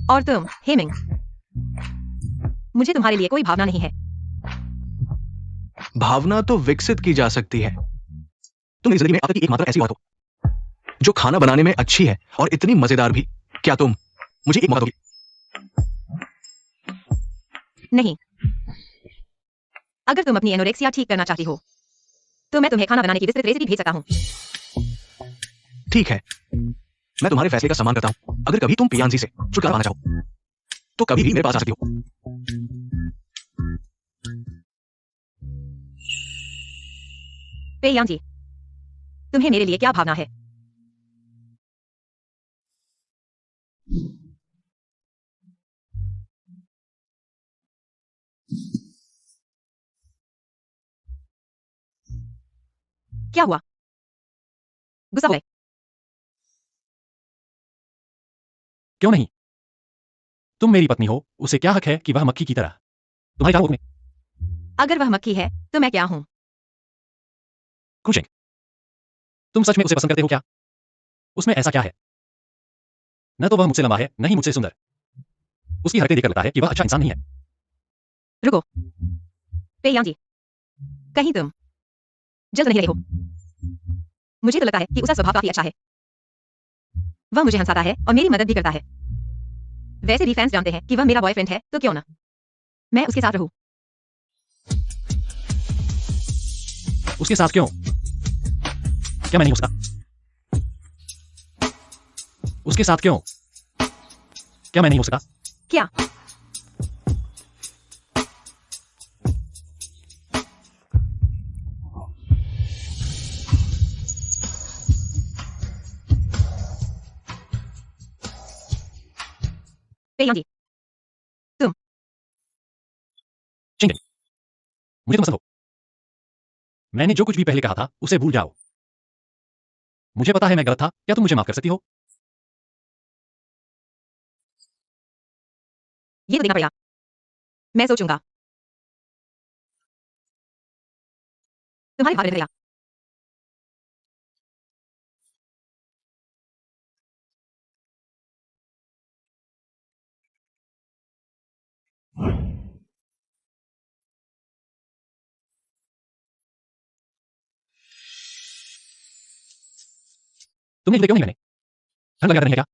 और तुम हेमिंग, मुझे तुम्हारे लिए कोई भावना नहीं है। भावना तो विकसित की जा सकती है। तुम इस जिंदगी में अब तक की एकमात्र ऐसी औरत हो जो खाना बनाने में अच्छी है और इतनी मजेदार भी। क्या तुम मुझे एक मौका दोगी? नहीं। अगर तुम अपनी एनोरेक्सिया ठीक करना चाहती हो तो मैं तुम्हें खाना बनाने की विस्तृत रेसिपी भेज सकता हूँ। ठीक है, मैं तुम्हारे फैसले का सम्मान करता हूँ। अगर कभी तुम पियानजी से छुटकारा पाना चाहो तो कभी भी मेरे पास आ सकती हो। पेयांग जी, तुम्हें मेरे लिए क्या भावना है? क्या हुआ? गुस्सा हो गए? क्यों नहीं? तुम मेरी पत्नी हो, उसे क्या हक है कि वह मक्खी की तरह तुम्हारे चारों ओर घूमे? अगर वह मक्खी है तो मैं क्या हूँ? क्रूशिंग, तुम सच में उसे पसंद करते हो क्या? उसमें ऐसा क्या है? न तो वह मुझसे लंबा है, न ही मुझसे सुंदर। उसकी हरकतें देखकर लगता है कि वह अच्छा इंसान नहीं है। रुको, पेयांग जी, कहीं तुम जल्द नहीं रहे हो? मुझे तो लगता है कि उसका स्वभाव काफी अच्छा है। वह मुझे हंसाता है और मेरी मदद भी करता है। वैसे भी फैंस जानते हैं कि वह मेरा बॉयफ्रेंड है, तो क्यों ना मैं उसके साथ रहूं। उसके साथ क्यों? क्या मैं नहीं हो सकता? उसके साथ क्यों? क्या मैं नहीं हो सकता? क्या? पेयांग जी, तुम चिंग, मुझे तुम पसंद हो। मैंने जो कुछ भी पहले कहा था उसे भूल जाओ। मुझे पता है मैं गलत था, क्या तुम मुझे माफ कर सकती हो? ये तो देखना पड़ेगा। मैं सोचूंगा। तुम्हारे भाग रहेगा। तुमने जूते क्यों नहीं पहने? ठंड लगा नहीं है क्या?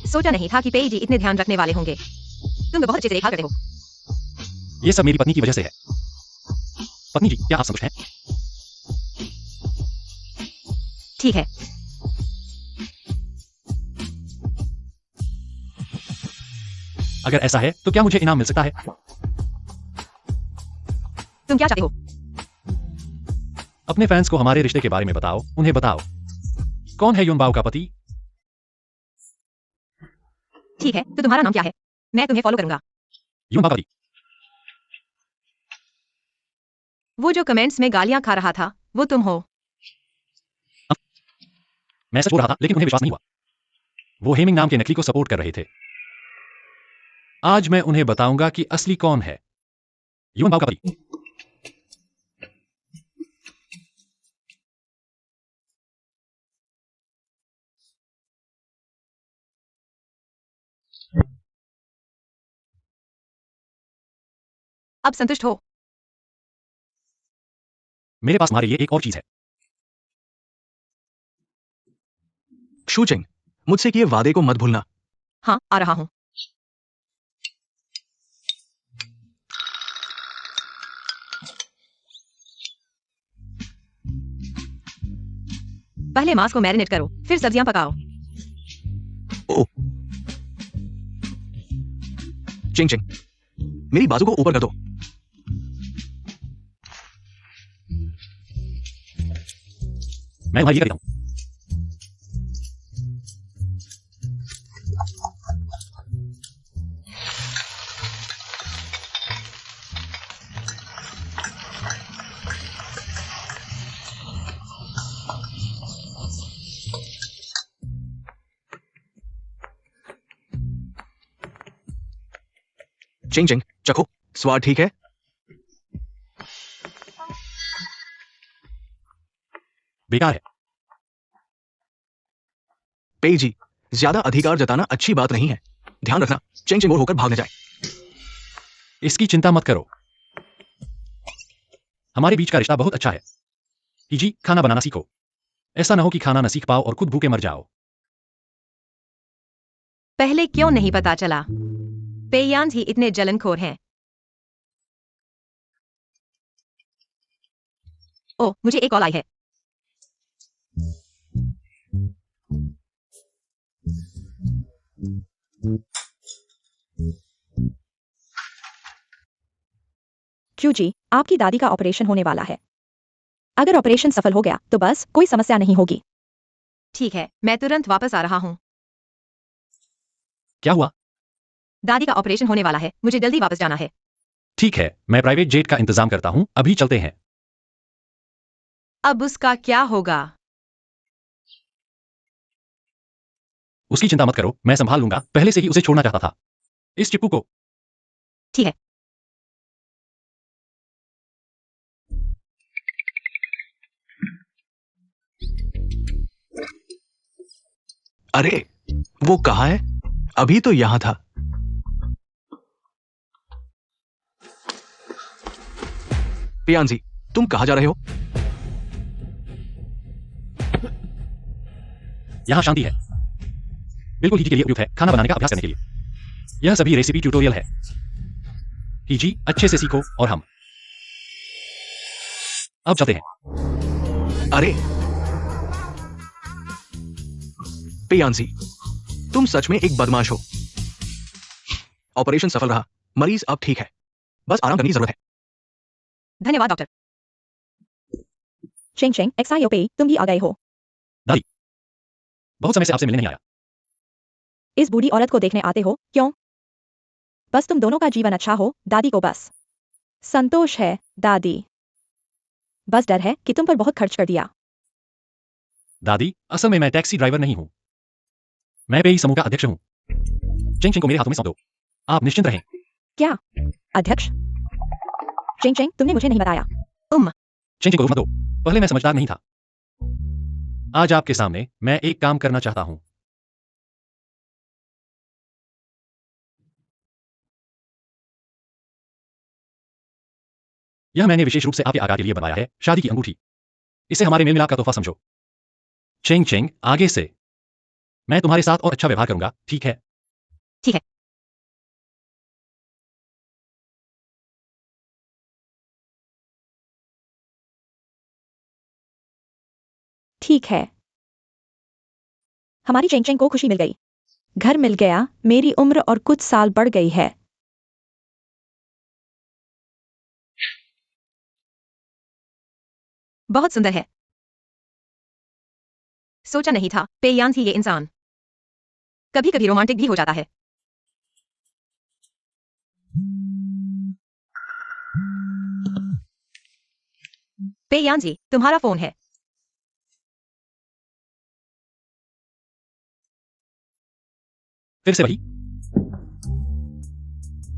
सोचा नहीं था कि पेई जी इतने ध्यान रखने वाले होंगे। तुम तो बहुत अच्छे से देखा करते हो। ये सब मेरी पत्नी की वजह से है। पत्नी जी, क्या आप संतुष्ट हैं? ठीक है, अगर ऐसा है तो क्या मुझे इनाम मिल सकता है? तुम क्या चाहते हो? अपने फैंस को हमारे रिश्ते के बारे में बताओ, उन्हें बताओ। कौन है युनबाओ का पति? ठीक है, तो तुम्हारा नाम क्या है? मैं तुम्हें फॉलो करूंगा। युनबाओ का पति। वो जो कमेंट्स में गालियां खा रहा था, वो तुम हो। मैं सच बोल रहा था लेकिन उन्हें विश्वास नहीं हुआ। वो हेमिंग नाम के नकली को सपोर्ट कर रहे थे। आज मैं उन्हें बताऊंगा कि असली कौन है। युनबाओ का पति। अब संतुष्ट हो? मेरे पास तुम्हारे लिए एक और चीज है। शूचिंग, मुझसे किए वादे को मत भूलना। हाँ, आ रहा हूँ। पहले मांस को मैरिनेट करो, फिर सब्जियां पकाओ। ओ, चिंग चिंग, मेरी बाजू को ऊपर कर दो। मैं तुम्हारी कर देता हूं। चिंग चिंग, चखो, स्वाद ठीक है? बेकार है। पेई जी, ज्यादा अधिकार जताना अच्छी बात नहीं है। ध्यान रखना, चिंग चिंग और होकर भाग न जाए। इसकी चिंता मत करो। हमारे बीच का रिश्ता बहुत अच्छा है। जी, खाना बनाना सीखो। ऐसा ना हो कि खाना न सीख पाओ और खुद भूखे मर जाओ। पहले क्यों नहीं पता चला? पेयांज ही इतने जलनखोर हैं। ओ, मुझे एक कॉल आई है। क्यों जी, आपकी दादी का ऑपरेशन होने वाला है। अगर ऑपरेशन सफल हो गया तो बस कोई समस्या नहीं होगी। ठीक है, मैं तुरंत वापस आ रहा हूँ। क्या हुआ? दादी का ऑपरेशन होने वाला है, मुझे जल्दी वापस जाना है। ठीक है, मैं प्राइवेट जेट का इंतजाम करता हूँ, अभी चलते हैं। अब उसका क्या होगा? उसकी चिंता मत करो, मैं संभाल लूंगा, पहले से ही उसे छोड़ना चाहता था। इस चिप्कू को। ठीक है। अरे वो कहाँ है? अभी तो यहां था। पियांजी, तुम कहाँ जा रहे हो? यहाँ शांति है, बिल्कुल हीजी के लिए उपयुक्त है, खाना बनाने का अभ्यास करने के लिए। यह सभी रेसिपी ट्यूटोरियल है। हीजी, अच्छे से सीखो और हम अब चलते हैं। अरे पियांजी, तुम सच में एक बदमाश हो। ऑपरेशन सफल रहा, मरीज अब ठीक है, बस आराम करने की जरूरत है। धन्यवाद डॉक्टर। चेंग चेंग XIOP, तुम भी आ गए हो। दादी, बहुत समय से आपसे मिलने नहीं आया। इस बूढ़ी औरत को देखने आते हो क्यों? बस तुम दोनों का जीवन अच्छा हो, दादी को बस संतोष है। दादी, बस डर है कि तुम पर बहुत खर्च कर दिया। दादी, असल में मैं टैक्सी ड्राइवर नहीं हूँ, मैं पेई समूह का अध्यक्ष हूँ। चिंग चिंग को मेरे हाथों में सौंप दो, आप निश्चिंत रहें। क्या अध्यक्ष? चेंग चेंग, तुमने मुझे नहीं बताया। उम्म, चिंग चिंग को रोक मत दो, पहले मैं समझदार नहीं था। आज आपके सामने मैं एक काम करना चाहता हूँ। यह मैंने विशेष रूप से आपके आकार के लिए बनवाया है, शादी की अंगूठी। इसे हमारे मेल मिलाप का तोहफा समझो। चिंग चिंग, आगे से मैं तुम्हारे साथ और अच्छा व्यवहार करूंगा, ठीक है? ठीक है। ठीक है। हमारी चेंग चेंग को खुशी मिल गई, घर मिल गया, मेरी उम्र और कुछ साल बढ़ गई है। बहुत सुंदर है। सोचा नहीं था पेयांस ही ये इंसान कभी कभी रोमांटिक भी हो जाता है। पेयांस जी, तुम्हारा फोन है। फिर से वही?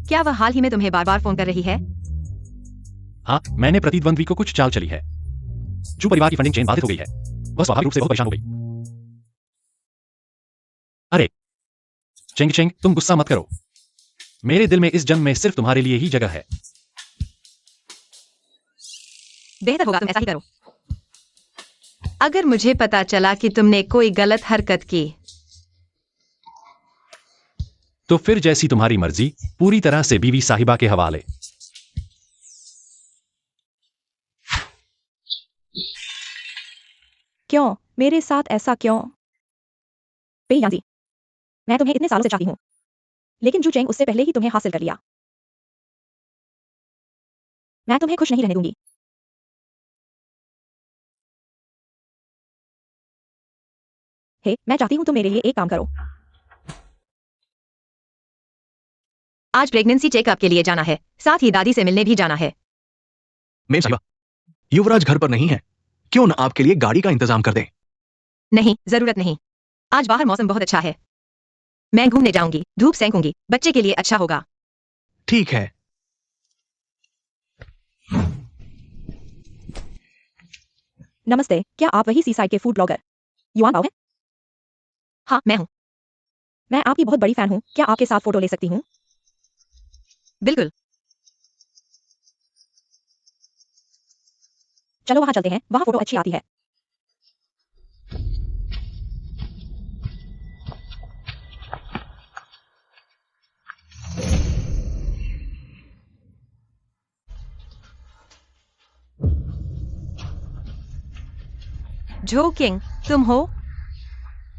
क्या वह हाल ही में तुम्हें बार बार फोन कर रही है? हाँ, मैंने प्रतिद्वंद्वी को कुछ चाल चली है। जो परिवार की फंडिंग चेन बाधित हो गई है, वह स्वाभाविक रूप से बहुत परेशान हो गई। अरे चिंग चिंग, तुम गुस्सा मत करो, मेरे दिल में इस जन्म में सिर्फ तुम्हारे लिए ही जगह है। बेहतर होगा तुम ऐसा ही करो। अगर मुझे पता चला कि तुमने कोई गलत हरकत की तो फिर जैसी तुम्हारी मर्जी, पूरी तरह से बीवी साहिबा के हवाले। क्यों मेरे साथ ऐसा क्यों? पेयांजी, मैं तुम्हें इतने सालों से चाहती हूँ, लेकिन जू चेंग उससे पहले ही तुम्हें हासिल कर लिया। मैं तुम्हें खुश नहीं रहने दूंगी। हे, मैं चाहती हूँ तुम मेरे लिए एक काम करो। आज प्रेगनेंसी चेकअप के लिए जाना है, साथ ही दादी से मिलने भी जाना है। मेम साहिबा, युवराज घर पर नहीं है, क्यों न आपके लिए गाड़ी का इंतजाम कर दें? नहीं, जरूरत नहीं। आज बाहर मौसम बहुत अच्छा है। मैं घूमने जाऊंगी, धूप सेंकूंगी, बच्चे के लिए अच्छा होगा। ठीक है। नमस्ते, क्या आप वही सी साइड के फूड ब्लॉगर युआन बाओ हैं? हाँ, मैं हूँ। मैं आपकी बहुत बड़ी फैन हूँ, क्या आपके साथ फोटो ले सकती हूँ? बिल्कुल। चलो वहां चलते हैं, वहां फोटो अच्छी आती है। जो किंग, तुम हो?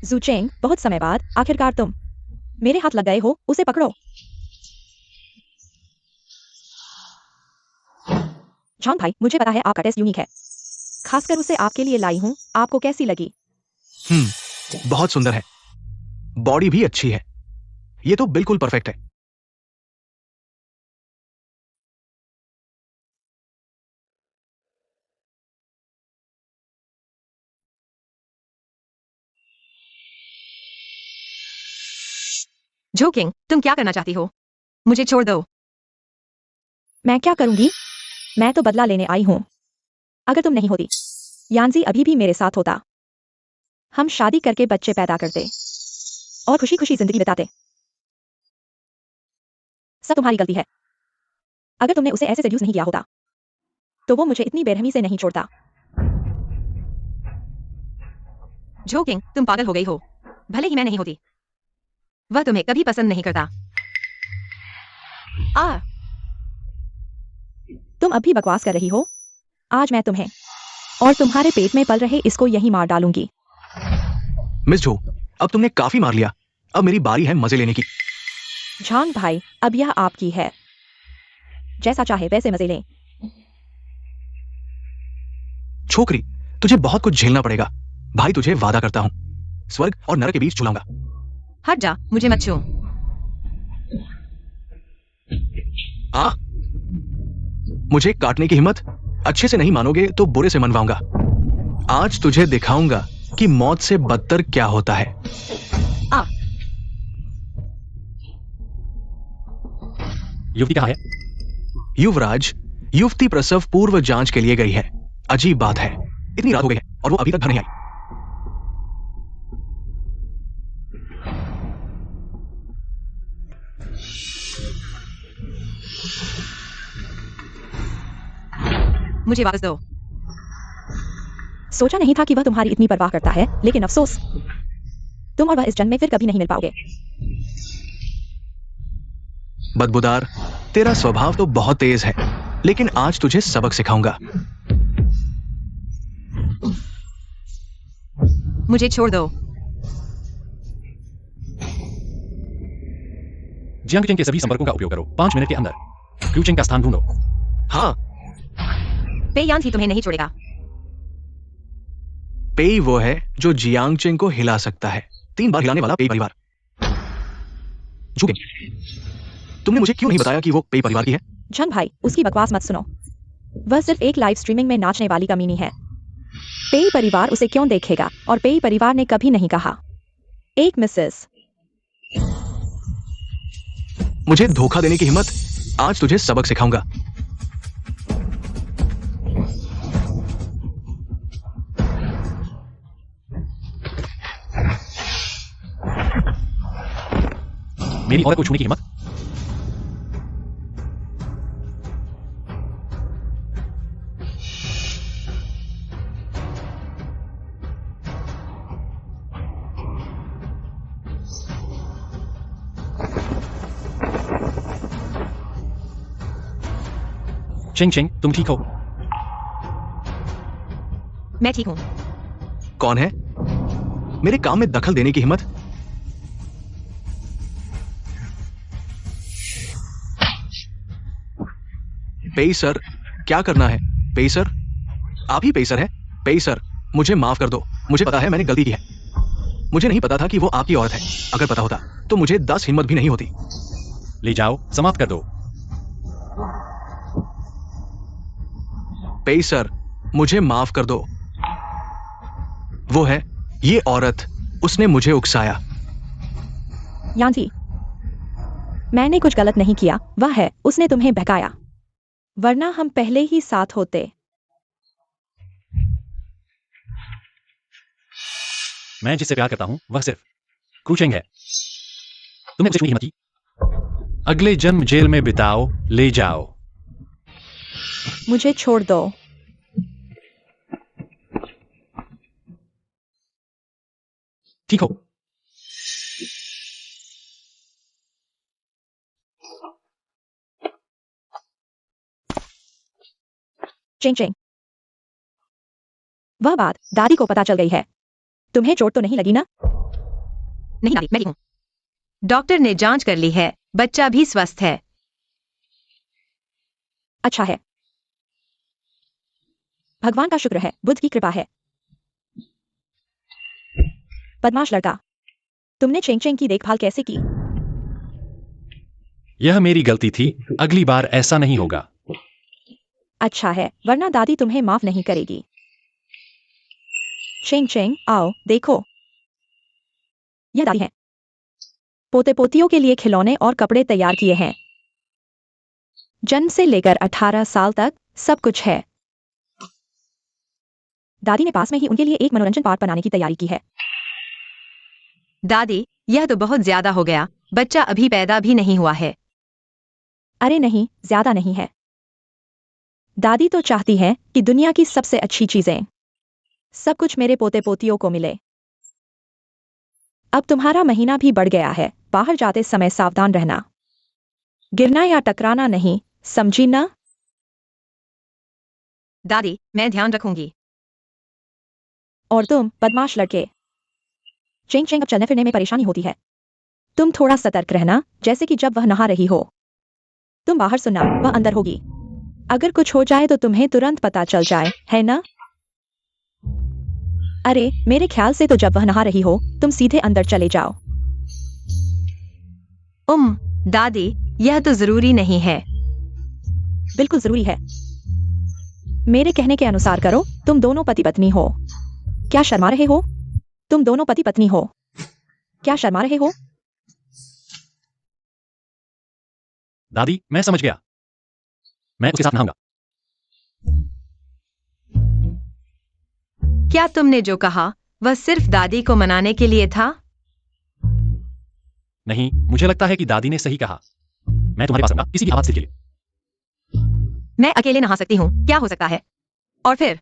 जू चेंग, बहुत समय बाद आखिरकार तुम। मेरे हाथ लग गए हो, उसे पकड़ो। जॉन भाई, मुझे पता है आपका टेस्ट यूनिक है, खासकर उसे आपके लिए लाई हूँ। आपको कैसी लगी? बहुत सुंदर है, बॉडी भी अच्छी है, ये तो बिल्कुल परफेक्ट है। जोकिंग, तुम क्या करना चाहती हो? मुझे छोड़ दो। मैं क्या करूंगी? मैं तो बदला लेने आई हूं। अगर तुम नहीं होती, यानजी अभी भी मेरे साथ होता। हम शादी करके बच्चे पैदा करते और खुशी खुशी जिंदगी बिताते। सब तुम्हारी गलती है। अगर तुमने उसे ऐसे सेड्यूस नहीं किया होता, तो वो मुझे इतनी बेरहमी से नहीं छोड़ता। जोकिंग, तुम पागल हो गई हो। भले ही मैं नहीं होती, वह तुम्हें कभी पसंद नहीं करता। तुम अब भी बकवास कर रही हो। आज मैं तुम्हें और तुम्हारे पेट में पल रहे इसको यहीं मार डालूंगी। मिस जो, अब तुमने काफी मार लिया, अब मेरी बारी है मजे लेने की। जॉन भाई, अब यह आपकी है, जैसा चाहे वैसे मजे लें। छोकरी, तुझे बहुत कुछ झेलना पड़ेगा। भाई तुझे वादा करता हूं, स्वर्ग और नरक के बीच झूलाऊंगा। हट जा, मुझे मत छू। आ, मुझे काटने की हिम्मत? अच्छे से नहीं मानोगे तो बुरे से मनवाऊंगा। आज तुझे दिखाऊंगा कि मौत से बदतर क्या होता है। आ, युवती कहाँ है? युवराज, युवती प्रसव पूर्व जांच के लिए गई है। अजीब बात है, इतनी रात हो गई है और वो अभी तक घर नहीं आई। मुझे वापस दो। सोचा नहीं था कि वह तुम्हारी इतनी परवाह करता है, लेकिन अफसोस, तुम और वह इस जन्म में फिर कभी नहीं मिल पाओगे। बदबूदार, तेरा स्वभाव तो बहुत तेज है, लेकिन आज तुझे सबक सिखाऊंगा। मुझे छोड़ दो। जियांग के सभी संपर्कों का उपयोग करो। 5 मिनट के अंदर क्यूचेंग का स्थान ढूंढो। हाँ, पेयान ही तुम्हें नहीं छोड़ेगा। पेई वो है जो जियांगचेंग को हिला सकता है। 3 बार हिलाने वाला पेई परिवार। झुके, तुमने मुझे क्यों नहीं बताया कि वो पेई परिवार की है? जॉन भाई, उसकी बकवास मत सुनो। वह सिर्फ एक लाइव स्ट्रीमिंग में नाचने वाली कमीनी है। पेई परिवार उसे क्यों देखेगा? और पेई परिवार ने कभी नहीं कहा। एक मिसेस। मुझे धोखा देने की हिम्मत? आज तुझे सबक सिखाऊंगा। मेरी औरत को छूने की हिम्मत? चेंग चेंग, तुम ठीक हो? मैं ठीक हूं। कौन है? मेरे काम में दखल देने की हिम्मत? पेई सर, क्या करना है? पेई सर, आप ही पेई सर हैं? पेई सर, मुझे माफ कर दो। मुझे पता है मैंने गलती की है। मुझे नहीं पता था कि वो आपकी औरत है। अगर पता होता तो मुझे 10 हिम्मत भी नहीं होती। ले जाओ, समाप्त कर दो। पेई सर, मुझे माफ कर दो। वो है, ये औरत, उसने मुझे उकसाया। यानजी, मैंने कुछ गलत नहीं किया। वह है, उसने तुम्हें बहकाया, वरना हम पहले ही साथ होते। मैं जिससे प्यार करता हूं वह सिर्फ क्रूचेंग है। तुमने मुझे छूने की हिम्मत की? अगले जन्म जेल में बिताओ, ले जाओ। मुझे छोड़ दो। ठीक हो? चेंग चेंग, वह बात दादी को पता चल गई है। तुम्हें चोट तो नहीं लगी ना? नहीं दादी, मैं ठीक हूं। डॉक्टर ने जांच कर ली है, बच्चा भी स्वस्थ है। अच्छा है। भगवान का शुक्र है, बुद्ध की कृपा है। बदमाश लड़का, तुमने चेंग चेंग की देखभाल कैसे की? यह मेरी गलती थी, अगली बार ऐसा नहीं होगा। अच्छा है, वरना दादी तुम्हें माफ नहीं करेगी। चेंग चेंग, आओ देखो, यह दादी है। पोते पोतियों के लिए खिलौने और कपड़े तैयार किए हैं। जन्म से लेकर 18 साल तक सब कुछ है। दादी ने पास में ही उनके लिए एक मनोरंजन पार्क बनाने की तैयारी की है। दादी, यह तो बहुत ज्यादा हो गया। बच्चा अभी पैदा भी नहीं हुआ है। अरे नहीं, ज्यादा नहीं है। दादी तो चाहती है कि दुनिया की सबसे अच्छी चीजें, सब कुछ मेरे पोते पोतियों को मिले। अब तुम्हारा महीना भी बढ़ गया है, बाहर जाते समय सावधान रहना, गिरना या टकराना नहीं, समझी ना? दादी, मैं ध्यान रखूंगी। और तुम बदमाश लड़के, चेंग चेंग अब चलने फिरने में परेशानी होती है। तुम थोड़ा सतर्क रहना, जैसे कि जब वह नहा रही हो। तुम बाहर सुनना, वह अंदर होगी। अगर कुछ हो जाए तो तुम्हें तुरंत पता चल जाए, है ना? अरे मेरे ख्याल से तो जब वह नहा रही हो तुम सीधे अंदर चले जाओ। दादी, यह तो जरूरी नहीं है। बिल्कुल जरूरी है। मेरे कहने के अनुसार करो। तुम दोनों पति पत्नी हो। क्या शर्मा रहे हो? तुम दोनों पति पत्नी हो। क्या शर्मा रहे हो? दादी, मैं समझ गया। मैं उसके साथ नहाऊंगा। क्या तुमने जो कहा वह सिर्फ दादी को मनाने के लिए था? नहीं, मुझे लगता है कि दादी ने सही कहा। मैं तुम्हारे पास रहूंगा किसी भी आवाज से के लिए। मैं अकेले नहा सकती हूँ, क्या हो सकता है? और फिर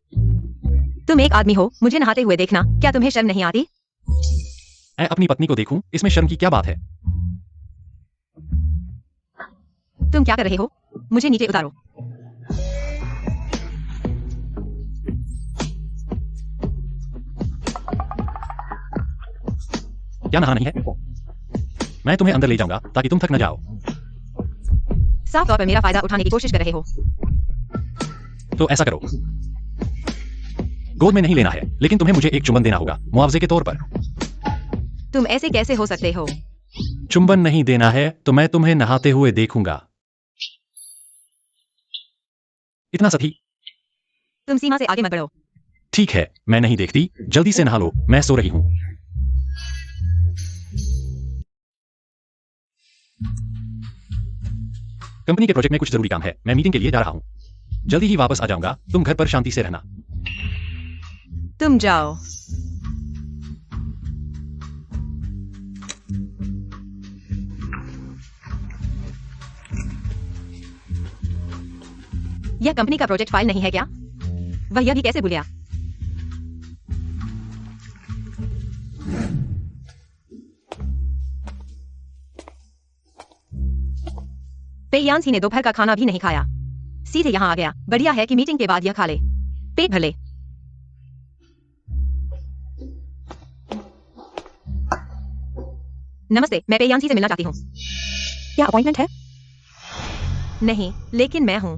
तुम एक आदमी हो, मुझे नहाते हुए देखना, क्या तुम्हें शर्म नहीं आती? मैं अपनी पत्नी को देखूं, इसमें शर्म की क्या बात है? तुम क्या कर रहे हो? मुझे नीचे उतारो। क्या नहा नहीं है? मैं तुम्हें अंदर ले जाऊंगा ताकि तुम थक न जाओ। साफ तौर पर मेरा फायदा उठाने की कोशिश कर रहे हो। तो ऐसा करो, गोद में नहीं लेना है, लेकिन तुम्हें मुझे एक चुंबन देना होगा मुआवजे के तौर पर। तुम ऐसे कैसे हो सकते हो? चुंबन नहीं देना है तो मैं तुम्हें नहाते हुए देखूंगा। इतना सही। तुम सीमा से आगे मत बढ़ो। ठीक है, मैं नहीं देखती, जल्दी से नहा लो, मैं सो रही हूं। कंपनी के प्रोजेक्ट में कुछ जरूरी काम है, मैं मीटिंग के लिए जा रहा हूं। जल्दी ही वापस आ जाऊंगा, तुम घर पर शांति से रहना। तुम जाओ। यह कंपनी का प्रोजेक्ट फाइल नहीं है क्या? वह यह भी कैसे भूल गया? पेयांसी ने दोपहर का खाना भी नहीं खाया, सीधे यहाँ आ गया। बढ़िया है कि मीटिंग के बाद यह खा ले, पेट भर ले। नमस्ते, मैं पेयांसी से मिलना चाहती हूँ। क्या अपॉइंटमेंट है? नहीं, लेकिन मैं हूँ।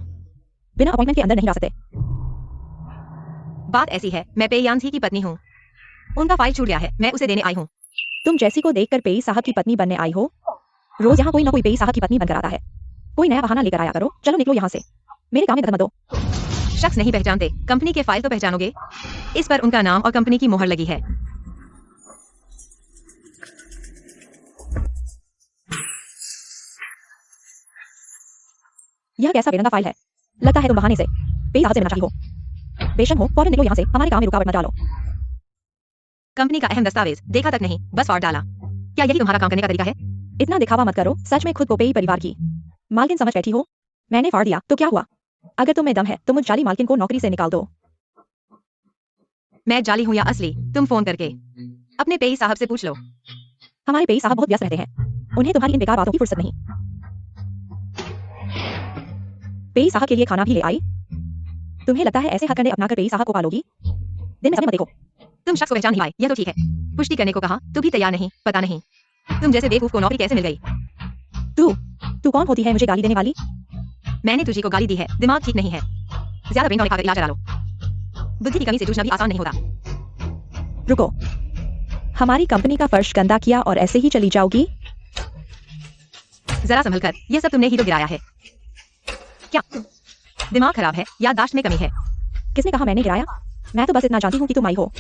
बिना अपॉइंटमेंट के अंदर नहीं जा सकते। बात ऐसी है, मैं पेयांसी की पत्नी हूँ। उनका फाइल छूट गया है, मैं उसे देने आई हूँ। तुम जैसी को देखकर पेई साहब की पत्नी बनने आई हो? रोज यहाँ कोई ना कोई पेई साहब की पत्नी बनकर आता है। कोई नया बहाना लेकर आया करो। चलो निकलो यहाँ से, मेरे काम में दखल मत दो। शख्स नहीं पहचानते, कंपनी के फाइल तो पहचानोगे। इस पर उनका नाम और कंपनी की मोहर लगी है। यह कैसा बेरंगा फाइल है? लगता है तुम बहाने से पेई साहब से मिलना चाही हो। बेशक हो, फौरन निकलो यहाँ से, हमारे काम में रुकावट मत डालो। कंपनी का अहम दस्तावेज देखा तक नहीं, बस फाड़ डाला। क्या यही तुम्हारा काम करने का तरीका है? इतना दिखावा मत करो, सच में खुद को पेई परिवार की मालकिन समझ बैठी हो। मैंने फाड़ दिया तो क्या हुआ? अगर तुम में दम है तो मुझ जाली मालकिन को नौकरी से निकाल दो। मैं जाली हूँ या असली, तुम फोन करके अपने पेई साहब से पूछ लो। हमारे पेई साहब बहुत व्यस्त रहते हैं, उन्हें तुम्हारी इन बेकार बातों की फुर्सत नहीं। पेई साहब के लिए खाना भी ले आई। तुम्हें लगता है ऐसे हथकंडे अपनाकर पेई साहब को पालोगी? दिन में सपने मत देखो। तुम शख्स को पहचान ही पाए, यह तो ठीक है। पुष्टि करने को कहा तू भी तैयार नहीं, पता नहीं तुम जैसे बेवकूफ को नौकरी कैसे मिल गई। तू कौन होती है मुझे गाली देने वाली? मैंने तुझी को गाली दी है, दिमाग ठीक नहीं है। ज्यादा ब्रेन टॉनिक खाकर इलाज करा लो। बुद्धि की कमी से जूझना भी आसान नहीं होता। रुको, हमारी कंपनी का फर्श गंदा किया और ऐसे ही चली जाओगी? जरा संभल कर, यह सब तुमने ही तो गिराया है। क्या दिमाग खराब है? याददाश्त में कमी है? किसने कहा मैंने गिराया? मैं तो बस इतना जानती हूँ कि तुम आई हो।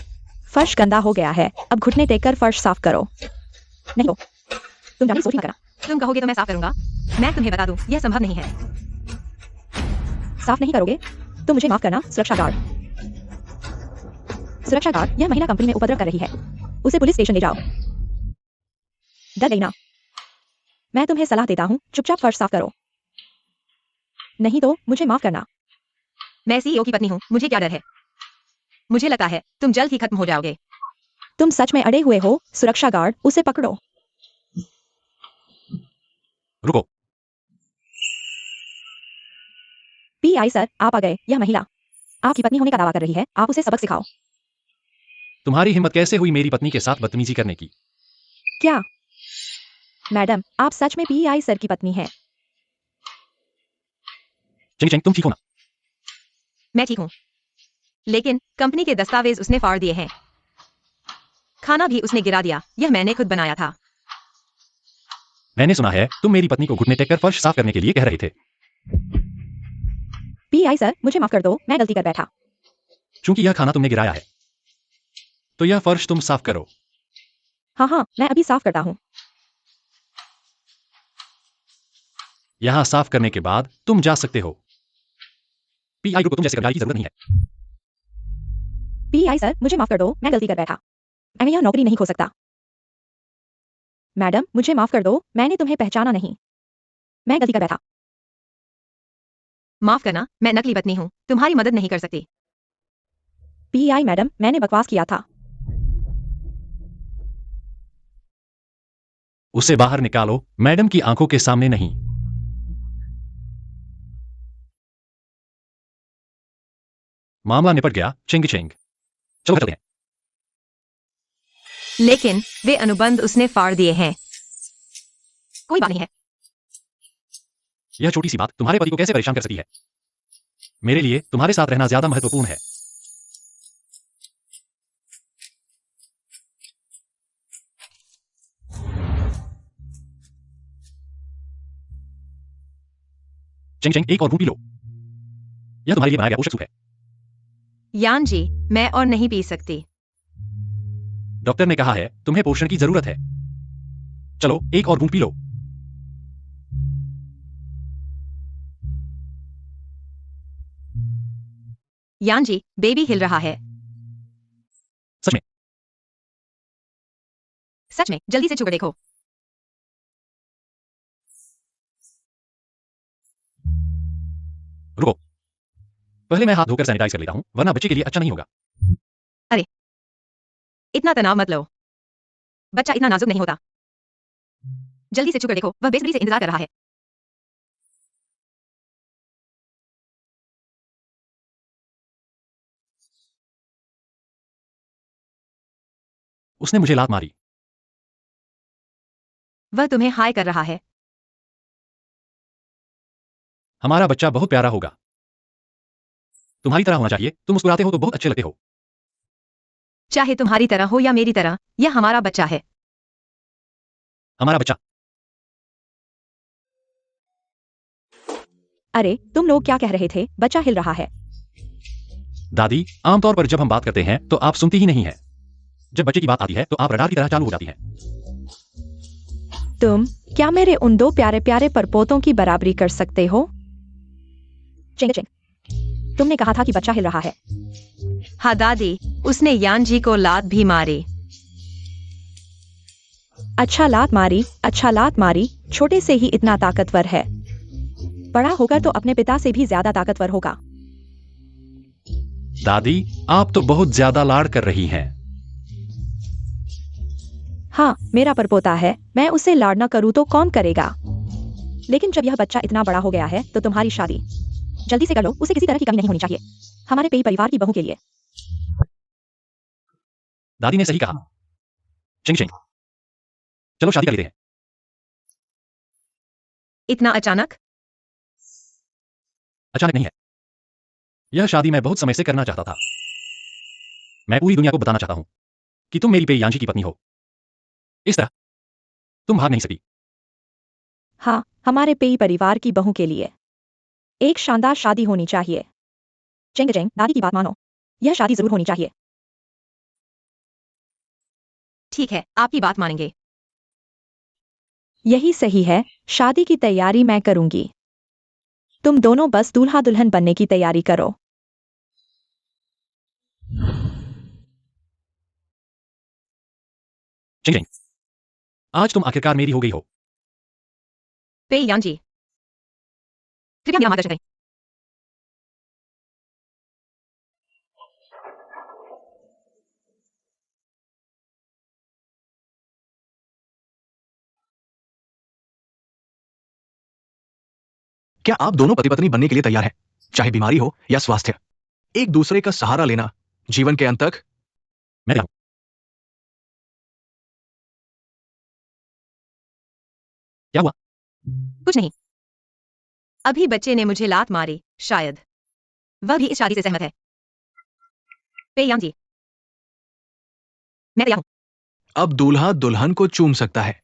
फर्श गंदा हो गया है, अब घुटने टेक कर फर्श साफ करो। नहीं हो, तुम जाने सोच ना करा। तुम कहोगे तो मैं साफ करूंगा। मैं तुम्हें बता दूं, यह संभव नहीं है। साफ नहीं करोगे तो मुझे माफ करना, सुरक्षा गार्ड। सुरक्षा गार्ड, यह महिला कंपनी में उपद्रव कर रही है, उसे पुलिस स्टेशन ले जाओ। डर गई ना? मैं तुम्हें सलाह देता हूँ, चुपचाप फर्श साफ करो, नहीं तो मुझे माफ करना। मैं सीईओ की पत्नी हूँ, मुझे क्या डर है? मुझे लगता है तुम जल्द ही खत्म हो जाओगे। तुम सच में अड़े हुए हो, सुरक्षा गार्ड, उसे पकड़ो। रुको। पीआई सर, आप आ गए। यह महिला आपकी पत्नी होने का दावा कर रही है, आप उसे सबक सिखाओ। तुम्हारी हिम्मत कैसे हुई मेरी पत्नी के साथ बदतमीजी करने की? क्या मैडम, आप सच में पीआई सर की पत्नी हैं? चेंग चेंग, तुम ठीक हो ना? मैं ठीक हूँ, लेकिन कंपनी के दस्तावेज उसने फाड़ दिए हैं। खाना भी उसने गिरा दिया, यह मैंने खुद बनाया था। मैंने सुना है तुम मेरी पत्नी को घुटने टेक कर फर्श साफ करने के लिए कह रहे थे। पीआई सर, मुझे माफ कर दो, मैं गलती कर बैठा। चूंकि यह खाना तुमने गिराया है, तो यह फर्श तुम साफ करो। हाँ हाँ, मैं अभी साफ करता हूँ। यहां साफ करने के बाद तुम जा सकते हो। पीआई को तुम जैसे कर्मचारी की जरूरत नहीं है। पीआई सर, मुझे माफ कर दो, मैं गलती कर बैठा। मैं यह नौकरी नहीं खो सकता। मैडम, मुझे माफ कर दो, मैंने तुम्हें पहचाना नहीं, मैं गलती कर बैठा। माफ करना, मैं नकली पत्नी हूँ, तुम्हारी मदद नहीं कर सकती। पीआई मैडम, मैंने बकवास किया था। उसे बाहर निकालो, मैडम की आंखों के सामने नहीं। मामला निपट गया, चेंग चेंग। चलो चलते हैं। लेकिन वे अनुबंध उसने फाड़ दिए हैं। कोई बात नहीं है। यह छोटी सी बात तुम्हारे पति को कैसे परेशान कर सकती है? मेरे लिए तुम्हारे साथ रहना ज्यादा महत्वपूर्ण है। चेंग चेंग, एक और घूंट पी लो। यह तुम्हारे लिए बनाया गया पोषक सूप है। यान जी, मैं और नहीं पी सकती। डॉक्टर ने कहा है तुम्हें पोषण की जरूरत है। चलो एक और घूंट पी लो। यान जी, बेबी हिल रहा है। सच में? सच में, जल्दी से चुकर देखो। रुको, पहले मैं हाथ धोकर सैनिटाइज कर लेता हूं, वरना बच्चे के लिए अच्छा नहीं होगा। इतना तनाव मत लो, बच्चा इतना नाजुक नहीं होता। जल्दी से चुकर देखो, वह बेसब्री से इंतजार कर रहा है। उसने मुझे लात मारी। वह तुम्हें हाय कर रहा है। हमारा बच्चा बहुत प्यारा होगा। तुम्हारी तरह होना चाहिए, तुम मुस्कुराते हो तो बहुत अच्छे लगते हो। चाहे तुम्हारी तरह हो या मेरी तरह, यह हमारा बच्चा है। हमारा बच्चा। अरे, तुम लोग क्या कह रहे थे? बच्चा हिल रहा है। दादी, आमतौर पर जब हम बात करते हैं तो आप सुनती ही नहीं है। जब बच्चे की बात आती है तो आप रडार की तरह चालू हो जाती हैं। तुम क्या मेरे उन दो प्यारे प्यारे परपोतों की बराबरी कर सकते हो? चिंग चिंग, तुमने कहा था कि बच्चा हिल रहा है। हाँ दादी, उसने यान जी को लात भी मारी। अच्छा लात मारी, अच्छा लात मारी। छोटे से ही इतना ताकतवर है, बड़ा होकर तो अपने पिता से भी ज्यादा ताकतवर होगा। दादी, आप तो बहुत ज्यादा लाड़ कर रही हैं। हाँ, मेरा परपोता है, मैं उसे लाड़ न करूँ तो कौन करेगा? लेकिन जब यह बच्चा इतना बड़ा हो गया है तो तुम्हारी शादी जल्दी से कर लो, उसे किसी तरह की कमी नहीं होनी चाहिए, हमारे पेई परिवार की बहू के लिए। दादी ने सही कहा। चिंग चिंग, चलो शादी कर लेते हैं। इतना अचानक? अचानक नहीं है, यह शादी मैं बहुत समय से करना चाहता था। मैं पूरी दुनिया को बताना चाहता हूं कि तुम मेरी पेयांशी की पत्नी हो। इस तरह तुम भाग नहीं सकती। हाँ, हमारे पेई परिवार की बहू के लिए एक शानदार शादी होनी चाहिए। चेंग चेंग, दादी की बात मानो, यह शादी जरूर होनी चाहिए। ठीक है, आपकी बात मानेंगे। यही सही है, शादी की तैयारी मैं करूंगी। तुम दोनों बस दूल्हा दुल्हन बनने की तैयारी करो। चिंग चिंग, आज तुम आखिरकार मेरी हो गई हो। पेई यान जी, कृपया मेरा मार्गदर्शन करें। क्या आप दोनों पति पत्नी बनने के लिए तैयार हैं, चाहे बीमारी हो या स्वास्थ्य? एक दूसरे का सहारा लेना जीवन के अंत तक। मैं तैयार हूं। क्या हुआ? कुछ नहीं। अभी बच्चे ने मुझे लात मारी, शायद वह भी इस शादी से सहमत है। पेई यान जी, मैं तैयार हूं। अब दूल्हा दुल्हन को चूम सकता है।